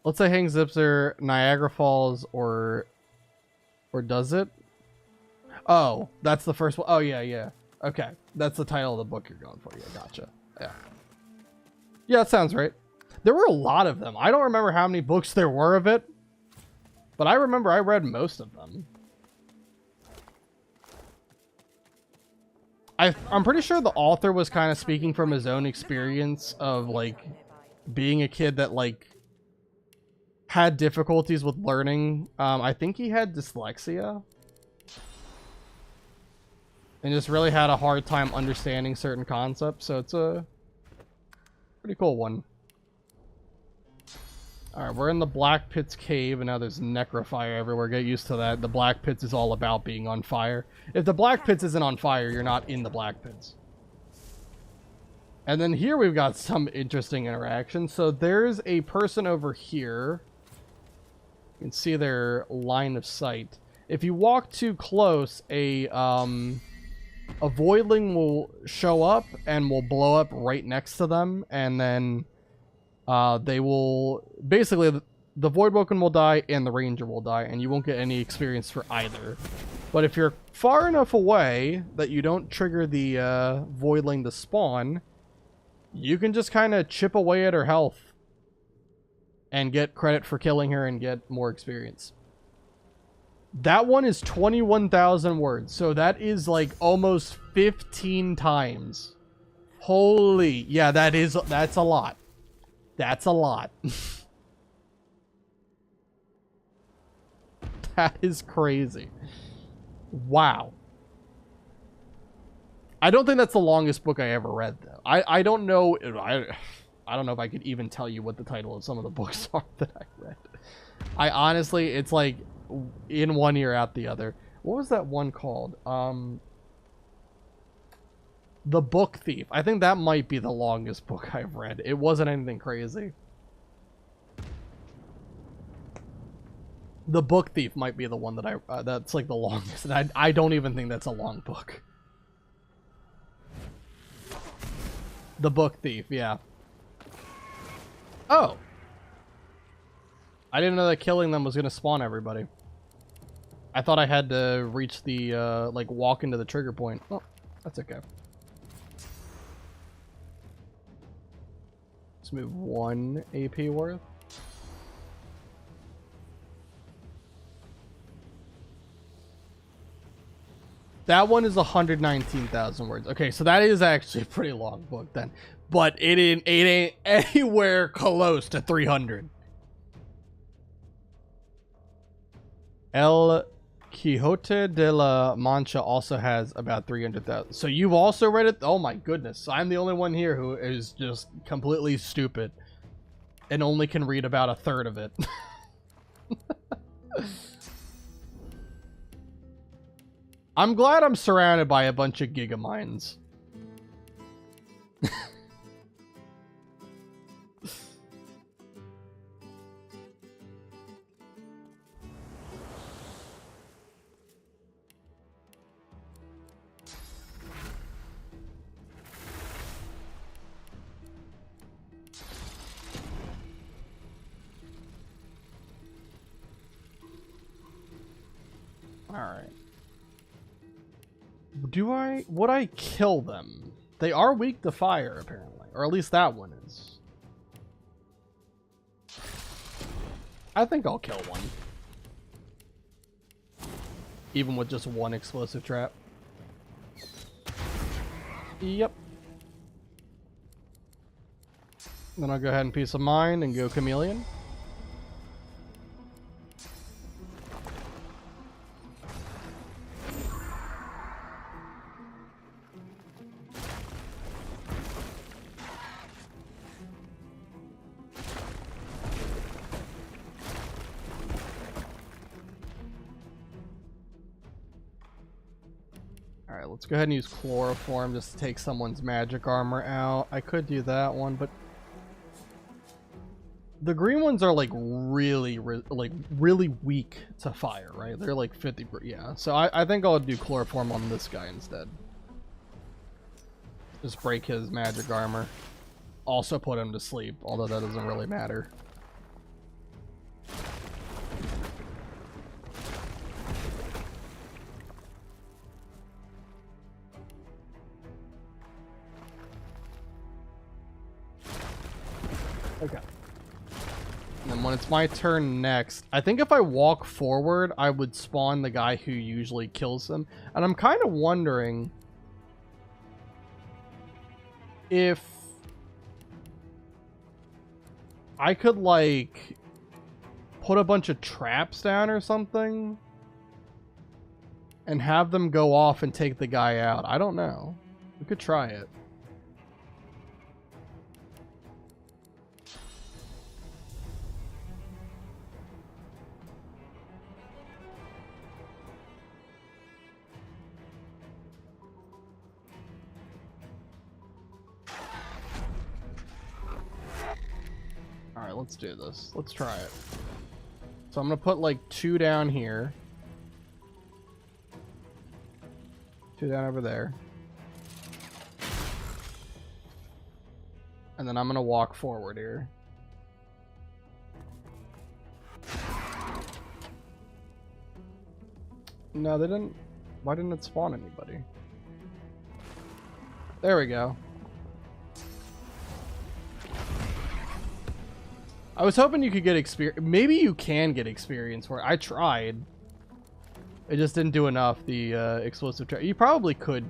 Let's say Hang Zipser, Niagara Falls, or does it? Oh, that's the first one. Oh, yeah, yeah. Okay, that's the title of the book you're going for. Yeah, gotcha. Yeah. Yeah, that sounds right. There were a lot of them. I don't remember how many books there were of it, but I remember I read most of them. I'm pretty sure the author was kind of speaking from his own experience of, like, being a kid that, like, had difficulties with learning. I think he had dyslexia. And just really had a hard time understanding certain concepts. So it's a pretty cool one. Alright, we're in the Blackpits cave, and now there's necrofire everywhere. Get used to that. The Blackpits is all about being on fire. If the Blackpits isn't on fire, you're not in the Blackpits. And then here we've got some interesting interactions. So there's a person over here. You can see their line of sight. If you walk too close, a voidling will show up and will blow up right next to them, and then they will basically the Voidwoken will die and the Ranger will die, and you won't get any experience for either. But if you're far enough away that you don't trigger the Voidling to spawn, you can just kind of chip away at her health and get credit for killing her and get more experience. That one is 21,000 words, so that is like almost 15 times. Holy, yeah, that's a lot. That's a lot. That is crazy. Wow. I don't think that's the longest book I ever read, though. I don't know. I don't know if I could even tell you what the title of some of the books are that I read. I honestly, it's like in one ear out the other. What was that one called? The Book Thief. I think that might be the longest book I've read. It wasn't anything crazy. The Book Thief might be the one that that's like the longest, and I don't even think that's a long book. The Book Thief, yeah. Oh. I didn't know that killing them was going to spawn everybody. I thought I had to reach the, like, walk into the trigger point. Oh, that's okay. Let's move 1 AP worth. That one is 119,000 words. Okay, so that is actually a pretty long book then. But it ain't anywhere close to 300. El Quijote de la Mancha also has about 300,000. So you've also read it? Oh my goodness. I'm the only one here who is just completely stupid and only can read about a third of it. I'm glad I'm surrounded by a bunch of gigaminds. Alright. Would I kill them? They are weak to fire, apparently. Or at least that one is. I think I'll kill one. Even with just one explosive trap. Yep. Then I'll go ahead and Peace of Mind and go Chameleon. Alright, let's go ahead and use Chloroform just to take someone's magic armor out. I could do that one, but the green ones are like really weak to fire, right? They're like 50, yeah. So I think I'll do Chloroform on this guy instead. Just break his magic armor. Also put him to sleep, although that doesn't really matter. Okay. And then when it's my turn next, I think if I walk forward, I would spawn the guy who usually kills them. And I'm kind of wondering if I could, like, put a bunch of traps down or something and have them go off and take the guy out. I don't know. We could try it. Alright, let's do this. Let's try it. So I'm going to put like 2 down here. 2 down over there. And then I'm going to walk forward here. No, they didn't. Why didn't it spawn anybody? There we go. I was hoping you could get experience. Maybe you can get experience for it. I tried. It just didn't do enough. The explosive trap. You probably could.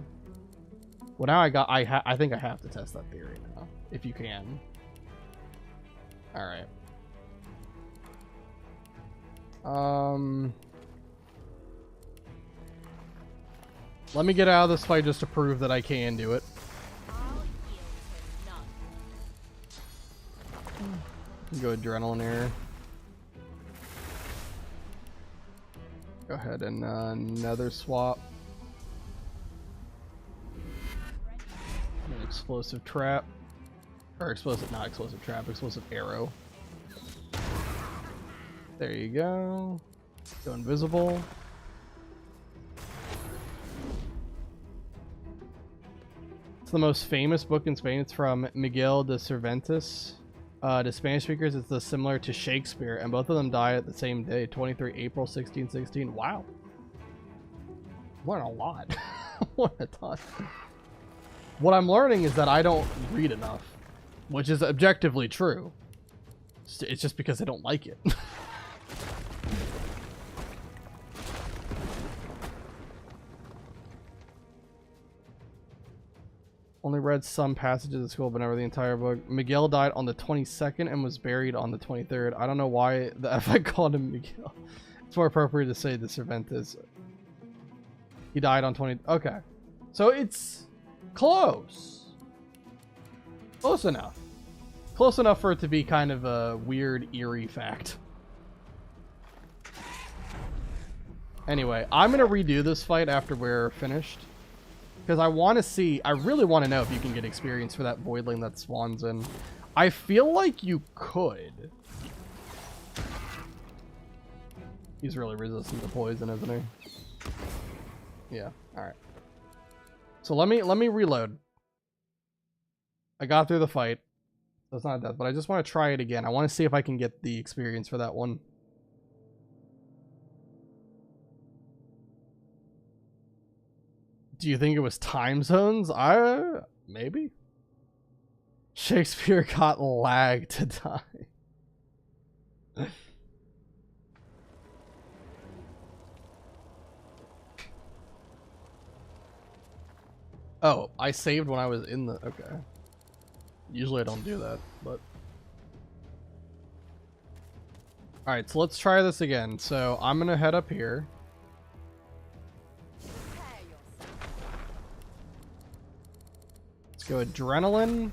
Well, now I think I have to test that theory now. If you can. All right. Let me get out of this fight just to prove that I can do it. Go adrenaline here. Go ahead and nether swap. An explosive trap. Or explosive, not explosive trap, explosive arrow. There you go. Go invisible. It's the most famous book in Spain. It's from Miguel de Cervantes. To Spanish speakers, it's similar to Shakespeare, and both of them died at the same day, 23 April 1616. Wow. Learn a lot. What a ton. What I'm learning is that I don't read enough, which is objectively true. It's just because I don't like it. Only read some passages at school, but never the entire book. Miguel died on the 22nd and was buried on the 23rd. I don't know why the F I called him Miguel. It's more appropriate to say the Cervantes. He died on 20... Okay. So it's close. Close enough. Close enough for it to be kind of a weird, eerie fact. Anyway, I'm going to redo this fight after we're finished. Because I want to see, I really want to know if you can get experience for that voidling that spawns in. I feel like you could. He's really resistant to poison, isn't he? Yeah, alright. So let me reload. I got through the fight. So it's not a death, but I just want to try it again. I want to see if I can get the experience for that one. Do you think it was time zones? Maybe. Shakespeare got lagged to die. Oh, I saved when I was in the... Okay. Usually I don't do that, but... Alright, so let's try this again. So I'm gonna head up here. Let's go adrenaline.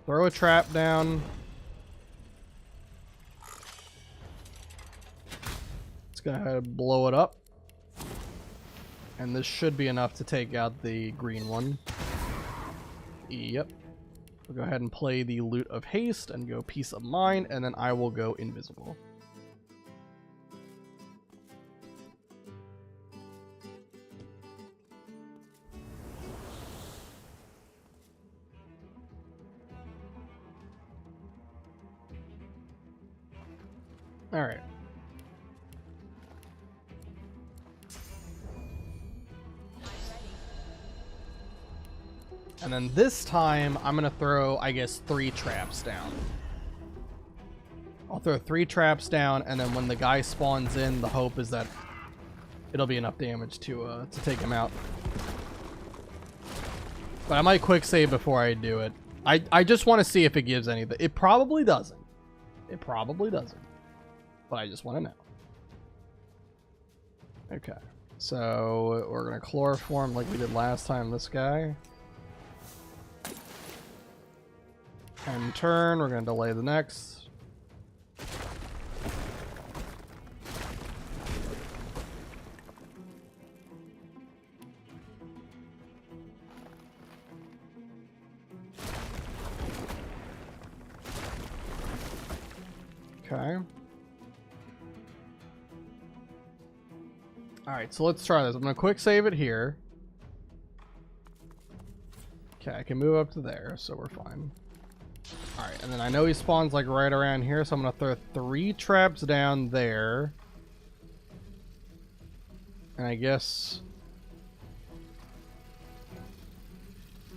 Throw a trap down. Let's go ahead and blow it up. And this should be enough to take out the green one. Yep. We'll go ahead and play the Loot of Haste and go Peace of Mind, and then I will go invisible. Alright. And then this time, I'm going to throw, I guess, 3 traps down. I'll throw 3 traps down, and then when the guy spawns in, the hope is that it'll be enough damage to take him out. But I might quick save before I do it. I just want to see if it gives anything. It probably doesn't. It probably doesn't. But I just want to know. Okay. So we're going to chloroform like we did last time this guy. And turn. We're going to delay the next. Okay. Alright, so let's try this. I'm going to quick save it here. Okay, I can move up to there, so we're fine. Alright, and then I know he spawns like right around here, so I'm going to throw 3 traps down there. And I guess...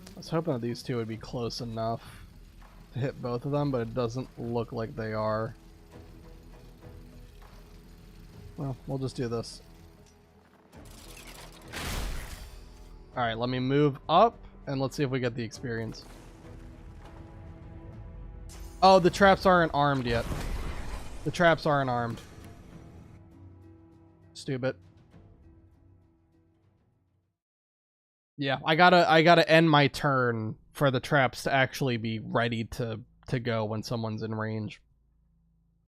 I was hoping that these two would be close enough to hit both of them, but it doesn't look like they are. Well, we'll just do this. Alright, let me move up, and let's see if we get the experience. Oh, the traps aren't armed yet. The traps aren't armed. Stupid. Yeah, I gotta end my turn for the traps to actually be ready to go when someone's in range.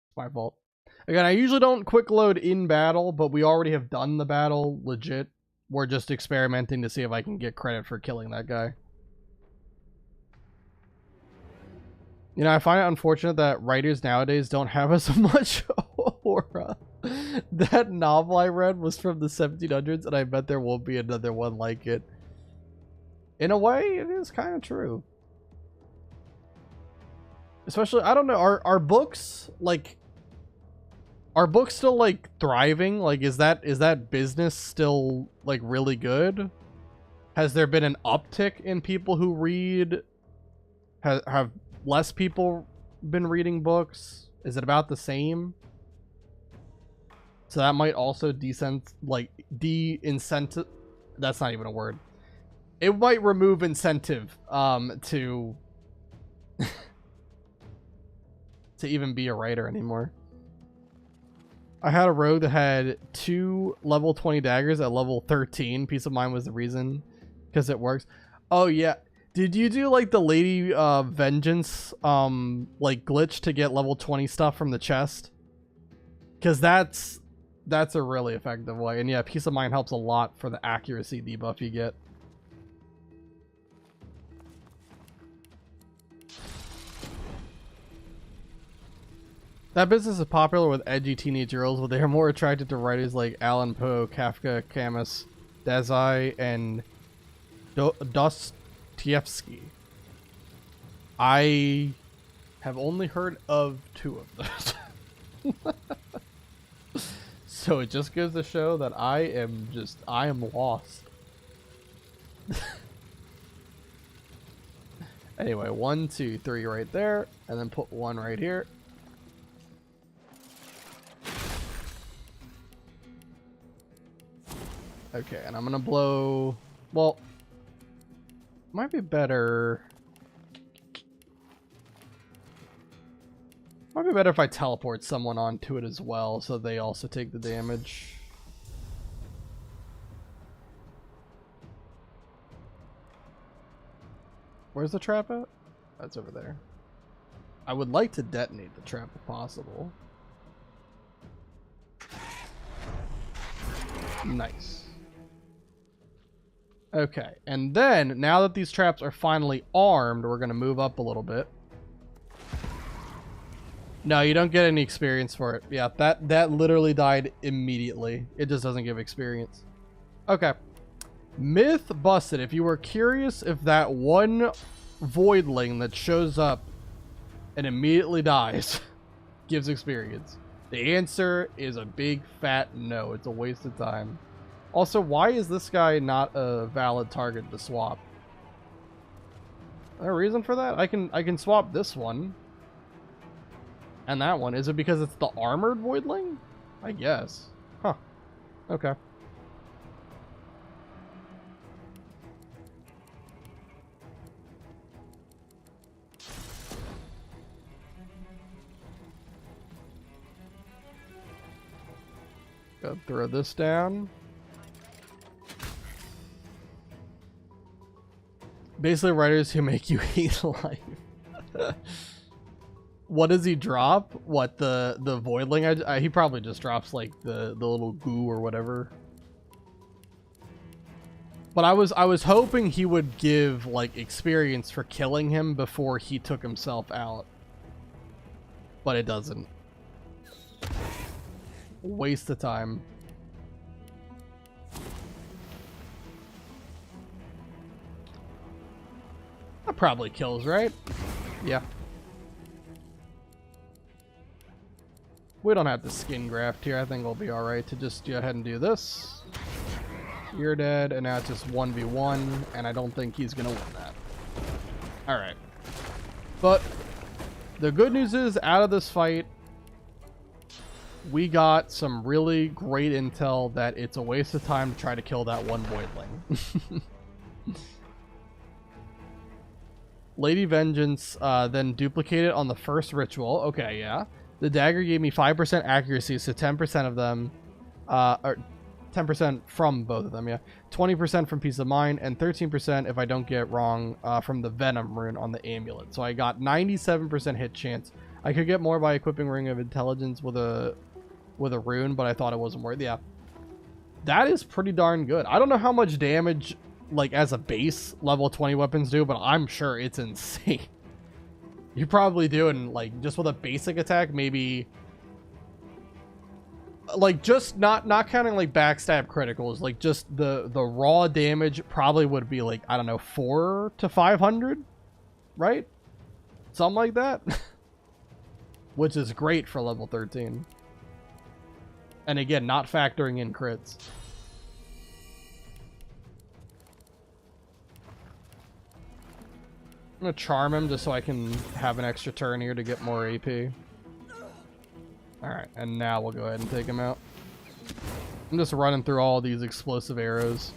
It's my fault. Again, I usually don't quick load in battle, but we already have done the battle legit. We're just experimenting to see if I can get credit for killing that guy. You know, I find it unfortunate that writers nowadays don't have as much aura. That novel I read was from the 1700s, and I bet there won't be another one like it. In a way, it is kind of true. Especially, I don't know, are books, like... Are books still, like, thriving? Like, is that business still, like, really good? Has there been an uptick in people who read? Have less people been reading books? Is it about the same? So that might also de-incentive... That's not even a word. It might remove incentive, to... to even be a writer anymore. I had a rogue that had 2 level 20 daggers at level 13. Peace of mind was the reason, because it works. Oh yeah, did you do like the Lady Vengeance like glitch to get level 20 stuff from the chest? Because that's a really effective way. And yeah, peace of mind helps a lot for the accuracy debuff you get. That business is popular with edgy teenage girls, but they are more attracted to writers like Allan Poe, Kafka, Camus, Dazai, and Dostoevsky. I have only heard of 2 of those. So it just goes to show that I am lost. Anyway, 1, 2, 3 right there, and then put 1 right here. Okay, and I'm gonna blow... Well, might be better... Might be better if I teleport someone onto it as well, so they also take the damage. Where's the trap at? That's over there. I would like to detonate the trap if possible. Nice. Okay, and then, now that these traps are finally armed, we're going to move up a little bit. No, you don't get any experience for it. Yeah, that literally died immediately. It just doesn't give experience. Okay. Myth busted. If you were curious if that one voidling that shows up and immediately dies gives experience, the answer is a big fat no. It's a waste of time. Also, why is this guy not a valid target to swap? there a reason for that? I can swap this one. And that one. Is it because it's the armored voidling? I guess. Huh. Okay. Gotta throw this down. Basically, writers who make you hate life. What does he drop? What, the voidling? He probably just drops like the little goo or whatever. But I was hoping he would give like experience for killing him before he took himself out. But it doesn't. Waste of time. That probably kills, right? Yeah. We don't have to skin graft here. I think we'll be alright to just go ahead and do this. You're dead, and now it's just 1v1, and I don't think he's gonna win that. Alright. But the good news is, out of this fight, we got some really great intel that it's a waste of time to try to kill that one voidling. Lady Vengeance then duplicated on the first ritual. Okay, yeah. The dagger gave me 5% accuracy, so 10% of them, or 10% from both of them, yeah. 20% from Peace of Mind, and 13%, if I don't get it wrong, from the Venom rune on the amulet. So I got 97% hit chance. I could get more by equipping Ring of Intelligence with a rune, but I thought it wasn't worth it. Yeah. That is pretty darn good. I don't know how much damage, like, as a base, level 20 weapons do, but I'm sure it's insane. You're probably doing, like, just with a basic attack, maybe, like, just not counting, like, backstab criticals, like, just the raw damage probably would be, like, I don't know, 400 to 500, right? Something like that. Which is great for level 13. And again, not factoring in crits. I'm gonna charm him just so I can have an extra turn here to get more AP. Alright, and now we'll go ahead and take him out. I'm just running through all these explosive arrows.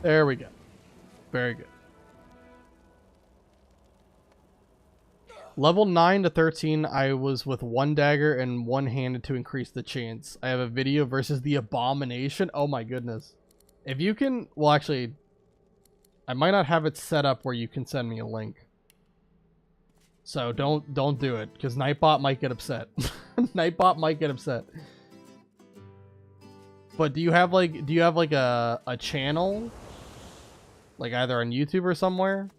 There we go. Very good. Level 9 to 13, I was with one dagger and one-handed to increase the chance. I have a video versus the Abomination. Oh my goodness. If you can, well, actually, I might not have it set up where you can send me a link. So don't do it, because Nightbot might get upset. Nightbot might get upset. But do you have like a channel? Like either on YouTube or somewhere?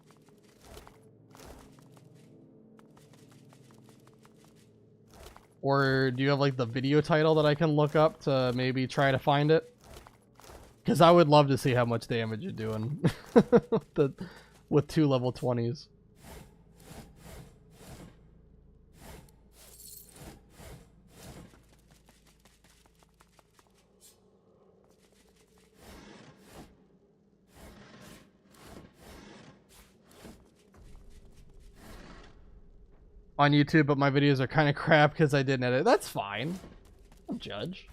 Or do you have like the video title that I can look up to maybe try to find it? Because I would love to see how much damage you're doing with 2 level 20s. On YouTube, but my videos are kind of crap because I didn't edit. That's fine. Don't judge.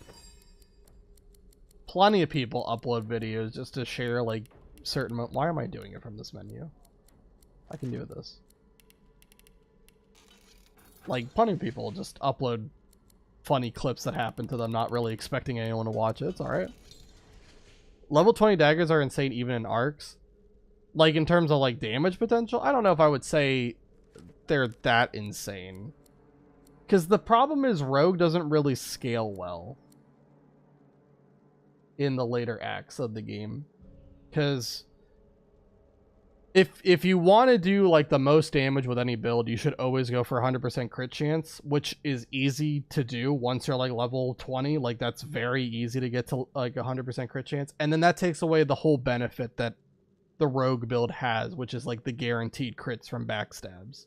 Plenty of people upload videos just to share, like, certain... Why am I doing it from this menu? I can do this. Like, plenty of people just upload funny clips that happen to them, not really expecting anyone to watch it. It's alright. Level 20 daggers are insane even in arcs. Like, in terms of, like, damage potential, I don't know if I would say they're that insane. Because the problem is Rogue doesn't really scale well in the later acts of the game. Because if you want to do like the most damage with any build, you should always go for 100% crit chance, which is easy to do once you're like level 20. Like that's very easy to get to like 100% crit chance. And then that takes away the whole benefit that the Rogue build has, which is like the guaranteed crits from backstabs.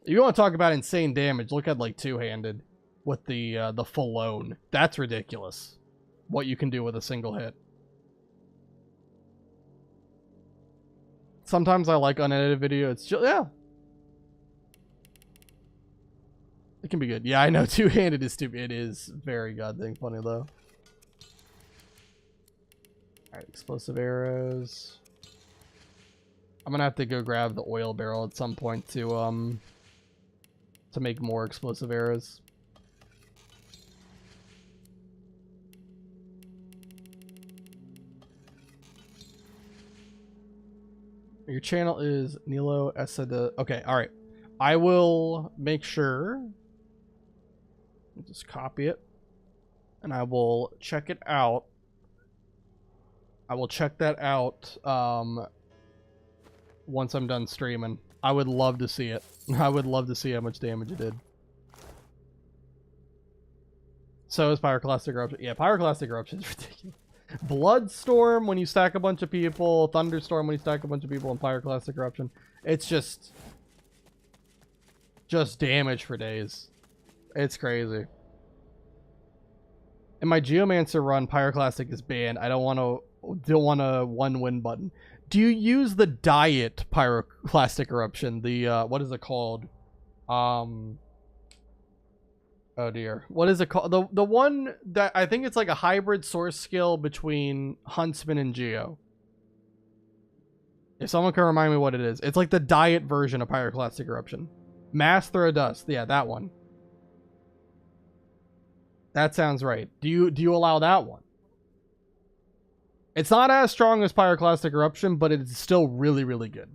If you want to talk about insane damage, look at like two-handed with the full loan. That's ridiculous. What you can do with a single hit. Sometimes I like unedited video. It's just, yeah. It can be good. Yeah, I know two-handed is stupid. It is very goddamn funny though. Alright, explosive arrows. I'm gonna have to go grab the oil barrel at some point to make more explosive arrows. Your channel is Nilo Esada. Okay, alright. I will make sure. Just copy it. And I will check it out. I will check that out once I'm done streaming. I would love to see it. I would love to see how much damage it did. So is Pyroclastic Eruption. Yeah, Pyroclastic Eruption is ridiculous. Bloodstorm when you stack a bunch of people. Thunderstorm when you stack a bunch of people. And Pyroclastic Eruption. It's just damage for days. It's crazy. In my Geomancer run, Pyroclastic is banned. I don't want a one-win button. Do you use the diet Pyroclastic Eruption? The what is it called? Oh dear. What is it called? The one that I think it's like a hybrid source skill between Huntsman and Geo. If someone can remind me what it is. It's like the diet version of Pyroclastic Eruption. Mass Throw Dust. Yeah, that one. That sounds right. Do you allow that one? It's not as strong as Pyroclastic Eruption, but it's still really, really good.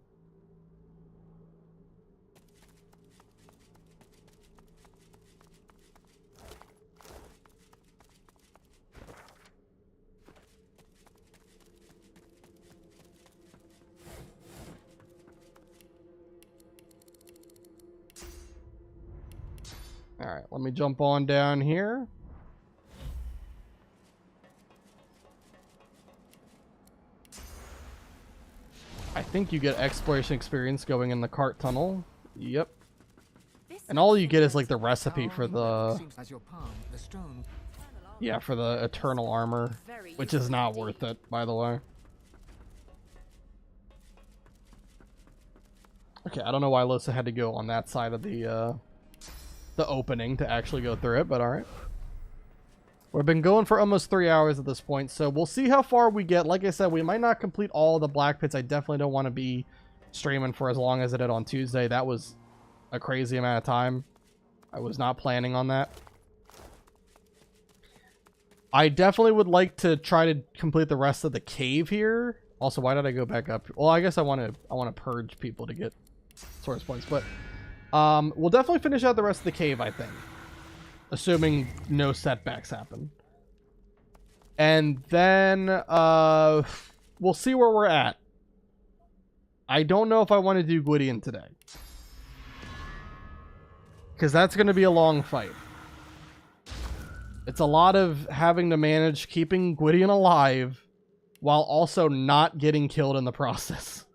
All right, let me jump on down here. I think you get exploration experience going in the cart tunnel. Yep. And all you get is like the recipe for the... Yeah, for the eternal armor, which is not worth it, by the way. Okay, I don't know why Alyssa had to go on that side of the opening to actually go through it, but alright. We've been going for almost 3 hours at this point, so we'll see how far we get. Like I said, we might not complete all the Blackpits. I definitely don't want to be streaming for as long as I did on Tuesday. That was a crazy amount of time. I was not planning on that. I definitely would like to try to complete the rest of the cave here. Also, why did I go back up? Well, I guess I want to purge people to get source points, but we'll definitely finish out the rest of the cave, I think. Assuming no setbacks happen. And then we'll see where we're at. I don't know if I want to do Gwydion today. Because that's going to be a long fight. It's a lot of having to manage keeping Gwydion alive while also not getting killed in the process.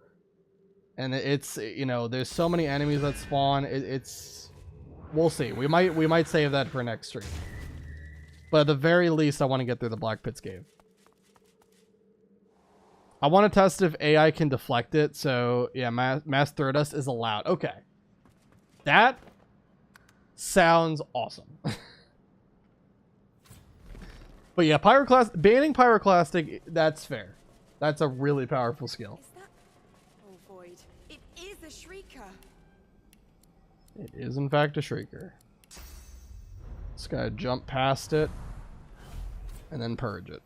And it's, you know, there's so many enemies that spawn. It's... We'll see. We might save that for next stream. But at the very least, I want to get through the Blackpits cave. I want to test if AI can deflect it. So, yeah, mass throw dust is allowed. Okay. That sounds awesome. But yeah, banning Pyroclastic, that's fair. That's a really powerful skill. Is that... Oh, Void. It is a Shrieker. It is, in fact, a Shrieker. Just gotta jump past it and then purge it.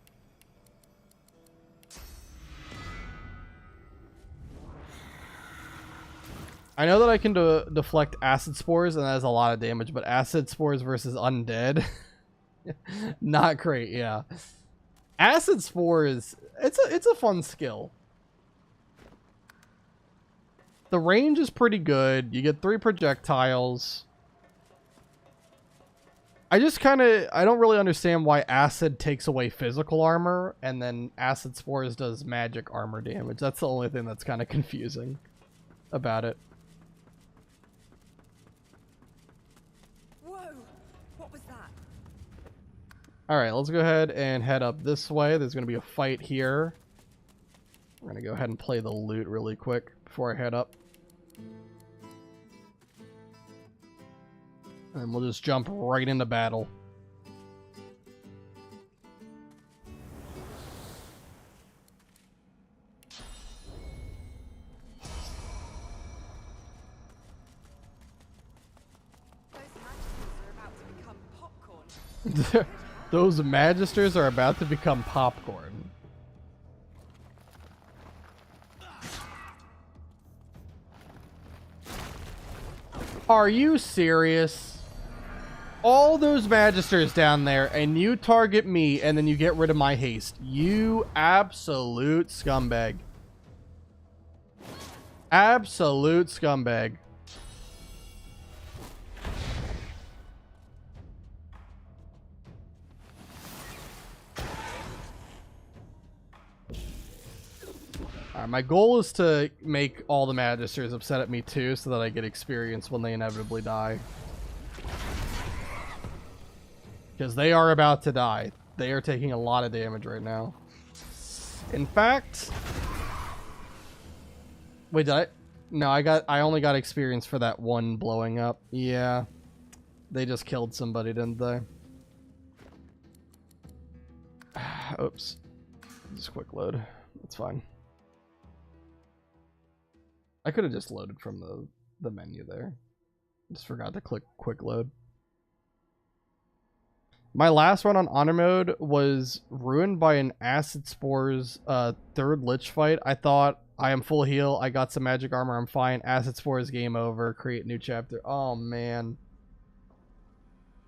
I know that I can deflect acid spores, and that has a lot of damage, but acid spores versus undead, not great. Yeah, acid spores. It's a fun skill. The range is pretty good. You get 3 projectiles. I don't really understand why acid takes away physical armor and then acid spores does magic armor damage. That's the only thing that's kind of confusing about it. Whoa! What was that? Alright, let's go ahead and head up this way. There's going to be a fight here. We're going to go ahead and play the loot really quick before I head up. And we'll just jump right into battle. Those magisters are about to become popcorn. Are you serious? All those magisters down there, and you target me, and then you get rid of my haste. You absolute scumbag. Absolute scumbag. Alright, my goal is to make all the magisters upset at me too, so that I get experience when they inevitably die. Because they are about to die. They are taking a lot of damage right now. In fact... Wait, did I... No, I only got experience for that one blowing up. Yeah. They just killed somebody, didn't they? Oops. Just quick load. That's fine. I could have just loaded from the menu there. Just forgot to click quick load. My last run on honor mode was ruined by an acid spores third lich fight. I thought I am full heal. I got some magic armor. I'm fine. Acid spores game over. Create new chapter. Oh man.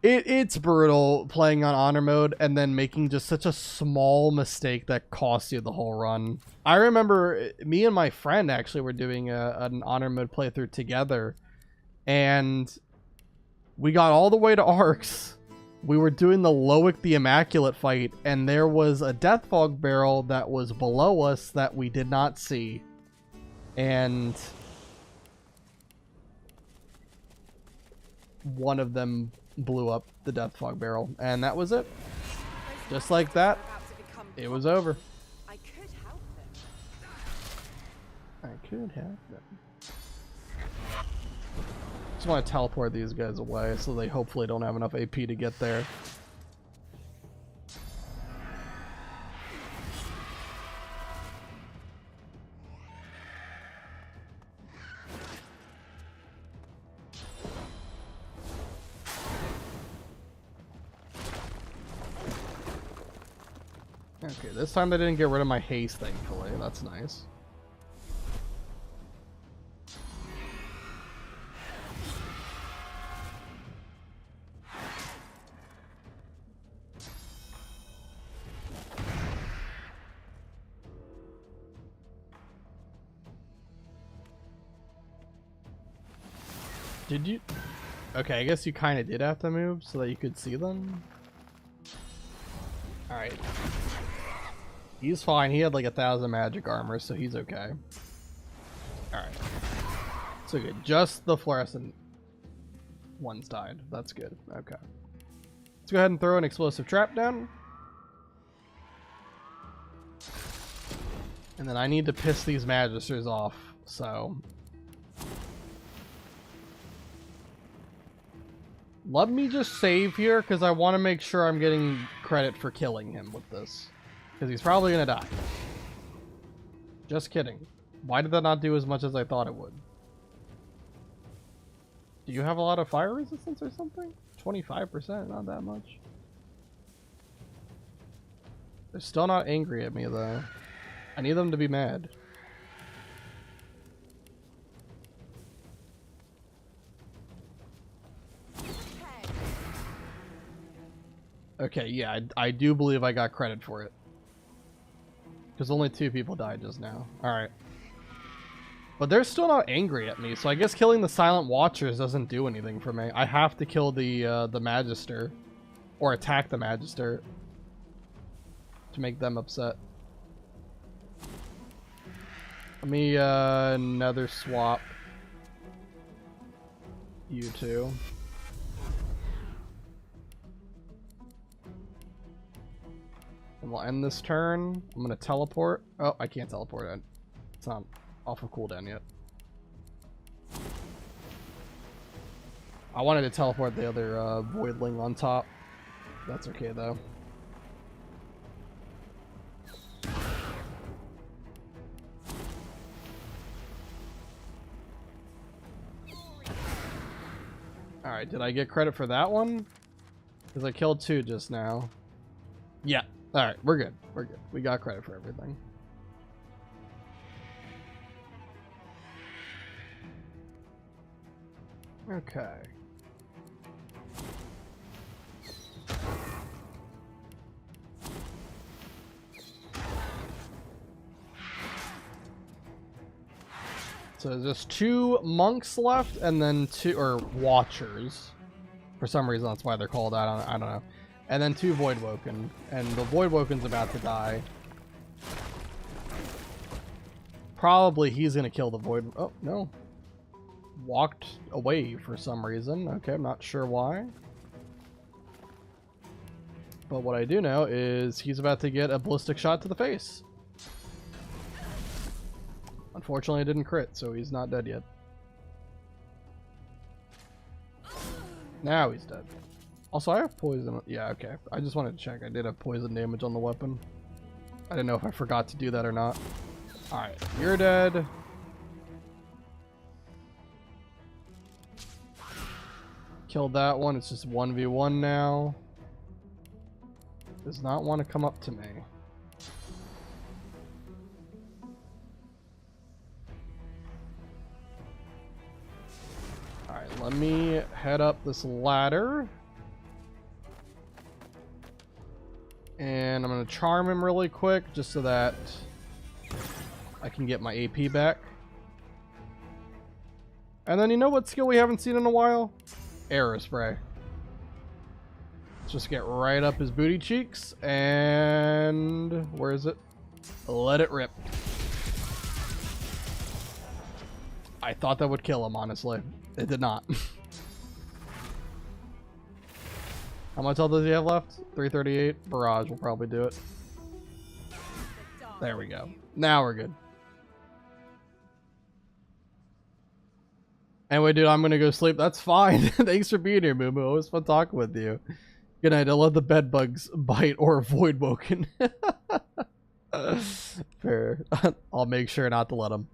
It's brutal playing on honor mode and then making just such a small mistake that costs you the whole run. I remember me and my friend actually were doing an honor mode playthrough together, and we got all the way to Arcs. We were doing the Loic the Immaculate fight, and there was a Death Fog barrel that was below us that we did not see. And one of them blew up the Death Fog barrel, and that was it. Just like that, it was over. I could help them. Just want to teleport these guys away so they hopefully don't have enough AP to get there. Okay, this time they didn't get rid of my haste, thankfully. That's nice. Did you? Okay, I guess you kind of did have to move so that you could see them. Alright. He's fine. He had like 1,000 magic armor, so he's okay. Alright. So good. Just the fluorescent ones died. That's good. Okay. Let's go ahead and throw an explosive trap down. And then I need to piss these magisters off, so... Let me just save here, because I want to make sure I'm getting credit for killing him with this. Because he's probably going to die. Just kidding. Why did that not do as much as I thought it would? Do you have a lot of fire resistance or something? 25%, not that much. They're still not angry at me, though. I need them to be mad. Okay, yeah, I do believe I got credit for it. Because only 2 people died just now. Alright. But they're still not angry at me, so I guess killing the Silent Watchers doesn't do anything for me. I have to kill the Magister. Or attack the Magister. To make them upset. Let me, another swap. You two. And we'll end this turn. I'm gonna teleport. Oh, I can't teleport it. It's not off of cooldown yet. I wanted to teleport the other voidling on top. That's okay though. Alright, did I get credit for that one? Because I killed 2 just now. Yeah. Alright, we're good. We're good. We got credit for everything. Okay. So there's just 2 monks left, and then 2 or watchers. For some reason, that's why they're called out. I don't know. And then 2 voidwoken, and the voidwoken's about to die. Probably he's gonna kill the void. Oh no, walked away for some reason. Okay, I'm not sure why. But what I do know is he's about to get a ballistic shot to the face. Unfortunately, it didn't crit, so he's not dead yet. Now he's dead. Also, I have poison. Yeah, okay. I just wanted to check. I did have poison damage on the weapon. I didn't know if I forgot to do that or not. Alright, you're dead. Killed that one. It's just 1v1 now. Does not want to come up to me. Alright, let me head up this ladder. And I'm going to charm him really quick just so that I can get my AP back. And then you know what skill we haven't seen in a while? Arrow spray. Let's just get right up his booty cheeks. And where is it? Let it rip. I thought that would kill him, honestly. It did not. How much health does he have left? 338. Barrage will probably do it. There we go. Now we're good. Anyway, dude, I'm gonna go sleep. That's fine. Thanks for being here, Moo Moo. It was fun talking with you. Good night. Don't let the bed bugs bite or avoid woken. Fair. I'll make sure not to let them.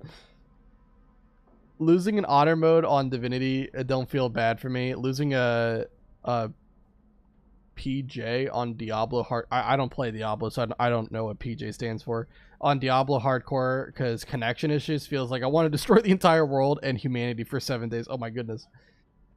Losing an honor mode on Divinity, don't feel bad for me. Losing a PJ on Diablo hard. I don't play Diablo, so I don't know what PJ stands for. On Diablo hardcore, because connection issues feels like I want to destroy the entire world and humanity for 7 days. Oh my goodness.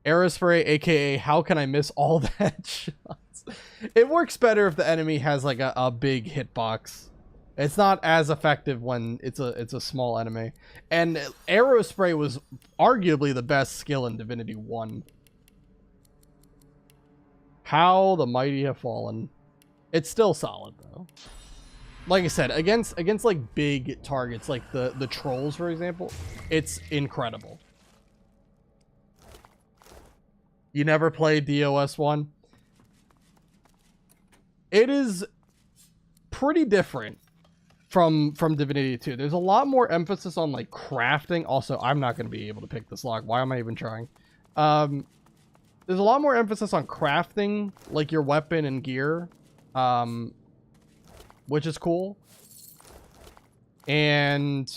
Aerospray, aka how can I miss all that shots? It works better if the enemy has like a big hitbox. It's not as effective when it's a small enemy. And Aerospray was arguably the best skill in Divinity 1. How the mighty have fallen. It's still solid though. Like I said, against like big targets like the trolls, for example, it's incredible. You never played DOS 1? It is pretty different from Divinity 2. There's a lot more emphasis on like crafting. Also, I'm not going to be able to pick this lock. Why am I even trying? There's a lot more emphasis on crafting like your weapon and gear, which is cool. And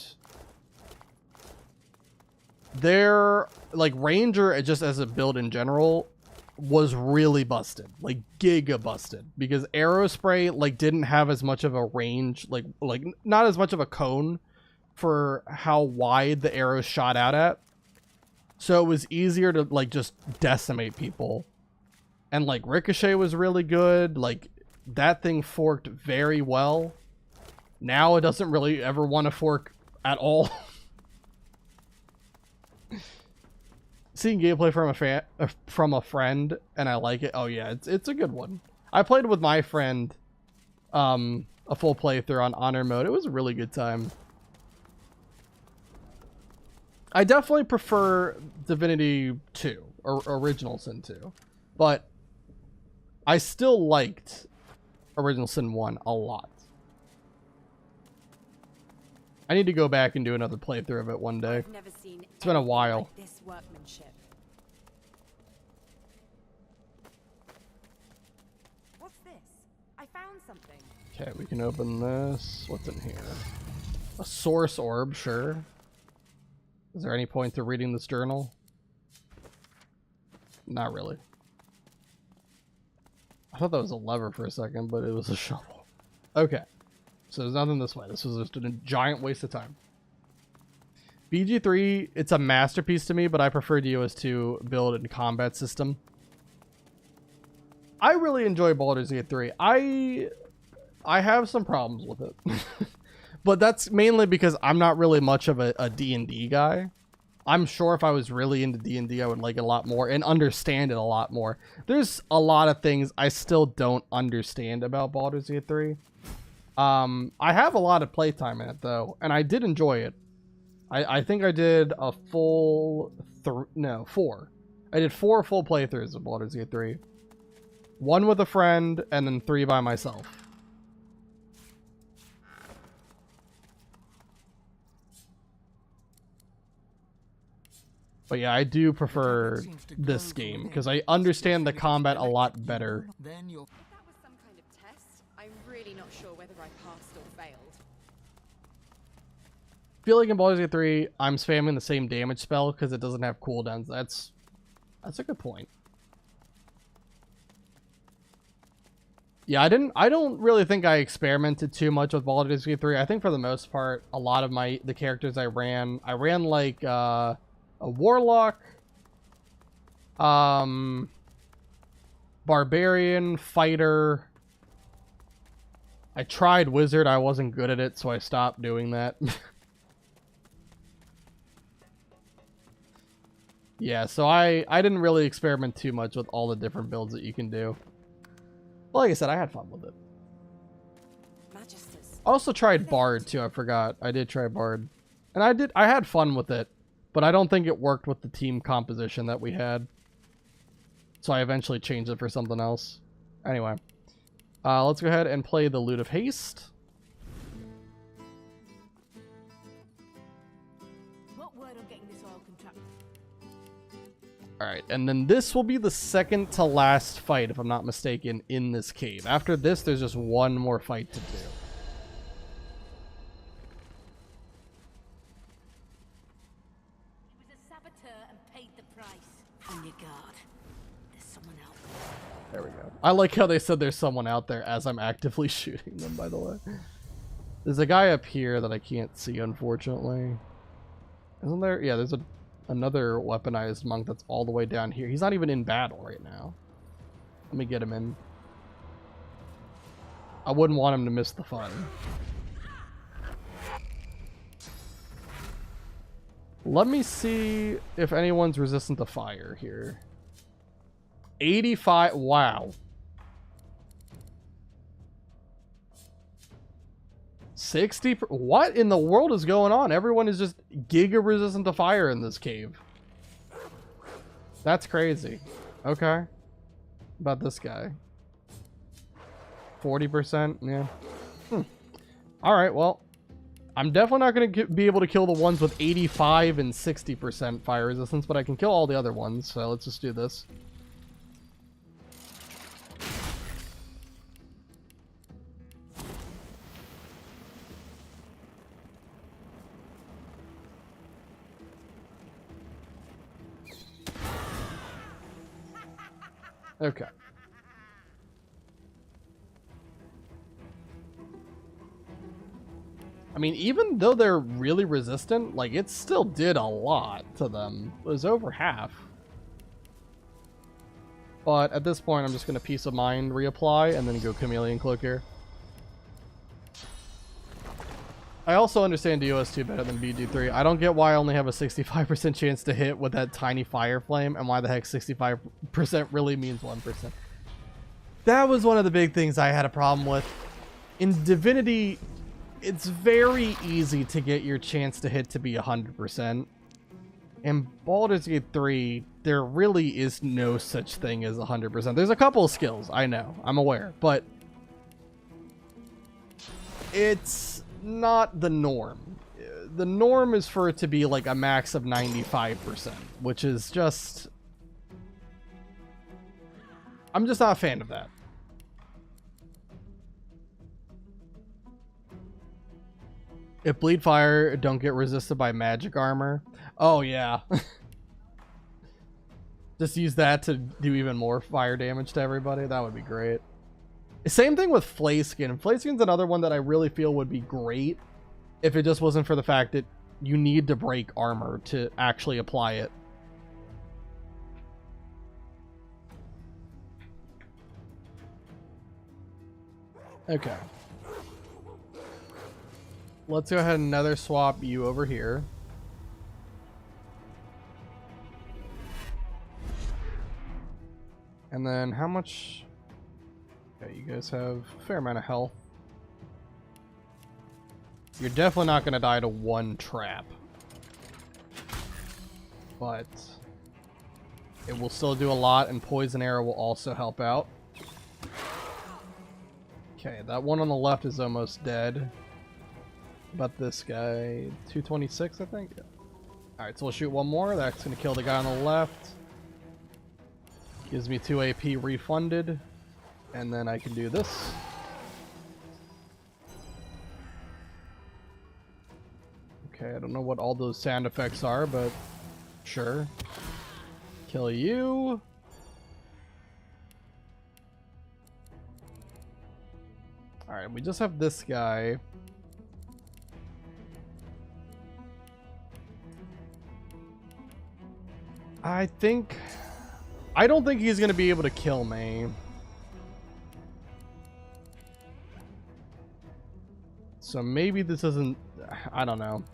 their like Ranger, just as a build in general, was really busted, like giga busted, because Aerospray like didn't have as much of a range, like not as much of a cone for how wide the arrows shot out at. So it was easier to like just decimate people. And like Ricochet was really good. Like that thing forked very well. Now it doesn't really ever want to fork at all. Seeing gameplay from a friend and I like it. Oh yeah, it's a good one. I played with my friend a full playthrough on honor mode. It was a really good time. I definitely prefer Divinity 2, or Original Sin 2, but I still liked Original Sin 1 a lot. I need to go back and do another playthrough of it one day. I've never seen It's been a anything while. like this workmanship. What's this? I found something. Okay, we can open this. What's in here? A source orb, sure. Is there any point to reading this journal? Not really. I thought that was a lever for a second, but it was a shovel. Okay. So there's nothing this way. This was just a giant waste of time. BG3, it's a masterpiece to me, but I prefer the OS2 build and combat system. I really enjoy Baldur's Gate 3. I have some problems with it. But that's mainly because I'm not really much of a D&D guy. I'm sure if I was really into D&D, I would like it a lot more and understand it a lot more. There's a lot of things I still don't understand about Baldur's Gate 3. I have a lot of playtime in it, though, and I did enjoy it. I think I did a full... 4. I did 4 full playthroughs of Baldur's Gate 3. 1 with a friend, and then 3 by myself. But yeah, I do prefer this game because I understand the combat a lot better. If that was some kind of test, I'm really not sure whether I passed or failed. I feel like in Baldur's Gate 3, I'm spamming the same damage spell because it doesn't have cooldowns. That's a good point. Yeah, I don't really think I experimented too much with Baldur's Gate 3. I think for the most part, a lot of the characters I ran like a warlock, barbarian, fighter. I tried wizard. I wasn't good at it, so I stopped doing that. Yeah, so I didn't really experiment too much with all the different builds that you can do. Well, like I said, I had fun with it. Magisters. I also tried Bard too, I forgot. I did try Bard. And I had fun with it, but I don't think it worked with the team composition that we had. So I eventually changed it for something else. Anyway. Let's go ahead and play the Lute of Haste. What word on getting this oil contract? Alright, and then this will be the second to last fight, if I'm not mistaken, in this cave. After this, there's just one more fight to do. He was a saboteur and paid the price. On your guard. There's someone out there. There we go. I like how they said there's someone out there as I'm actively shooting them, by the way. There's a guy up here that I can't see, unfortunately. Isn't there? Yeah, there's another weaponized monk that's all the way down here. He's not even in battle right now. Let me get him in. I wouldn't want him to miss the fun. Let me see if anyone's resistant to fire here. 85. Wow. 60. What in the world is going on? Everyone is just giga resistant to fire in this cave. That's crazy. Okay. About this guy. 40%. Yeah. Alright, well. I'm definitely not going to be able to kill the ones with 85 and 60% fire resistance, but I can kill all the other ones, so let's just do this. Okay. I mean, even though they're really resistant, like, it still did a lot to them. It was over half. But at this point, I'm just going to Peace of Mind reapply and then go Chameleon Cloak here. I also understand DOS2 better than BG3. I don't get why I only have a 65% chance to hit with that tiny fire flame, and why the heck 65% really means 1%. That was one of the big things I had a problem with. In Divinity, it's very easy to get your chance to hit to be 100%. In Baldur's Gate 3, there really is no such thing as 100%. There's a couple of skills, I know, I'm aware, but it's not the norm. the norm is for it to be like a max of 95%, which is just... I'm just not a fan of that. If bleed fire don't get resisted by magic armor. Oh yeah. Just use that to do even more fire damage to everybody. That would be great. Same thing with Flay Skin. Flay Skin's another one that I really feel would be great if it just wasn't for the fact that you need to break armor to actually apply it. Okay. Let's go ahead and nether swap you over here. And then how much... Okay, you guys have a fair amount of health. You're definitely not going to die to one trap. But it will still do a lot, and Poison Arrow will also help out. Okay, that one on the left is almost dead. But this guy, 226, I think? Yeah. Alright, so we'll shoot one more. That's going to kill the guy on the left. Gives me 2 AP refunded. And then I can do this. Okay, I don't know what all those sound effects are, but sure. Kill you. Alright, we just have this guy. I don't think he's going to be able to kill me. So maybe this isn't... I don't know.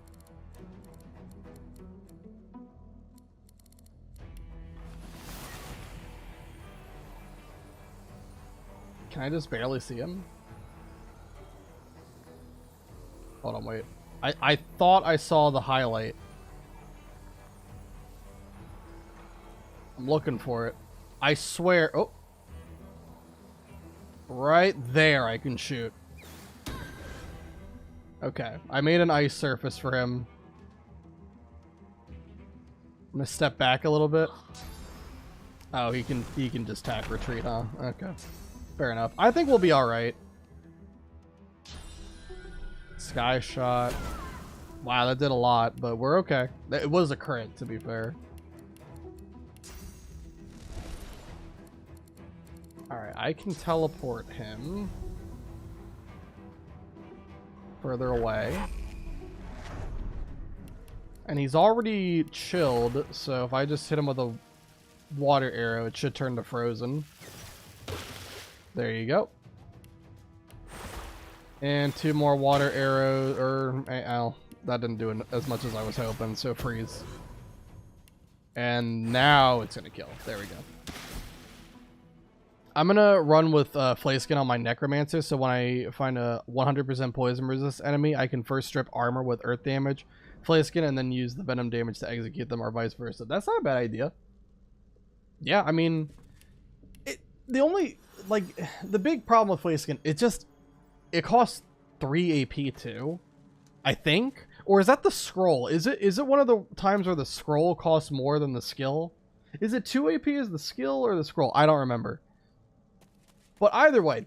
Can I just barely see him? Hold on, wait. I thought I saw the highlight. I'm looking for it. I swear... Oh! Right there I can shoot. Okay, I made an ice surface for him. I'm gonna step back a little bit. Oh, he can just tap retreat, huh? Okay. Fair enough. I think we'll be alright. Sky shot. Wow, that did a lot, but we're okay. It was a crit, to be fair. Alright, I can teleport him further away. And he's already chilled, so if I just hit him with a water arrow, it should turn to frozen. There you go. And 2 more water arrows, oh, that didn't do as much as I was hoping, so freeze. And now it's gonna kill. There we go. I'm gonna run with Flay Skin on my Necromancer, so when I find a 100% poison resist enemy, I can first strip armor with earth damage, Flay Skin, and then use the venom damage to execute them, or vice versa. That's not a bad idea. Yeah, I mean, the big problem with Flay Skin, it costs 3 AP too, I think. Or is that the scroll? Is it one of the times where the scroll costs more than the skill? Is it 2 AP as the skill or the scroll? I don't remember. But either way,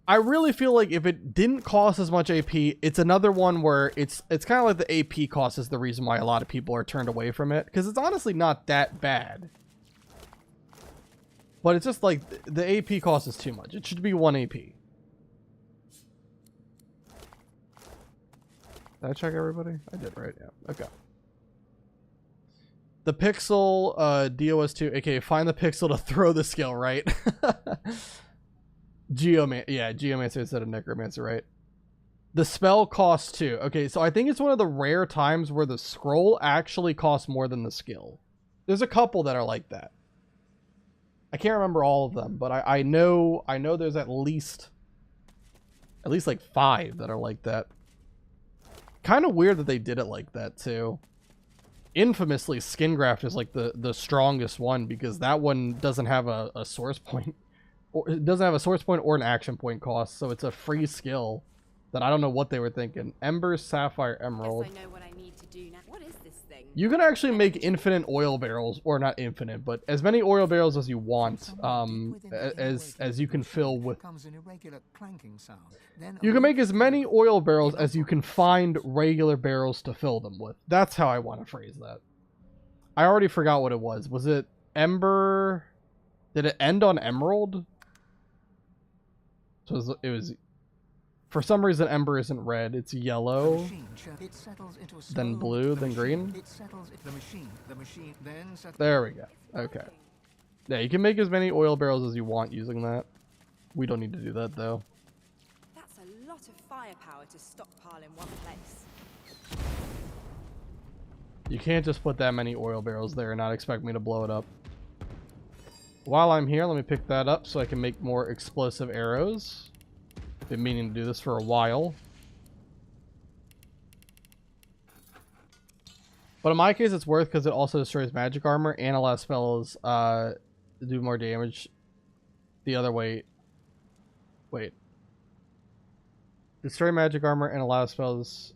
I really feel like if it didn't cost as much AP, it's another one where it's kind of like the AP cost is the reason why a lot of people are turned away from it, because it's honestly not that bad. But it's just like the AP cost is too much. It should be 1 AP. Did I check everybody? I did, right? Yeah. Okay. The pixel, DOS2, aka find the pixel to throw the skill, right? Geomancer instead of Necromancer, right? The spell costs 2. Okay, so I think it's one of the rare times where the scroll actually costs more than the skill. There's a couple that are like that. I can't remember all of them, but I know there's at least like 5 that are like that. Kind of weird that they did it like that too. Infamously, skin graft is like the strongest one because that one doesn't have a source point. or it doesn't have a source point or an action point cost, so it's a free skill that I don't know what they were thinking. Ember, Sapphire, Emerald. Guess I know what I need to do now. What is this thing? You can actually make infinite oil barrels, or not infinite, but as many oil barrels as you want, as you can fill with. You can make as many oil barrels as you can find regular barrels to fill them with. That's how I want to phrase that. I already forgot what it was. Was it Ember? Did it end on Emerald? So it was for some reason, Ember isn't red. It's yellow, then blue, then green. There we go. Okay. Yeah, you can make as many oil barrels as you want using that. We don't need to do that, though. That's a lot of firepower to stockpile in one place. You can't just put that many oil barrels there and not expect me to blow it up. While I'm here, let me pick that up so I can make more explosive arrows. I've been meaning to do this for a while. But in my case, it's worth because it also destroys magic armor and allows spells to do more damage the other way. Wait. Destroy magic armor and allow spells.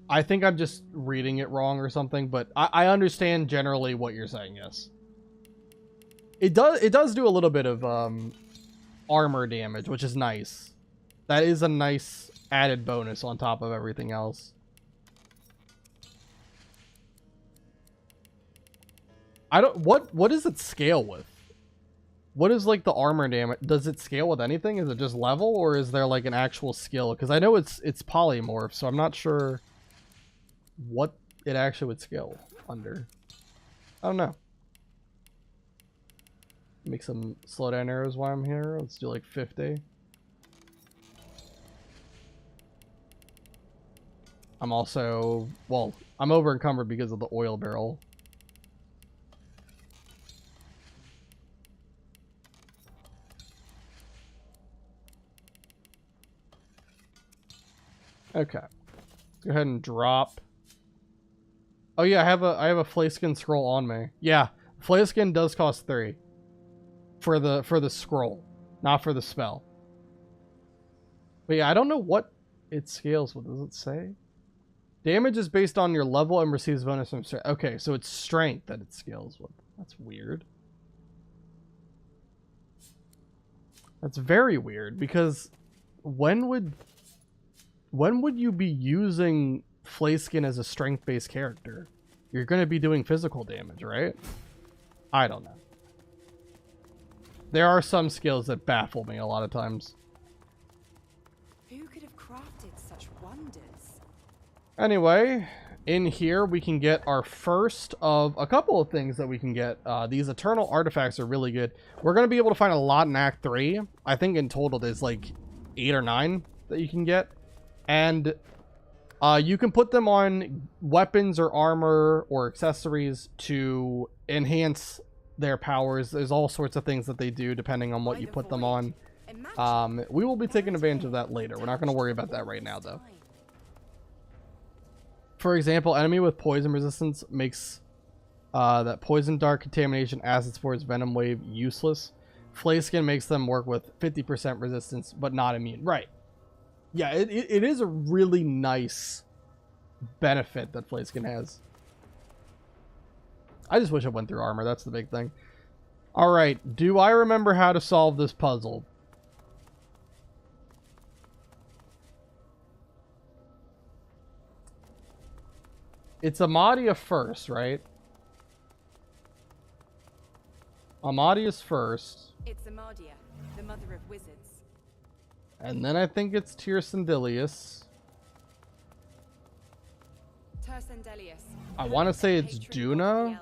I think I'm just reading it wrong or something, but I understand generally what you're saying, yes. It does do a little bit of armor damage, which is nice. That is a nice added bonus on top of everything else. What does it scale with? What is like the armor damage? Does it scale with anything? Is it just level, or is there like an actual skill? Because I know it's polymorph, so I'm not sure what it actually would scale under. I don't know. Make some slowdown arrows while I'm here. Let's do like 50. I'm also, well, I'm over encumbered because of the oil barrel. Okay. Go ahead and drop. Oh yeah, I have a Flayskin scroll on me. Yeah, Flayskin does cost 3 for the scroll, not for the spell. But yeah, I don't know what it scales with. Does it say? Damage is based on your level and receives bonus from strength. Okay, so it's strength that it scales with. That's weird. That's very weird because when would you be using Flayskin as a strength-based character? You're going to be doing physical damage, right? I don't know. There are some skills that baffle me a lot of times. Who could have crafted such wonders? Anyway, in here we can get our first of a couple of things that we can get. These eternal artifacts are really good. We're going to be able to find a lot in Act 3. I think in total there's like 8 or 9 that you can get. And you can put them on weapons or armor or accessories to enhance their powers. There's all sorts of things that they do depending on what you put them on. We will be taking advantage of that later. We're not going to worry about that right now, though. For example, enemy with poison resistance makes that poison dart, contamination, acid spores, venom wave useless. Flayskin makes them work with 50% resistance, but not immune. Right. Yeah, it is a really nice benefit that Flayskin has. I just wish it went through armor. That's the big thing. Alright, do I remember how to solve this puzzle? It's Amadia first, right? Amadia's first. It's Amadia, the mother of wizards. And then I think it's Tyrsendilius. Tersendelius. I want to say it's Duna.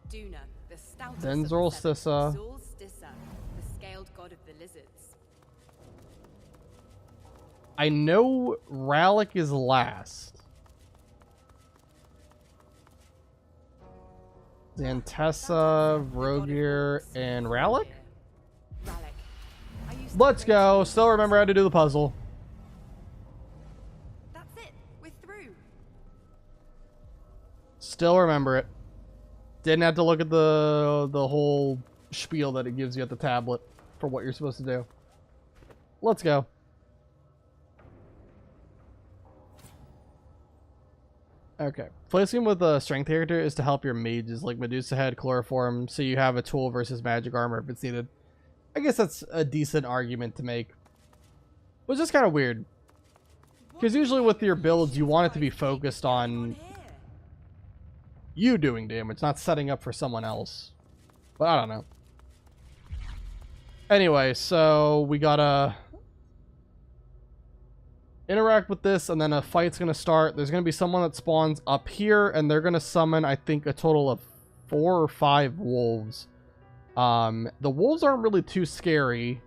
Duna, the stoutest Then of the Zorlstissa. seven. Zorlstissa, the scaled god of the lizards. I know Rallick is last. Zantessa, Rogier, and Rallick? Let's go. Still remember how to do the puzzle. That's it. We're through. Still remember it. Didn't have to look at the whole spiel that it gives you at the tablet for what you're supposed to do. Let's go. Okay. Placing with a strength character is to help your mages, like Medusa Head, Chloroform, so you have a tool versus magic armor if it's needed. I guess that's a decent argument to make. Which is kind of weird. Because usually with your builds, you want it to be focused on you doing damage, not setting up for someone else. But I don't know. Anyway, so we gotta interact with this, and then a fight's gonna start. There's gonna be someone that spawns up here, and they're gonna summon, I think, a total of 4 or 5 wolves. The wolves aren't really too scary,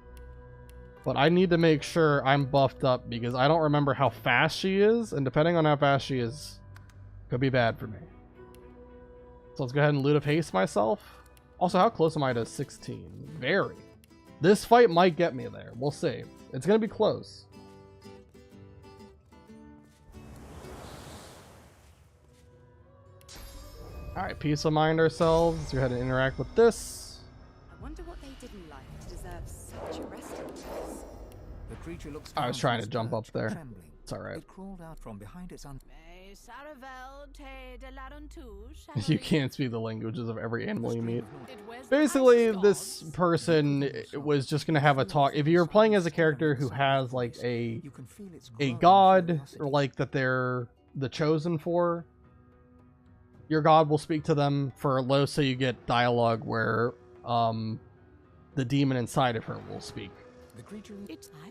but I need to make sure I'm buffed up because I don't remember how fast she is, and depending on how fast she is, could be bad for me. So let's go ahead and loot of haste myself. Also, how close am I to 16? Very. This fight might get me there. We'll see. It's gonna be close. Alright, peace of mind ourselves. Let's go ahead and interact with this. I wonder what they didn't like to deserve such a resting place. The creature looks I was down trying from to jump its up there. perch, trembling. It's alright. It crawled out from behind its You can't speak the languages of every animal you meet. Basically, this person was just going to have a talk. If you're playing as a character who has like a god, or like that they're the chosen for, your god will speak to them for low, so you get dialogue where the demon inside of her will speak.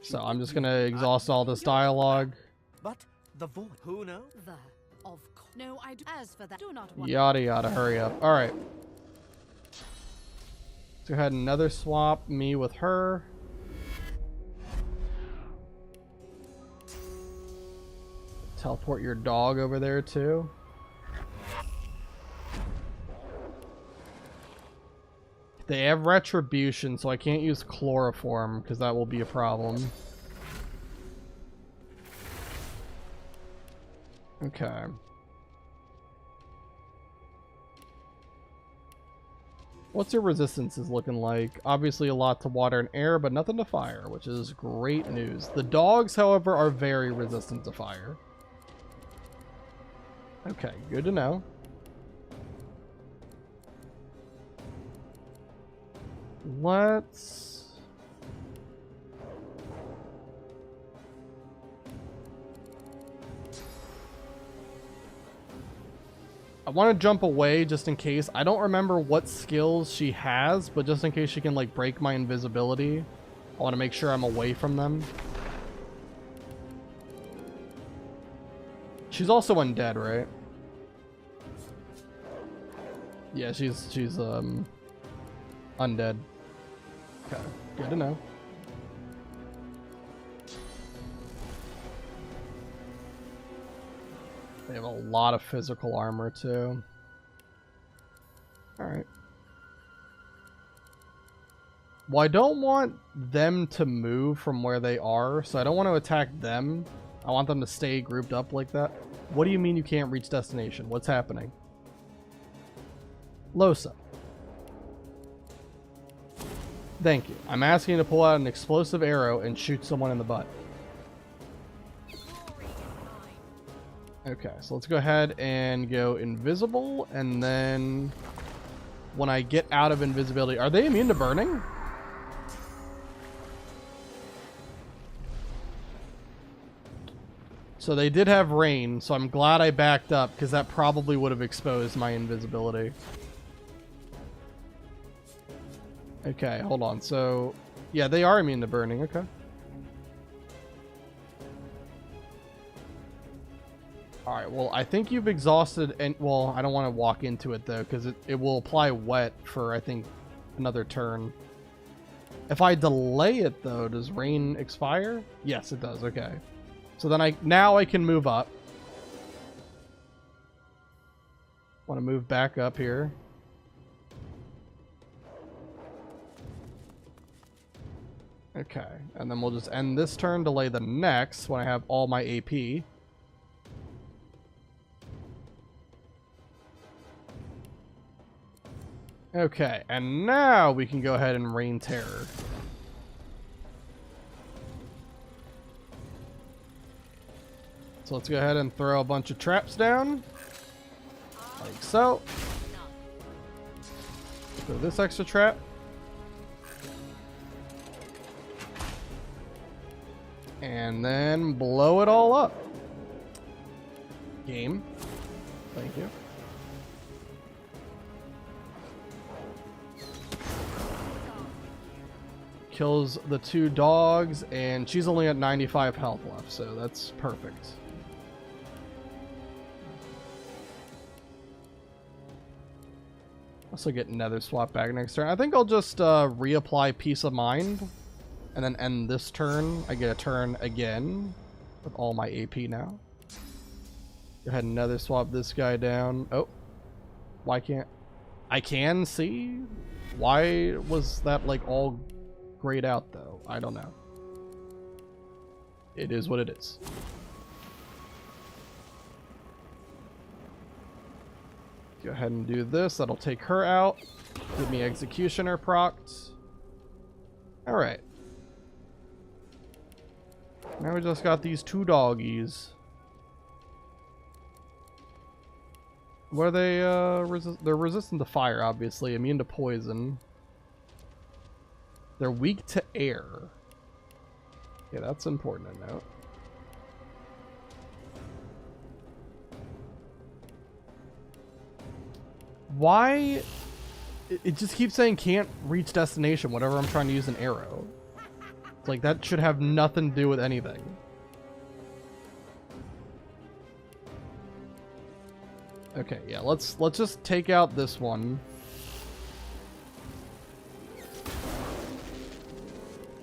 So I'm just going to exhaust all this dialogue. But the voice. Who knows? No, I do. As for that, do not want. Yada yada, hurry up. Alright. Let's go ahead and another swap me with her. Teleport your dog over there too. They have retribution, so I can't use chloroform because that will be a problem. Okay. What's your resistances looking like? Obviously a lot to water and air, but nothing to fire, which is great news. The dogs, however, are very resistant to fire. Okay, good to know. Let's... I want to jump away just in case. I don't remember what skills she has, but just in case she can like break my invisibility, I want to make sure I'm away from them. She's also undead, right? Yeah, she's undead. Okay, good to know. They have a lot of physical armor too. Alright. Well, I don't want them to move from where they are, so I don't want to attack them. I want them to stay grouped up like that. What do you mean you can't reach destination? What's happening? Losa. Thank you. I'm asking you to pull out an explosive arrow and shoot someone in the butt. Okay, so let's go ahead and go invisible, and then when I get out of invisibility... Are they immune to burning? So they did have rain, so I'm glad I backed up, because that probably would have exposed my invisibility. Okay, hold on. So, yeah, they are immune to burning. Okay. Alright, well, I think you've exhausted... and well, I don't want to walk into it, though, because it will apply wet for, I think, another turn. If I delay it, though, does rain expire? Yes, it does. Okay. So then now I can move up. Want to move back up here. Okay, and then we'll just end this turn, delay the next when I have all my AP. Okay, and now we can go ahead and rain terror. So let's go ahead and throw a bunch of traps down. Like so. Throw this extra trap. And then blow it all up. Game. Thank you. Kills the 2 dogs, and she's only at 95 health left, so that's perfect. Also get Nether swap back next turn. I think I'll just reapply Peace of Mind, and then end this turn. I get a turn again with all my AP now. Go ahead and Nether swap this guy down. Oh, why can't I can see? Why was that like all grayed out though? I don't know. It is what it is. Go ahead and do this. That'll take her out. Give me Executioner procs. Alright. Now we just got these 2 doggies. What are they? They're resistant to fire, obviously. Immune to poison. They're weak to air. Yeah, that's important to note. Why? It just keeps saying can't reach destination whenever I'm trying to use an arrow. It's like that should have nothing to do with anything. Okay, yeah, let's just take out this one.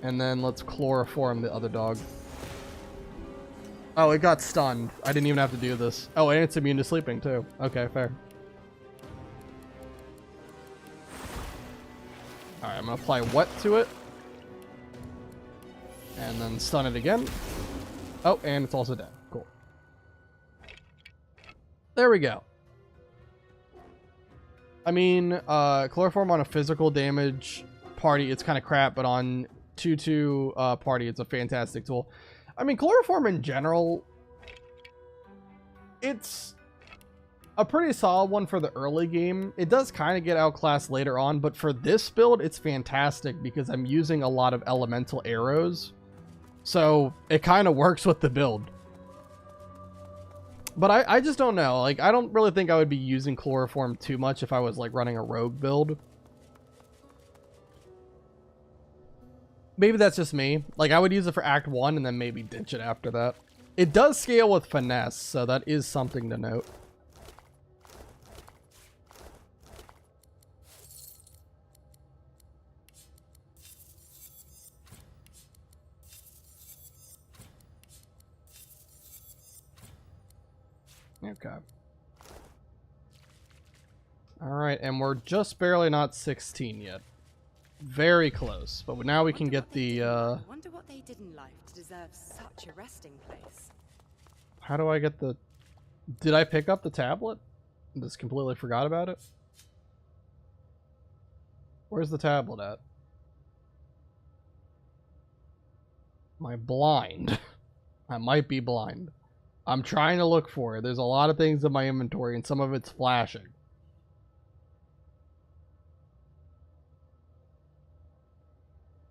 And then let's chloroform the other dog. Oh, it got stunned. I didn't even have to do this. Oh, and it's immune to sleeping too. Okay, fair. Alright, I'm gonna apply wet to it. And then stun it again. Oh, and it's also dead. Cool. There we go. I mean, chloroform on a physical damage party, it's kind of crap, but on 2-2 party, it's a fantastic tool. I mean, chloroform in general, it's a pretty solid one for the early game. It does kind of get outclassed later on, but for this build, it's fantastic because I'm using a lot of elemental arrows. So it kind of works with the build. But I just don't know. Like, I don't really think I would be using chloroform too much if I was like running a rogue build. Maybe that's just me. Like, I would use it for Act 1 and then maybe ditch it after that. It does scale with finesse, so that is something to note. Okay. Alright, and we're just barely not 16 yet. Very close, but now we can get the, Wonder what they did in life to deserve such a resting place. How do I get the... Did I pick up the tablet? Just completely forgot about it? Where's the tablet at? Am I blind? I might be blind. I'm trying to look for it. There's a lot of things in my inventory, and some of it's flashing.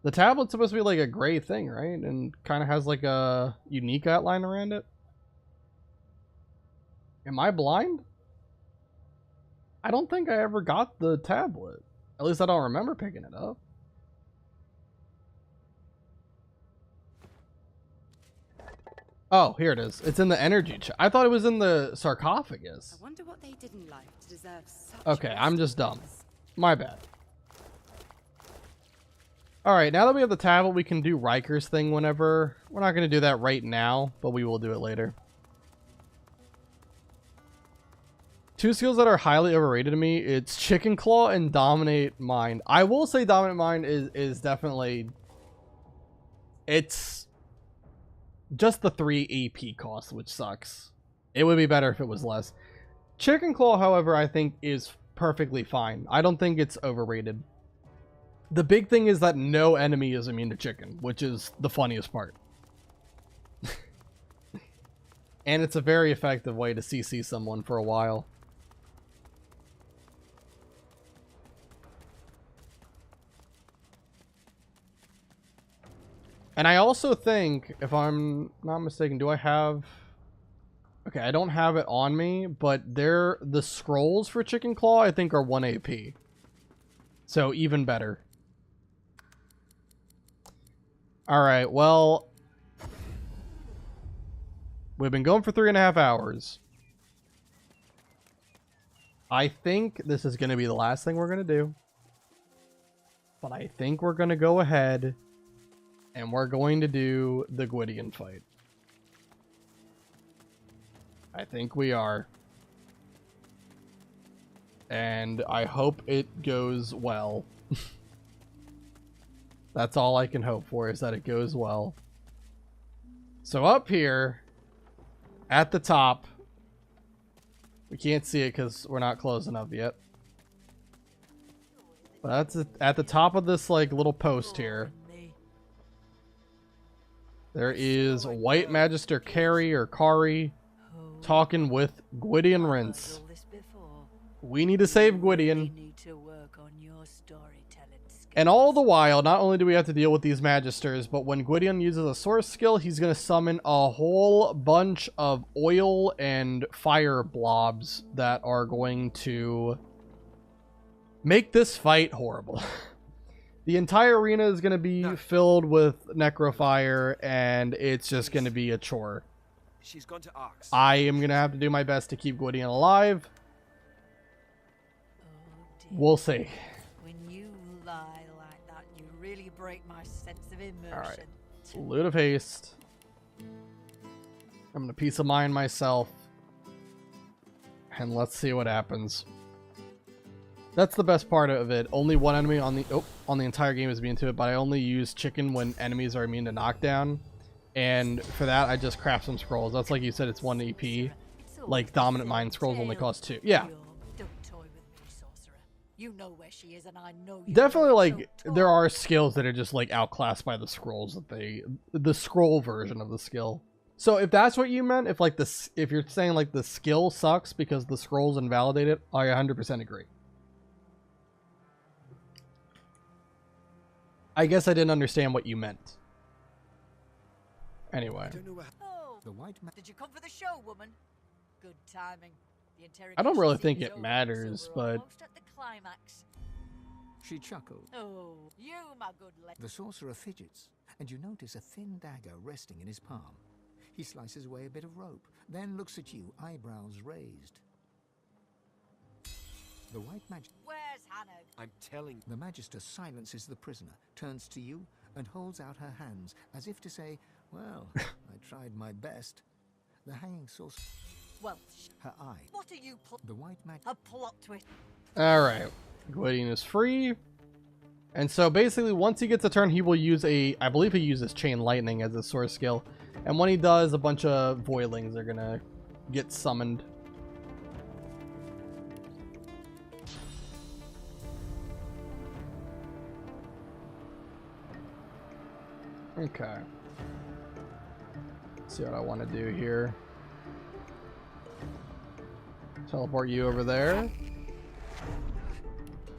The tablet's supposed to be like a gray thing, right? And kind of has like a unique outline around it. Am I blind? I don't think I ever got the tablet. At least I don't remember picking it up. Oh, here it is. It's in the energy chest. I thought it was in the sarcophagus. I wonder what they did in life to deserve such Okay, I'm just dumb. My bad. Alright, now that we have the tablet, we can do Riker's thing whenever. We're not going to do that right now, but we will do it later. 2 skills that are highly overrated to me, it's Chicken Claw and Dominate Mind. I will say Dominate Mind is definitely... It's just the 3 AP cost, which sucks. It would be better if it was less. Chicken Claw, however, I think is perfectly fine. I don't think it's overrated. The big thing is that no enemy is immune to chicken, which is the funniest part. And it's a very effective way to CC someone for a while. And I also think, if I'm not mistaken, do I have... Okay, I don't have it on me, but the scrolls for Chicken Claw, I think, are 1 AP. So, even better. Alright, well... We've been going for 3.5 hours. I think this is going to be the last thing we're going to do. But I think we're going to go ahead and we're going to do the Gwydion fight. I think we are. And I hope it goes well. That's all I can hope for, is that it goes well. So up here, at the top, we can't see it because we're not close enough yet. But that's at the top of this like little post here. There is White Magister Carrie or Kari talking with Gwydion Rince. We need to save Gwydion. And all the while, not only do we have to deal with these Magisters, but when Gwydion uses a source skill, he's going to summon a whole bunch of oil and fire blobs that are going to make this fight horrible. The entire arena is going to be filled with Necrofire, and it's just going to be a chore. She's gone to Arx. I am going to have to do my best to keep Gwydion alive. We'll see. When you lie like that, you really break my sense of immersion. Alright. Loot of haste. I'm going to peace of mind myself. And let's see what happens. That's the best part of it. Only one enemy on the entire game is immune to it, but I only use chicken when enemies are immune to knockdown. And for that, I just craft some scrolls. That's like you said, it's 1 EP. Like Dominant Mind scrolls only cost 2. Yeah. You know where she is, and I know you definitely, like, there are skills that are just, like, outclassed by the scrolls that the scroll version of the skill. So if that's what you meant, if, like, if you're saying, like, the skill sucks because the scrolls invalidate it, I 100% agree. I guess I didn't understand what you meant. Anyway. Oh, did you come for the show, woman? Good timing. I don't really think it matters, but... At the climax. She chuckled. Oh, you, my good lady. The sorcerer fidgets, and you notice a thin dagger resting in his palm. He slices away a bit of rope, then looks at you, eyebrows raised. The white magister... Where's Hannah? I'm telling... The magister silences the prisoner, turns to you, and holds out her hands, as if to say, well, I tried my best. The hanging sorcerer... Well, her eye. What are you the white magic? A plot twist. Alright. Gwydion is free. And so basically once he gets a turn, he will use I believe he uses Chain Lightning as his source skill. And when he does, a bunch of Voidlings are gonna get summoned. Okay. Let's see what I want to do here. Teleport you over there.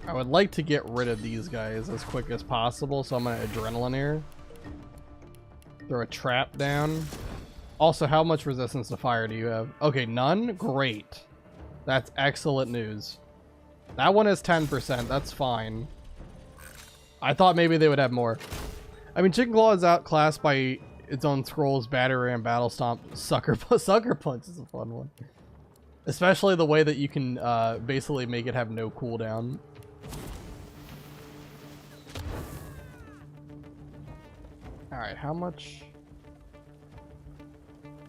I would like to get rid of these guys as quick as possible, so I'm going to Adrenaline here. Throw a trap down. Also, how much resistance to fire do you have? Okay, none? Great. That's excellent news. That one is 10%. That's fine. I thought maybe they would have more. I mean, Chicken Claw is outclassed by its own scrolls, Battery, and Battle Stomp. Sucker Punch is a fun one. Especially the way that you can basically make it have no cooldown. Alright, how much?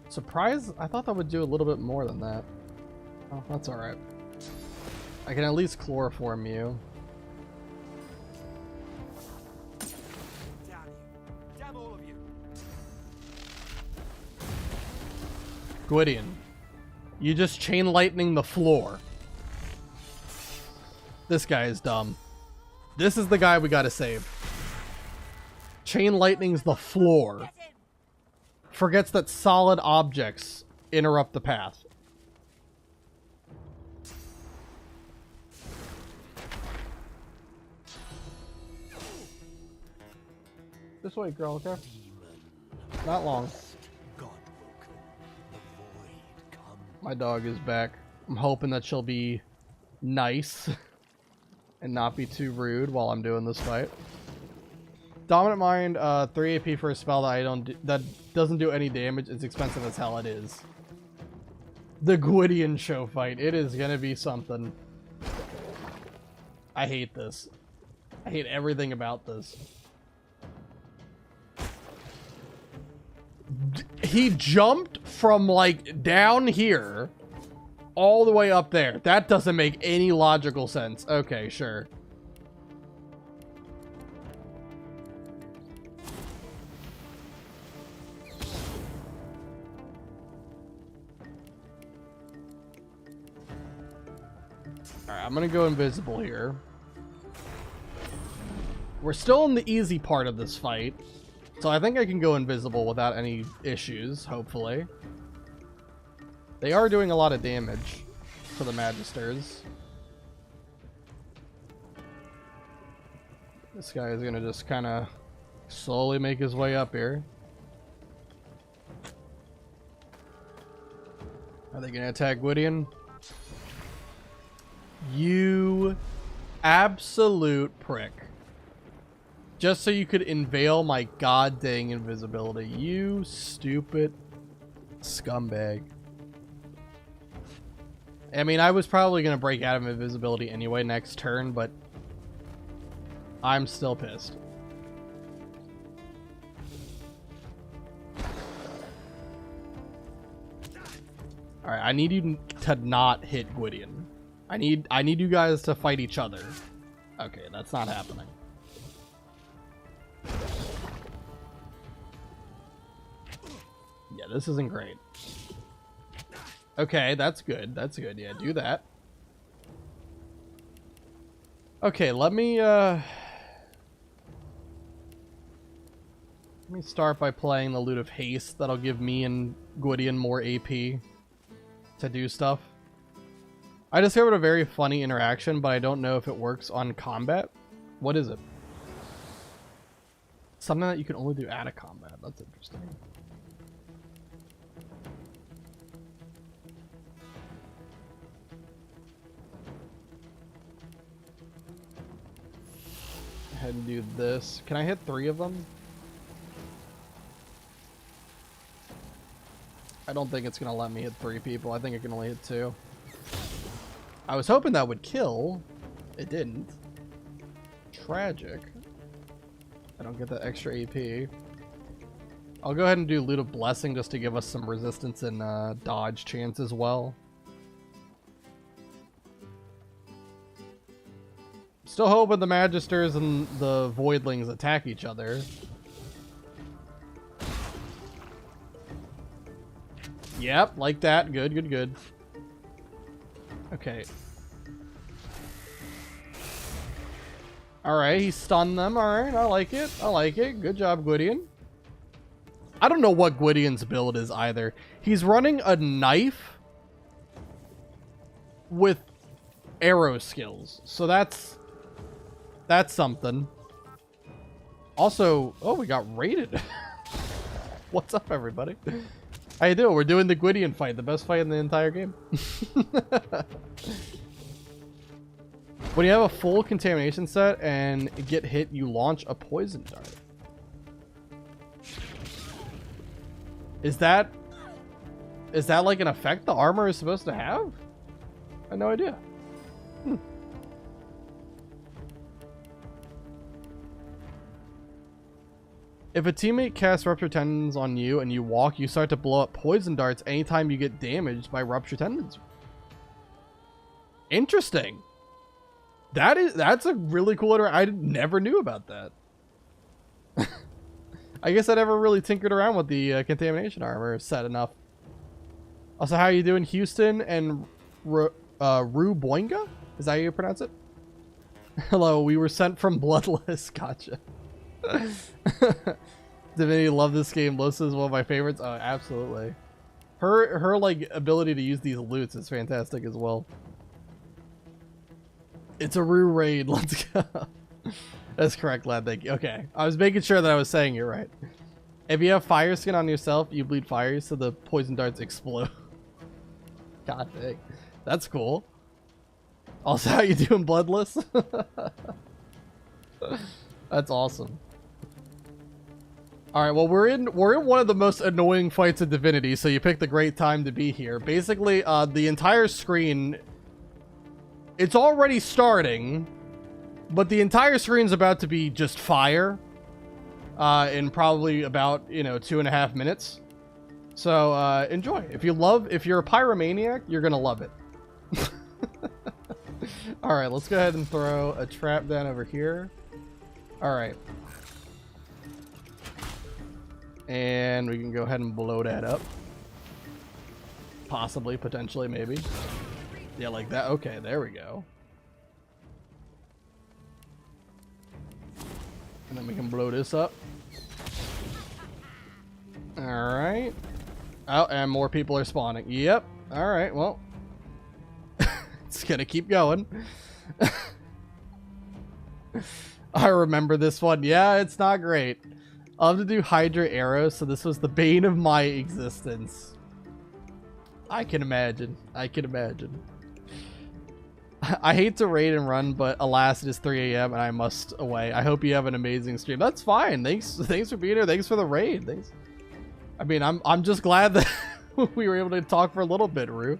Surprise? I thought that would do a little bit more than that. Oh, that's alright. I can at least chloroform you. Damn all of you. Gwydion, you just Chain Lightning the floor. This guy is dumb. This is the guy we gotta save. Chain lightning's the floor. Forgets that solid objects interrupt the path. This way, girl, okay? Not long. My dog is back. I'm hoping that she'll be nice and not be too rude while I'm doing this fight. Dominant Mind, 3 AP for a spell that doesn't do any damage. It's expensive as hell. It is. The Gwydion show fight. It is gonna be something. I hate this. I hate everything about this. He jumped from like down here all the way up there. That doesn't make any logical sense. Okay, sure. Alright, I'm gonna go invisible here. We're still in the easy part of this fight. So I think I can go invisible without any issues, hopefully. They are doing a lot of damage to the Magisters. This guy is gonna just kind of slowly make his way up here. Are they gonna attack Gwydion? You absolute prick. Just so you could unveil my goddamn invisibility. You stupid scumbag. I mean, I was probably going to break out of invisibility anyway next turn, but I'm still pissed. Alright, I need you to not hit Gwydion. I need you guys to fight each other. Okay, that's not happening. Yeah, this isn't great. Okay, that's good. That's good. Yeah, do that. Okay, let me start by playing the Lute of Haste. That'll give me and Gwydion more AP to do stuff. I discovered a very funny interaction, but I don't know if it works on combat. What is it? Something that you can only do out of combat. That's interesting. Go ahead and do this. Can I hit 3 of them? I don't think it's going to let me hit 3 people. I think I can only hit 2. I was hoping that would kill. It didn't. Tragic. I don't get that extra AP. I'll go ahead and do Lute of Blessing just to give us some resistance and dodge chance as well. Still hoping the Magisters and the Voidlings attack each other. Yep, like that. Good, good, good. Okay. Alright, he stunned them. Alright, I like it. I like it. Good job, Gwydion. I don't know what Gwydion's build is either. He's running a knife with arrow skills. So that's something. Also, oh, we got raided. What's up, everybody? How you doing? We're doing the Gwydion fight, the best fight in the entire game. When you have a full contamination set and get hit, you launch a poison dart. Is that like an effect the armor is supposed to have? I had no idea. If a teammate casts Rupture Tendons on you and you walk, you start to blow up poison darts anytime you get damaged by Rupture Tendons. Interesting. That's a really cool I never knew about that. I guess I never really tinkered around with the contamination armor set enough. Also, how you doing, Houston and Ru Boinga? Is that how you pronounce it? Hello, we were sent from Bloodless. Gotcha. Divinity, love this game. Losa is one of my favorites. Oh, absolutely. Her like ability to use these loots is fantastic as well. It's a Rue raid. Let's go. That's correct, lad. Thank you. Okay, I was making sure that I was saying it right. If you have fire skin on yourself, you bleed fire, so the poison darts explode. God dang, that's cool. Also, how you doing, Bloodless? That's awesome. All right, well, we're in one of the most annoying fights in Divinity, so you picked a great time to be here. Basically, the entire screen, it's already starting, but the entire screen's about to be just fire in probably about, 2.5 minutes. So enjoy. If you're a pyromaniac, you're gonna love it. All right, let's go ahead and throw a trap down over here. All right. And we can go ahead and blow that up. Possibly, potentially, maybe. Yeah, like that. Okay, there we go. And then we can blow this up. Alright. Oh, and more people are spawning. Yep. Alright, well. It's gonna keep going. I remember this one. Yeah, it's not great. I'll have to do Hydra arrows, so this was the bane of my existence. I can imagine. I can imagine. I hate to raid and run, but alas, it is 3 a.m. and I must away. I hope you have an amazing stream. That's fine. Thanks for being here. Thanks for the raid. Thanks. I mean, I'm just glad that we were able to talk for a little bit, Rue.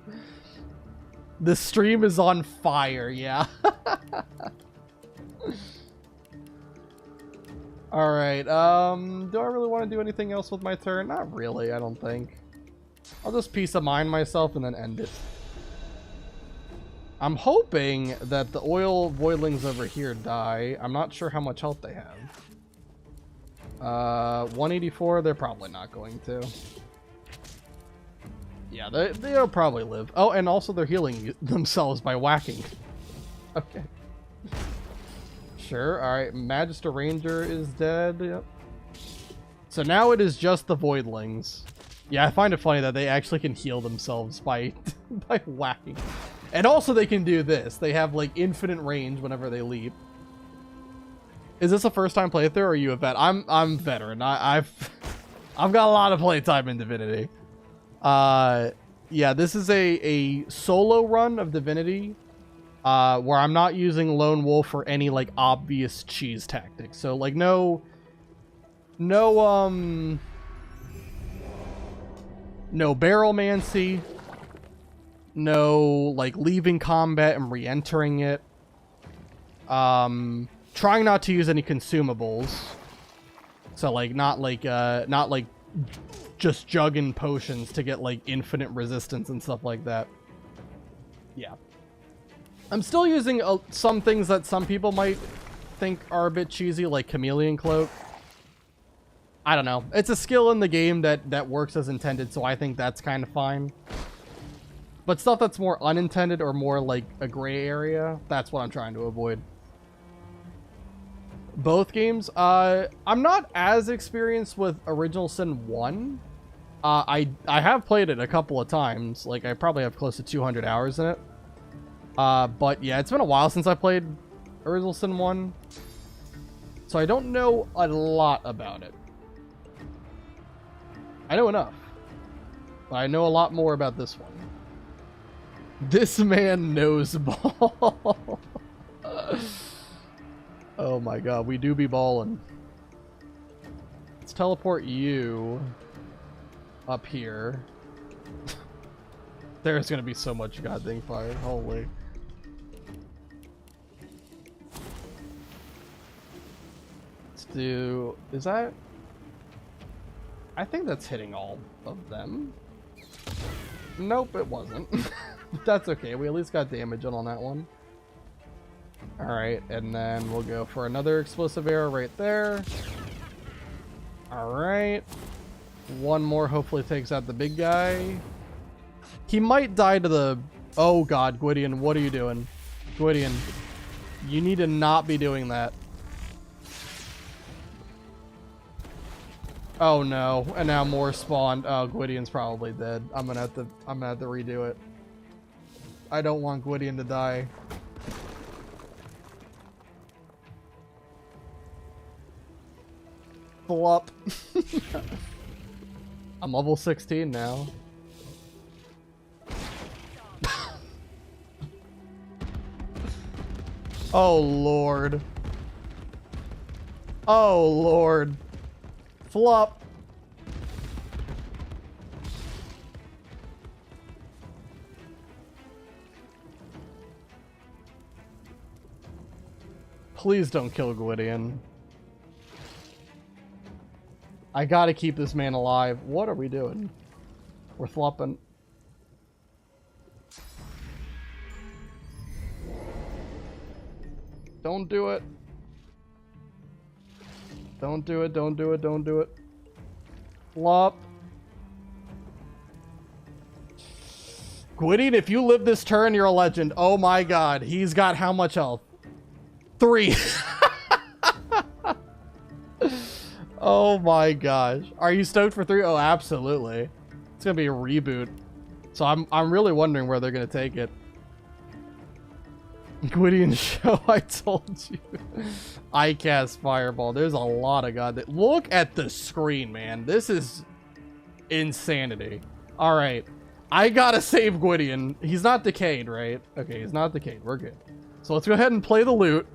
The stream is on fire, yeah. Alright, do I really want to do anything else with my turn? Not really, I don't think. I'll just peace of mind myself and then end it. I'm hoping that the oil voidlings over here die. I'm not sure how much health they have. 184, they're probably not going to. Yeah, they'll probably live. Oh, and also they're healing themselves by whacking. Okay. Sure, alright. Magister Ranger is dead. Yep. So now it is just the voidlings. Yeah, I find it funny that they actually can heal themselves by by whacking. And also they can do this. They have like infinite range whenever they leap. Is this a first time playthrough or are you a vet? I'm veteran. I've got a lot of playtime in Divinity. Yeah, this is a solo run of Divinity. Where I'm not using Lone Wolf or any like obvious cheese tactics. So like no barrelmancy, no like leaving combat and re-entering it. Trying not to use any consumables. So like not like just jugging potions to get like infinite resistance and stuff like that. Yeah. I'm still using some things that some people might think are a bit cheesy, like Chameleon Cloak. I don't know. It's a skill in the game that works as intended, so I think that's kind of fine. But stuff that's more unintended or more like a gray area, that's what I'm trying to avoid. Both games, I'm not as experienced with Original Sin 1. I have played it a couple of times. Like, I probably have close to 200 hours in it. But yeah, it's been a while since I played Original Sin 1. So I don't know a lot about it. I know enough. But I know a lot more about this one. This man knows ball. Oh my god, we do be ballin'. Let's teleport you up here. There's gonna be so much goddamn fire. Holy. Let's do... Is that... I think that's hitting all of them. Nope, it wasn't. That's okay. We at least got damage on that one. Alright, and then we'll go for another explosive arrow right there. Alright. One more hopefully takes out the big guy. He might die to the... Oh god, Gwydion, what are you doing? Gwydion. You need to not be doing that. Oh no, and now more spawned. Oh, Gwydion's probably dead. I'm gonna have to redo it. I don't want Gwydion to die. Flop. I'm level 16 now. Oh lord. Oh lord. Flop. Please don't kill Gwydion. I gotta keep this man alive. What are we doing? We're flopping. Don't do it. Don't do it, don't do it, don't do it. Flop. Gwydion, if you live this turn, you're a legend. Oh my god. He's got how much health? 3. Oh my gosh. Are you stoked for 3? Oh, absolutely. It's gonna be a reboot. So I'm really wondering where they're gonna take it. Gwydion show, I told you. I cast Fireball. There's a lot of god that. Look at the screen, man. This is insanity. Alright. I gotta save Gwydion. He's not decayed, right? Okay, he's not decayed. We're good. So let's go ahead and play the lute.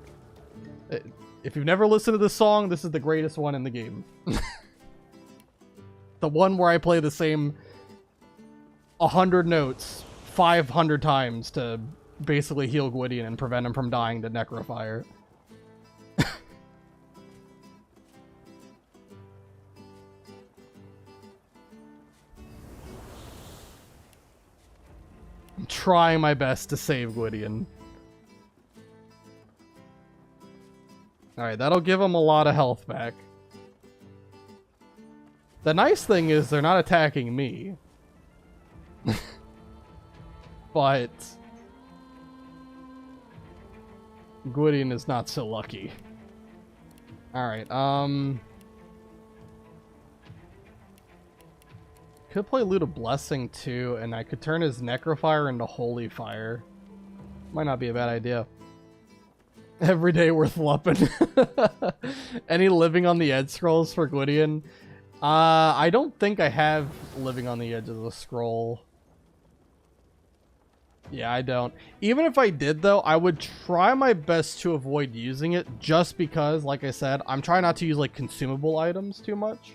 If you've never listened to this song, this is the greatest one in the game. The one where I play the same 100 notes 500 times to basically heal Gwydion and prevent him from dying to Necrofire. I'm trying my best to save Gwydion. Alright, that'll give him a lot of health back. The nice thing is they're not attacking me. But Gwydion is not so lucky. Alright, could play Lute of Blessing too, and I could turn his Necrofire into Holy Fire. Might not be a bad idea. Every day worth lumping. Any Living on the Edge scrolls for Gwydion? I don't think I have Living on the Edge of the scroll. Yeah, I don't. Even if I did, though, I would try my best to avoid using it just because, like I said, I'm trying not to use, like, consumable items too much.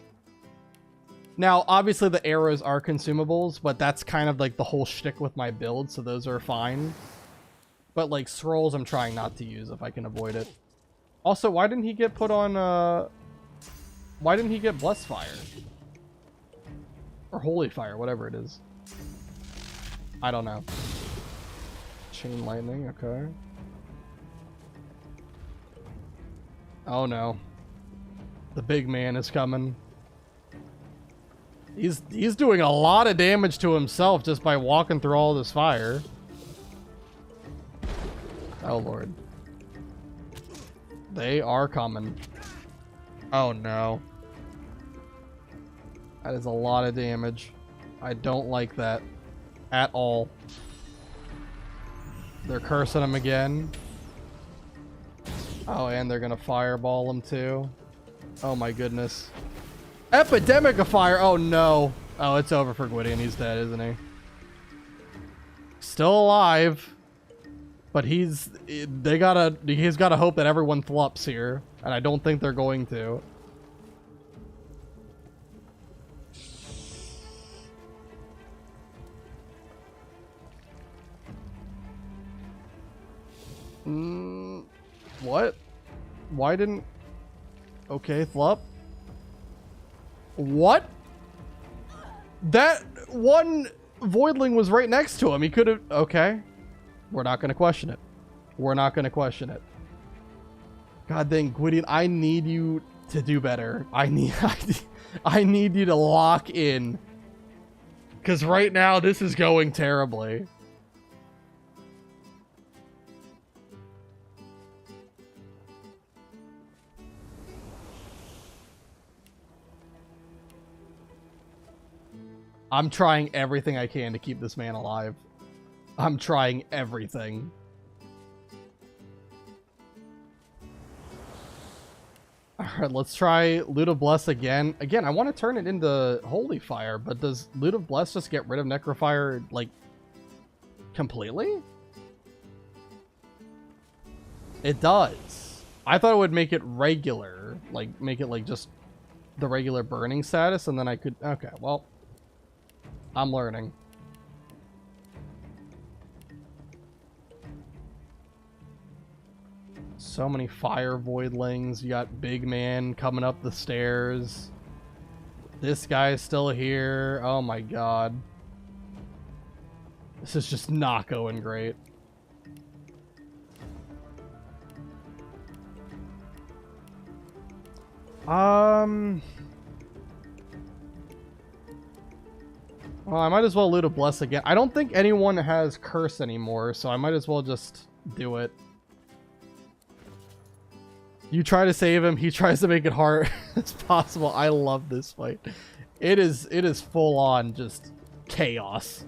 Now, obviously, the arrows are consumables, but that's kind of, like, the whole shtick with my build, so those are fine. But, like, scrolls I'm trying not to use if I can avoid it. Also, why didn't he get put on, why didn't he get Blessed Fire? Or Holy Fire, whatever it is. I don't know. Chain Lightning, okay. Oh no. The big man is coming. He's doing a lot of damage to himself just by walking through all this fire. Oh lord. They are coming. Oh no. That is a lot of damage. I don't like that at all. They're cursing him again. Oh, and they're gonna fireball him too. Oh my goodness. Epidemic of fire! Oh no. Oh, it's over for Gwydion. He's dead, isn't he? Still alive. But he's gotta hope that everyone flops here. And I don't think they're going to. What? Why didn't... Okay, flop. What? That one Voidling was right next to him. He could have... Okay. We're not going to question it. We're not going to question it. God dang, Gwydion, I need you to do better. I need you to lock in. Because right now, this is going terribly. I'm trying everything I can to keep this man alive. I'm trying everything. Alright, let's try Loot of Bless again. Again, I want to turn it into Holy Fire, but does Loot of Bless just get rid of Necrofire, like, completely? It does. I thought it would make it regular. Like, make it, like, just the regular burning status, and then I could... Okay, well, I'm learning. So many fire voidlings. You got Big Man coming up the stairs. This guy is still here. Oh my god. This is just not going great. Well, I might as well loot a bless again. I don't think anyone has curse anymore, so I might as well just do it. You try to save him, he tries to make it hard as possible. I love this fight. It is full on just chaos.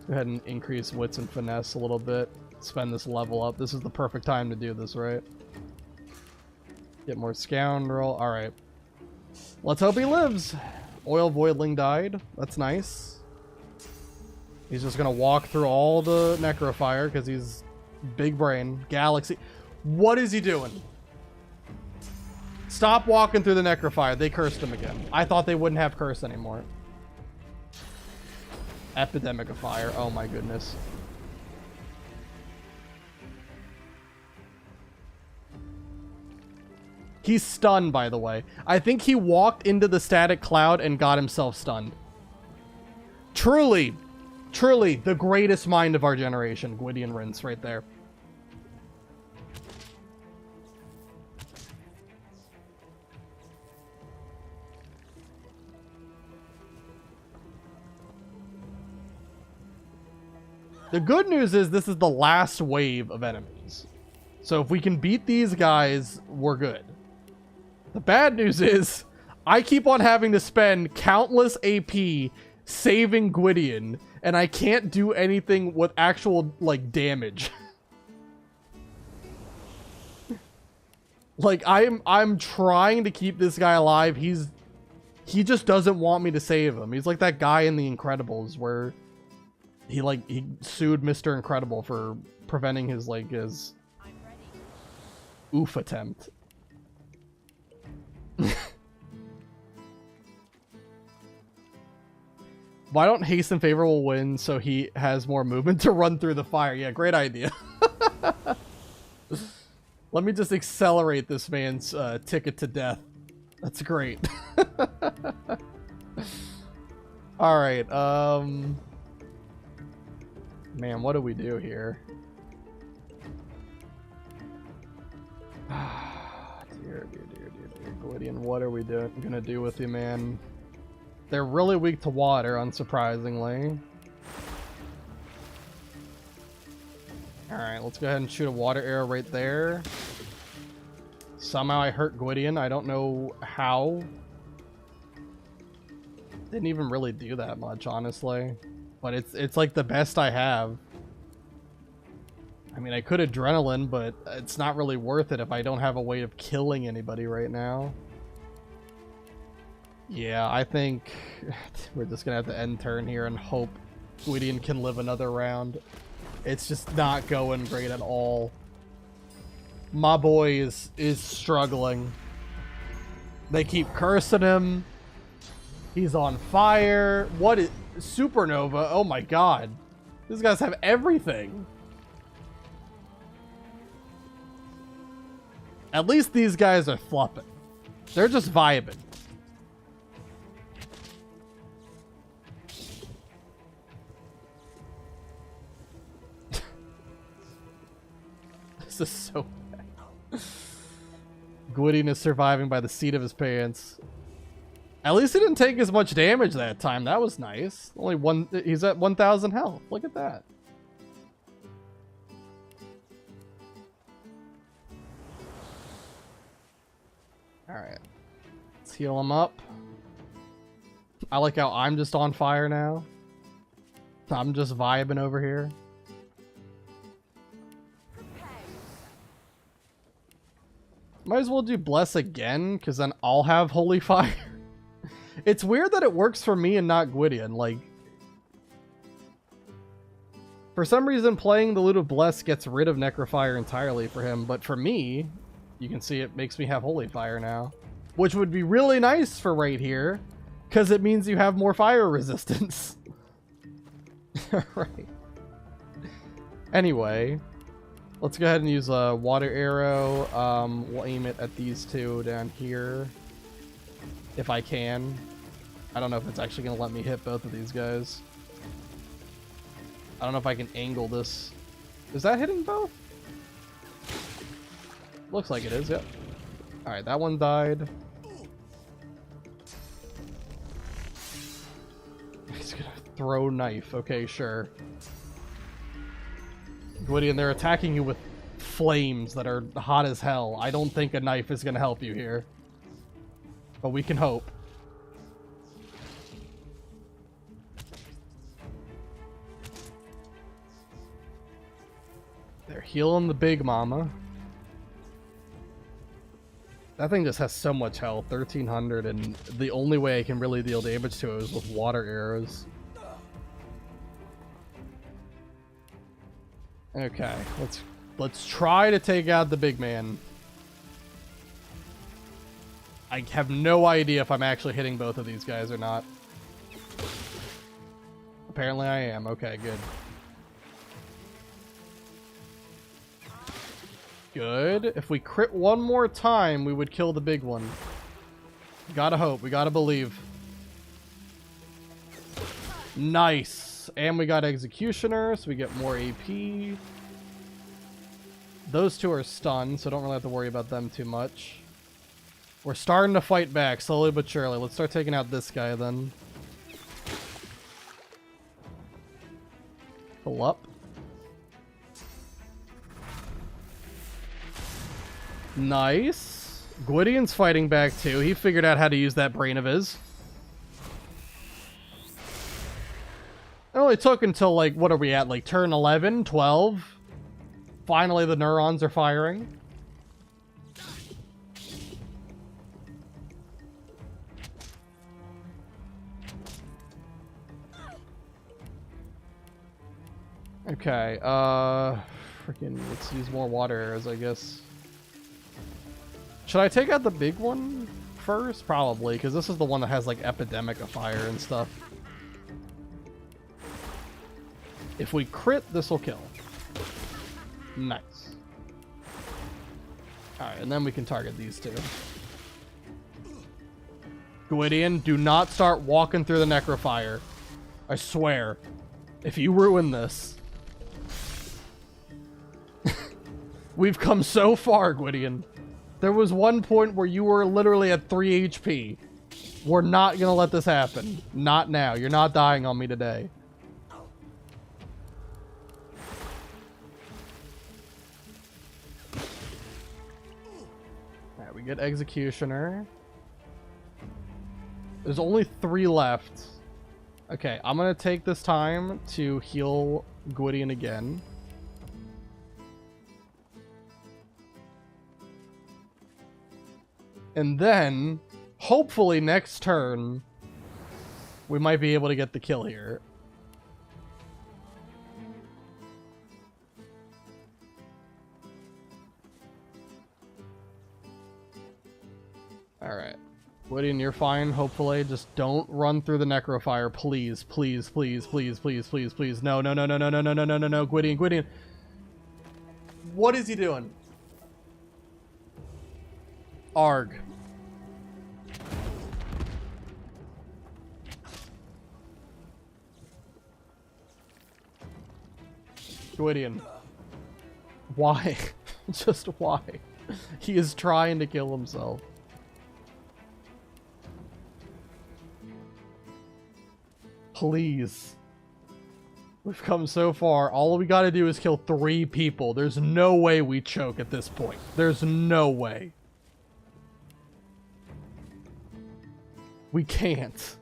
Go ahead and increase wits and finesse a little bit. Spend this level up. This is the perfect time to do this, right? Get more scoundrel. Alright. Let's hope he lives. Oil Voidling died. That's nice. He's just gonna walk through all the Necrofire because he's big brain. Galaxy. What is he doing? Stop walking through the Necrofire. They cursed him again. I thought they wouldn't have curse anymore. Epidemic of Fire. Oh my goodness. He's stunned, by the way. I think he walked into the static cloud and got himself stunned. Truly, truly the greatest mind of our generation. Gwydion Rince right there. The good news is this is the last wave of enemies. So if we can beat these guys, we're good. The bad news is I keep on having to spend countless AP saving Gwydion, and I can't do anything with actual, like, damage. Like, I'm trying to keep this guy alive. He just doesn't want me to save him. He's like that guy in The Incredibles where he sued Mr. Incredible for preventing his, like, his oof attempt. Why don't hasten favorable win so he has more movement to run through the fire? Yeah, great idea. Let me just accelerate this man's ticket to death. That's great. Alright, man, what do we do here? Dear, Gwydion, what are we gonna do with you, man? They're really weak to water, unsurprisingly. Alright, let's go ahead and shoot a water arrow right there. Somehow I hurt Gwydion. I don't know how. Didn't even really do that much, honestly. But it's like the best I have. I mean, I could adrenaline, but it's not really worth it if I don't have a way of killing anybody right now. Yeah, I think we're just gonna have to end turn here and hope Gwydion can live another round. It's just not going great at all. My boy is struggling. They keep cursing him. He's on fire. What is supernova? Oh my god. These guys have everything. At least these guys are flopping. They're just vibing. This is so bad. Gwydion is surviving by the seat of his pants. At least he didn't take as much damage that time. That was nice. Only one. He's at 1,000 health. Look at that. All right. Let's heal him up. I like how I'm just on fire now. I'm just vibing over here. Might as well do bless again, because then I'll have holy fire. It's weird that it works for me and not Gwydion. Like, for some reason, playing the Loot of Bless gets rid of Necrofire entirely for him, but for me, you can see it makes me have holy fire now, which would be really nice for right here, because it means you have more fire resistance. Right. Anyway, let's go ahead and use a water arrow. We'll aim it at these two down here, if I can. I don't know if it's actually going to let me hit both of these guys. I don't know if I can angle this. Is that hitting both? Looks like it is, yep. Alright, that one died. He's gonna throw knife. Okay, sure. Gwydion, they're attacking you with flames that are hot as hell. I don't think a knife is gonna help you here. But we can hope. They're healing the big mama. That thing just has so much health, 1300, and the only way I can really deal damage to it is with water arrows. Okay, let's try to take out the big man. I have no idea if I'm actually hitting both of these guys or not. Apparently I am. Okay, good. Good. If we crit one more time, we would kill the big one. Gotta hope. We gotta believe. Nice. And we got Executioner, so we get more AP. Those two are stunned, so don't really have to worry about them too much. We're starting to fight back, slowly but surely. Let's start taking out this guy, then. Pull up. Nice. Gwydion's fighting back too. He figured out how to use that brain of his. It only took until, like, what are we at? Like turn 11, 12? Finally the neurons are firing. Okay, freaking, let's use more water arrows, I guess. Should I take out the big one first? Probably, because this is the one that has, like, Epidemic of Fire and stuff. If we crit, this will kill. Nice. Alright, and then we can target these two. Gwydion, do not start walking through the Necrofire. I swear. If you ruin this... We've come so far, Gwydion. There was one point where you were literally at 3 HP. We're not gonna let this happen. Not now. You're not dying on me today. Alright, we get Executioner. There's only 3 left. Okay, I'm gonna take this time to heal Gwydion again. And then, hopefully next turn, we might be able to get the kill here. Alright. Gwydion, you're fine, hopefully. Just don't run through the Necrofire, please. Please, please, please, please, please, please. No, no, no, no, no, no, no, no, no, no, no. Gwydion, Gwydion. What is he doing? Arg. Gwydion. Why? Just why? He is trying to kill himself. Please. We've come so far. All we gotta do is kill 3 people. There's no way we choke at this point. There's no way. We can't.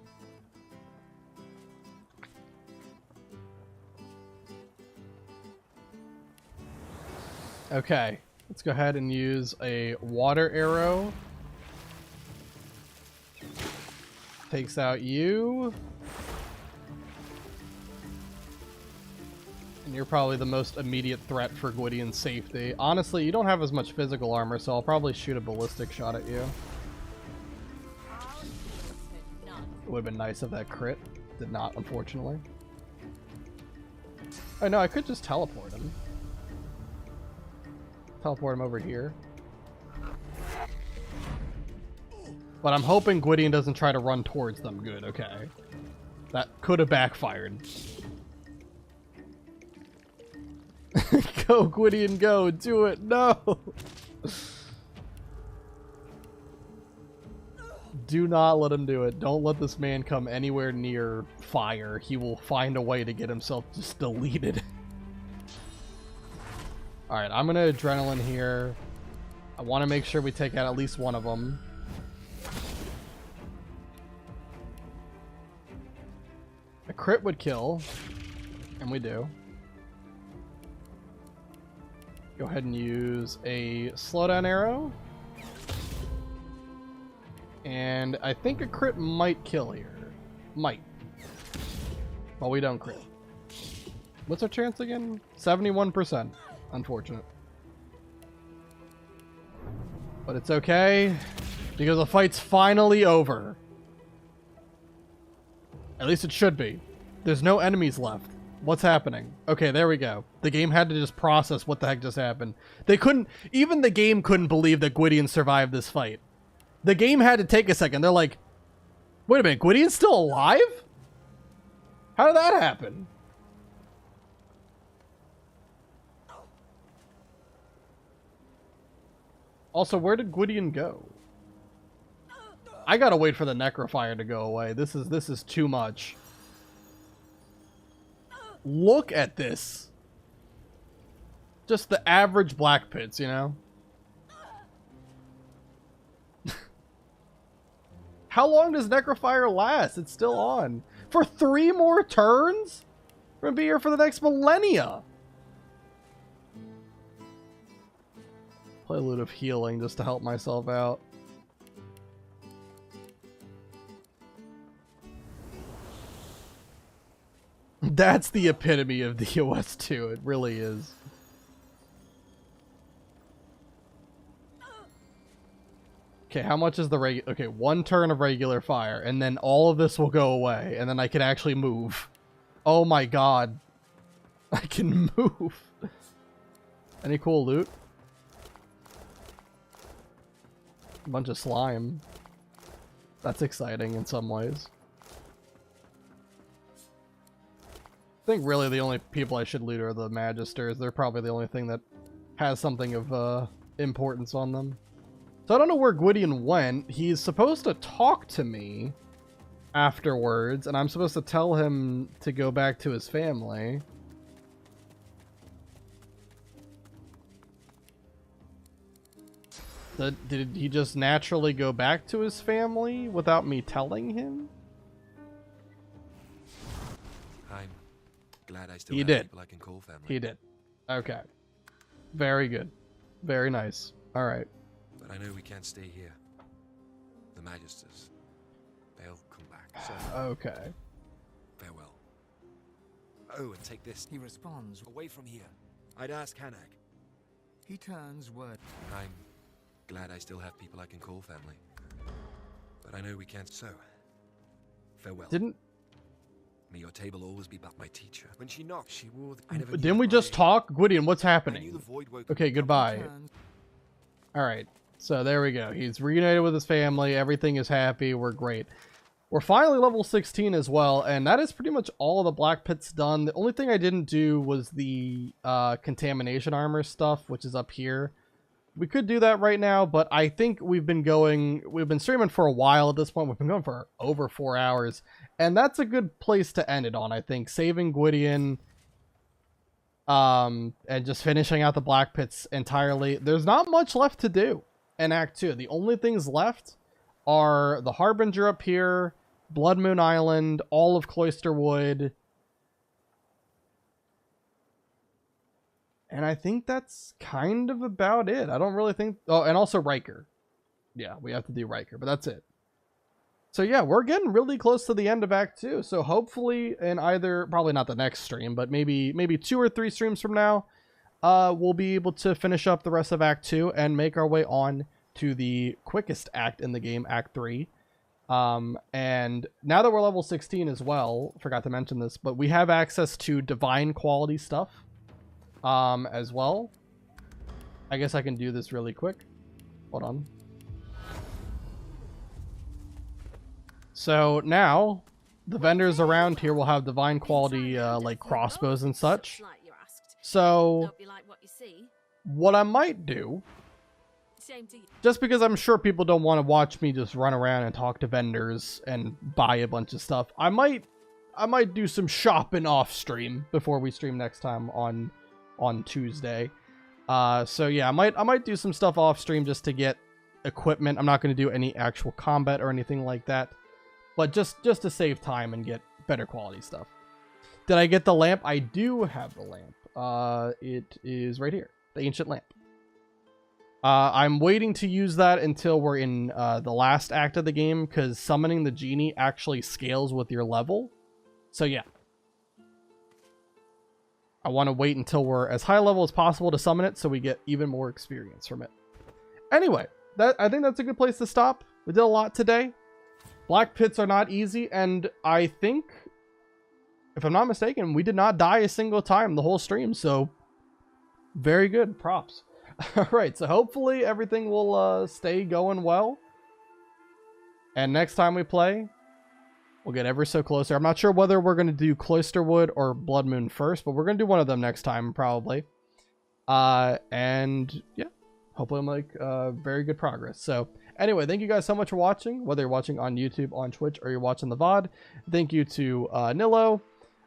Okay, let's go ahead and use a water arrow. Takes out you. And you're probably the most immediate threat for Gwydion's safety. Honestly, you don't have as much physical armor, so I'll probably shoot a ballistic shot at you. It would have been nice if that crit. Did not, unfortunately. Oh no, I could just teleport him. Teleport him over here. But I'm hoping Gwydion doesn't try to run towards them. Good, okay. That could have backfired. Go, Gwydion, go! Do it! No! Do not let him do it. Don't let this man come anywhere near fire. He will find a way to get himself just deleted. Alright, I'm gonna adrenaline here. I want to make sure we take out at least one of them. A crit would kill. And we do. Go ahead and use a slowdown arrow. And I think a crit might kill here. Might. Well, we don't crit. What's our chance again? 71%. Unfortunate. But it's okay, because the fight's finally over. At least it should be. There's no enemies left. What's happening? Okay, there we go. The game had to just process what the heck just happened. They couldn't, even the game couldn't believe that Gwydion survived this fight. The game had to take a second. They're like, wait a minute, Gwydion's still alive? How did that happen? Also, where did Gwydion go? I gotta wait for the necrofire to go away. This is too much. Look at this. Just the average Blackpits, you know? How long does necrofire last? It's still on. For 3 more turns? We're gonna be here for the next millennia. Play a little of healing just to help myself out. That's the epitome of the OS2. It really is. Okay, how much is the regular? Okay, 1 turn of regular fire, and then all of this will go away, and then I can actually move. Oh my god. I can move. Any cool loot? A bunch of slime. That's exciting in some ways. I think really the only people I should loot are the Magisters. They're probably the only thing that has something of importance on them. So I don't know where Gwydion went. He's supposed to talk to me afterwards, and I'm supposed to tell him to go back to his family. Did he just naturally go back to his family without me telling him? I'm glad I still He have did. people I can call family. He did. Okay. Very good. Very nice. All right. But I know we can't stay here. The Magisters, they'll come back. So Okay. farewell. Oh, and take this. He responds. Away from here. I'd ask Hanag. He turns word. I'm glad I still have people I can call family. But I know we can't. So farewell. Didn't May your table always be but my teacher. When she knocked, she wore the... didn't we just talk? Gwydion, what's happening? Okay, goodbye. Alright, so there we go. He's reunited with his family. Everything is happy. We're great. We're finally level 16 as well, and that is pretty much all the Blackpits done. The only thing I didn't do was the contamination armor stuff, which is up here. We could do that right now, but I think we've been streaming for a while at this point. We've been going for over 4 hours, and that's a good place to end it on, I think. Saving Gwydion, and just finishing out the Blackpits entirely. There's not much left to do in Act 2. The only things left are the Harbinger up here, Blood Moon Island, all of Cloisterwood, And I think that's kind of about it. I don't really think... Oh, and also Riker. Yeah, we have to do Riker, but that's it. So yeah, we're getting really close to the end of Act 2. So hopefully in either... Probably not the next stream, but maybe 2 or 3 streams from now, we'll be able to finish up the rest of Act 2 and make our way on to the quickest act in the game, Act 3. And now that we're level 16 as well, forgot to mention this, but we have access to divine quality stuff as well. I guess I can do this really quick. Hold on. So now the vendors around here will have divine quality like crossbows and such. So what I might do, just because I'm sure people don't want to watch me just run around and talk to vendors and buy a bunch of stuff, I might do some shopping off stream before we stream next time on Tuesday. So yeah, I might do some stuff off stream just to get equipment. I'm not going to do any actual combat or anything like that, but just to save time and get better quality stuff. Did I get the lamp? I do have the lamp. It is right here, the ancient lamp. I'm waiting to use that until we're in the last act of the game, because summoning the genie actually scales with your level. So yeah, I want to wait until we're as high level as possible to summon it, so we get even more experience from it. Anyway, I think that's a good place to stop. We did a lot today. Blackpits are not easy, and I think, if I'm not mistaken, we did not die a single time the whole stream, so very good. Props. Alright, so hopefully everything will stay going well. And next time we play, we'll get ever so closer. I'm not sure whether we're going to do Cloisterwood or Blood Moon first, but we're going to do one of them next time, probably. And yeah, hopefully I'm like very good progress. So anyway, thank you guys so much for watching, whether you're watching on YouTube, on Twitch, or you're watching the VOD. Thank you to Nilo,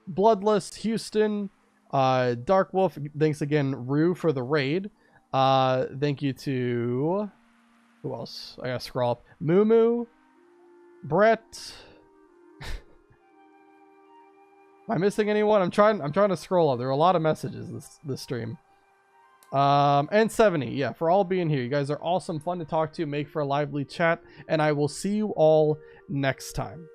Bloodless, Houston, Dark Wolf. Thanks again, Rue, for the raid. Thank you to... Who else? I gotta scroll up. Moo, Brett. Am I missing anyone? I'm trying to scroll up. There are a lot of messages this stream. And 70, yeah, for all being here. You guys are awesome, fun to talk to, make for a lively chat, and I will see you all next time.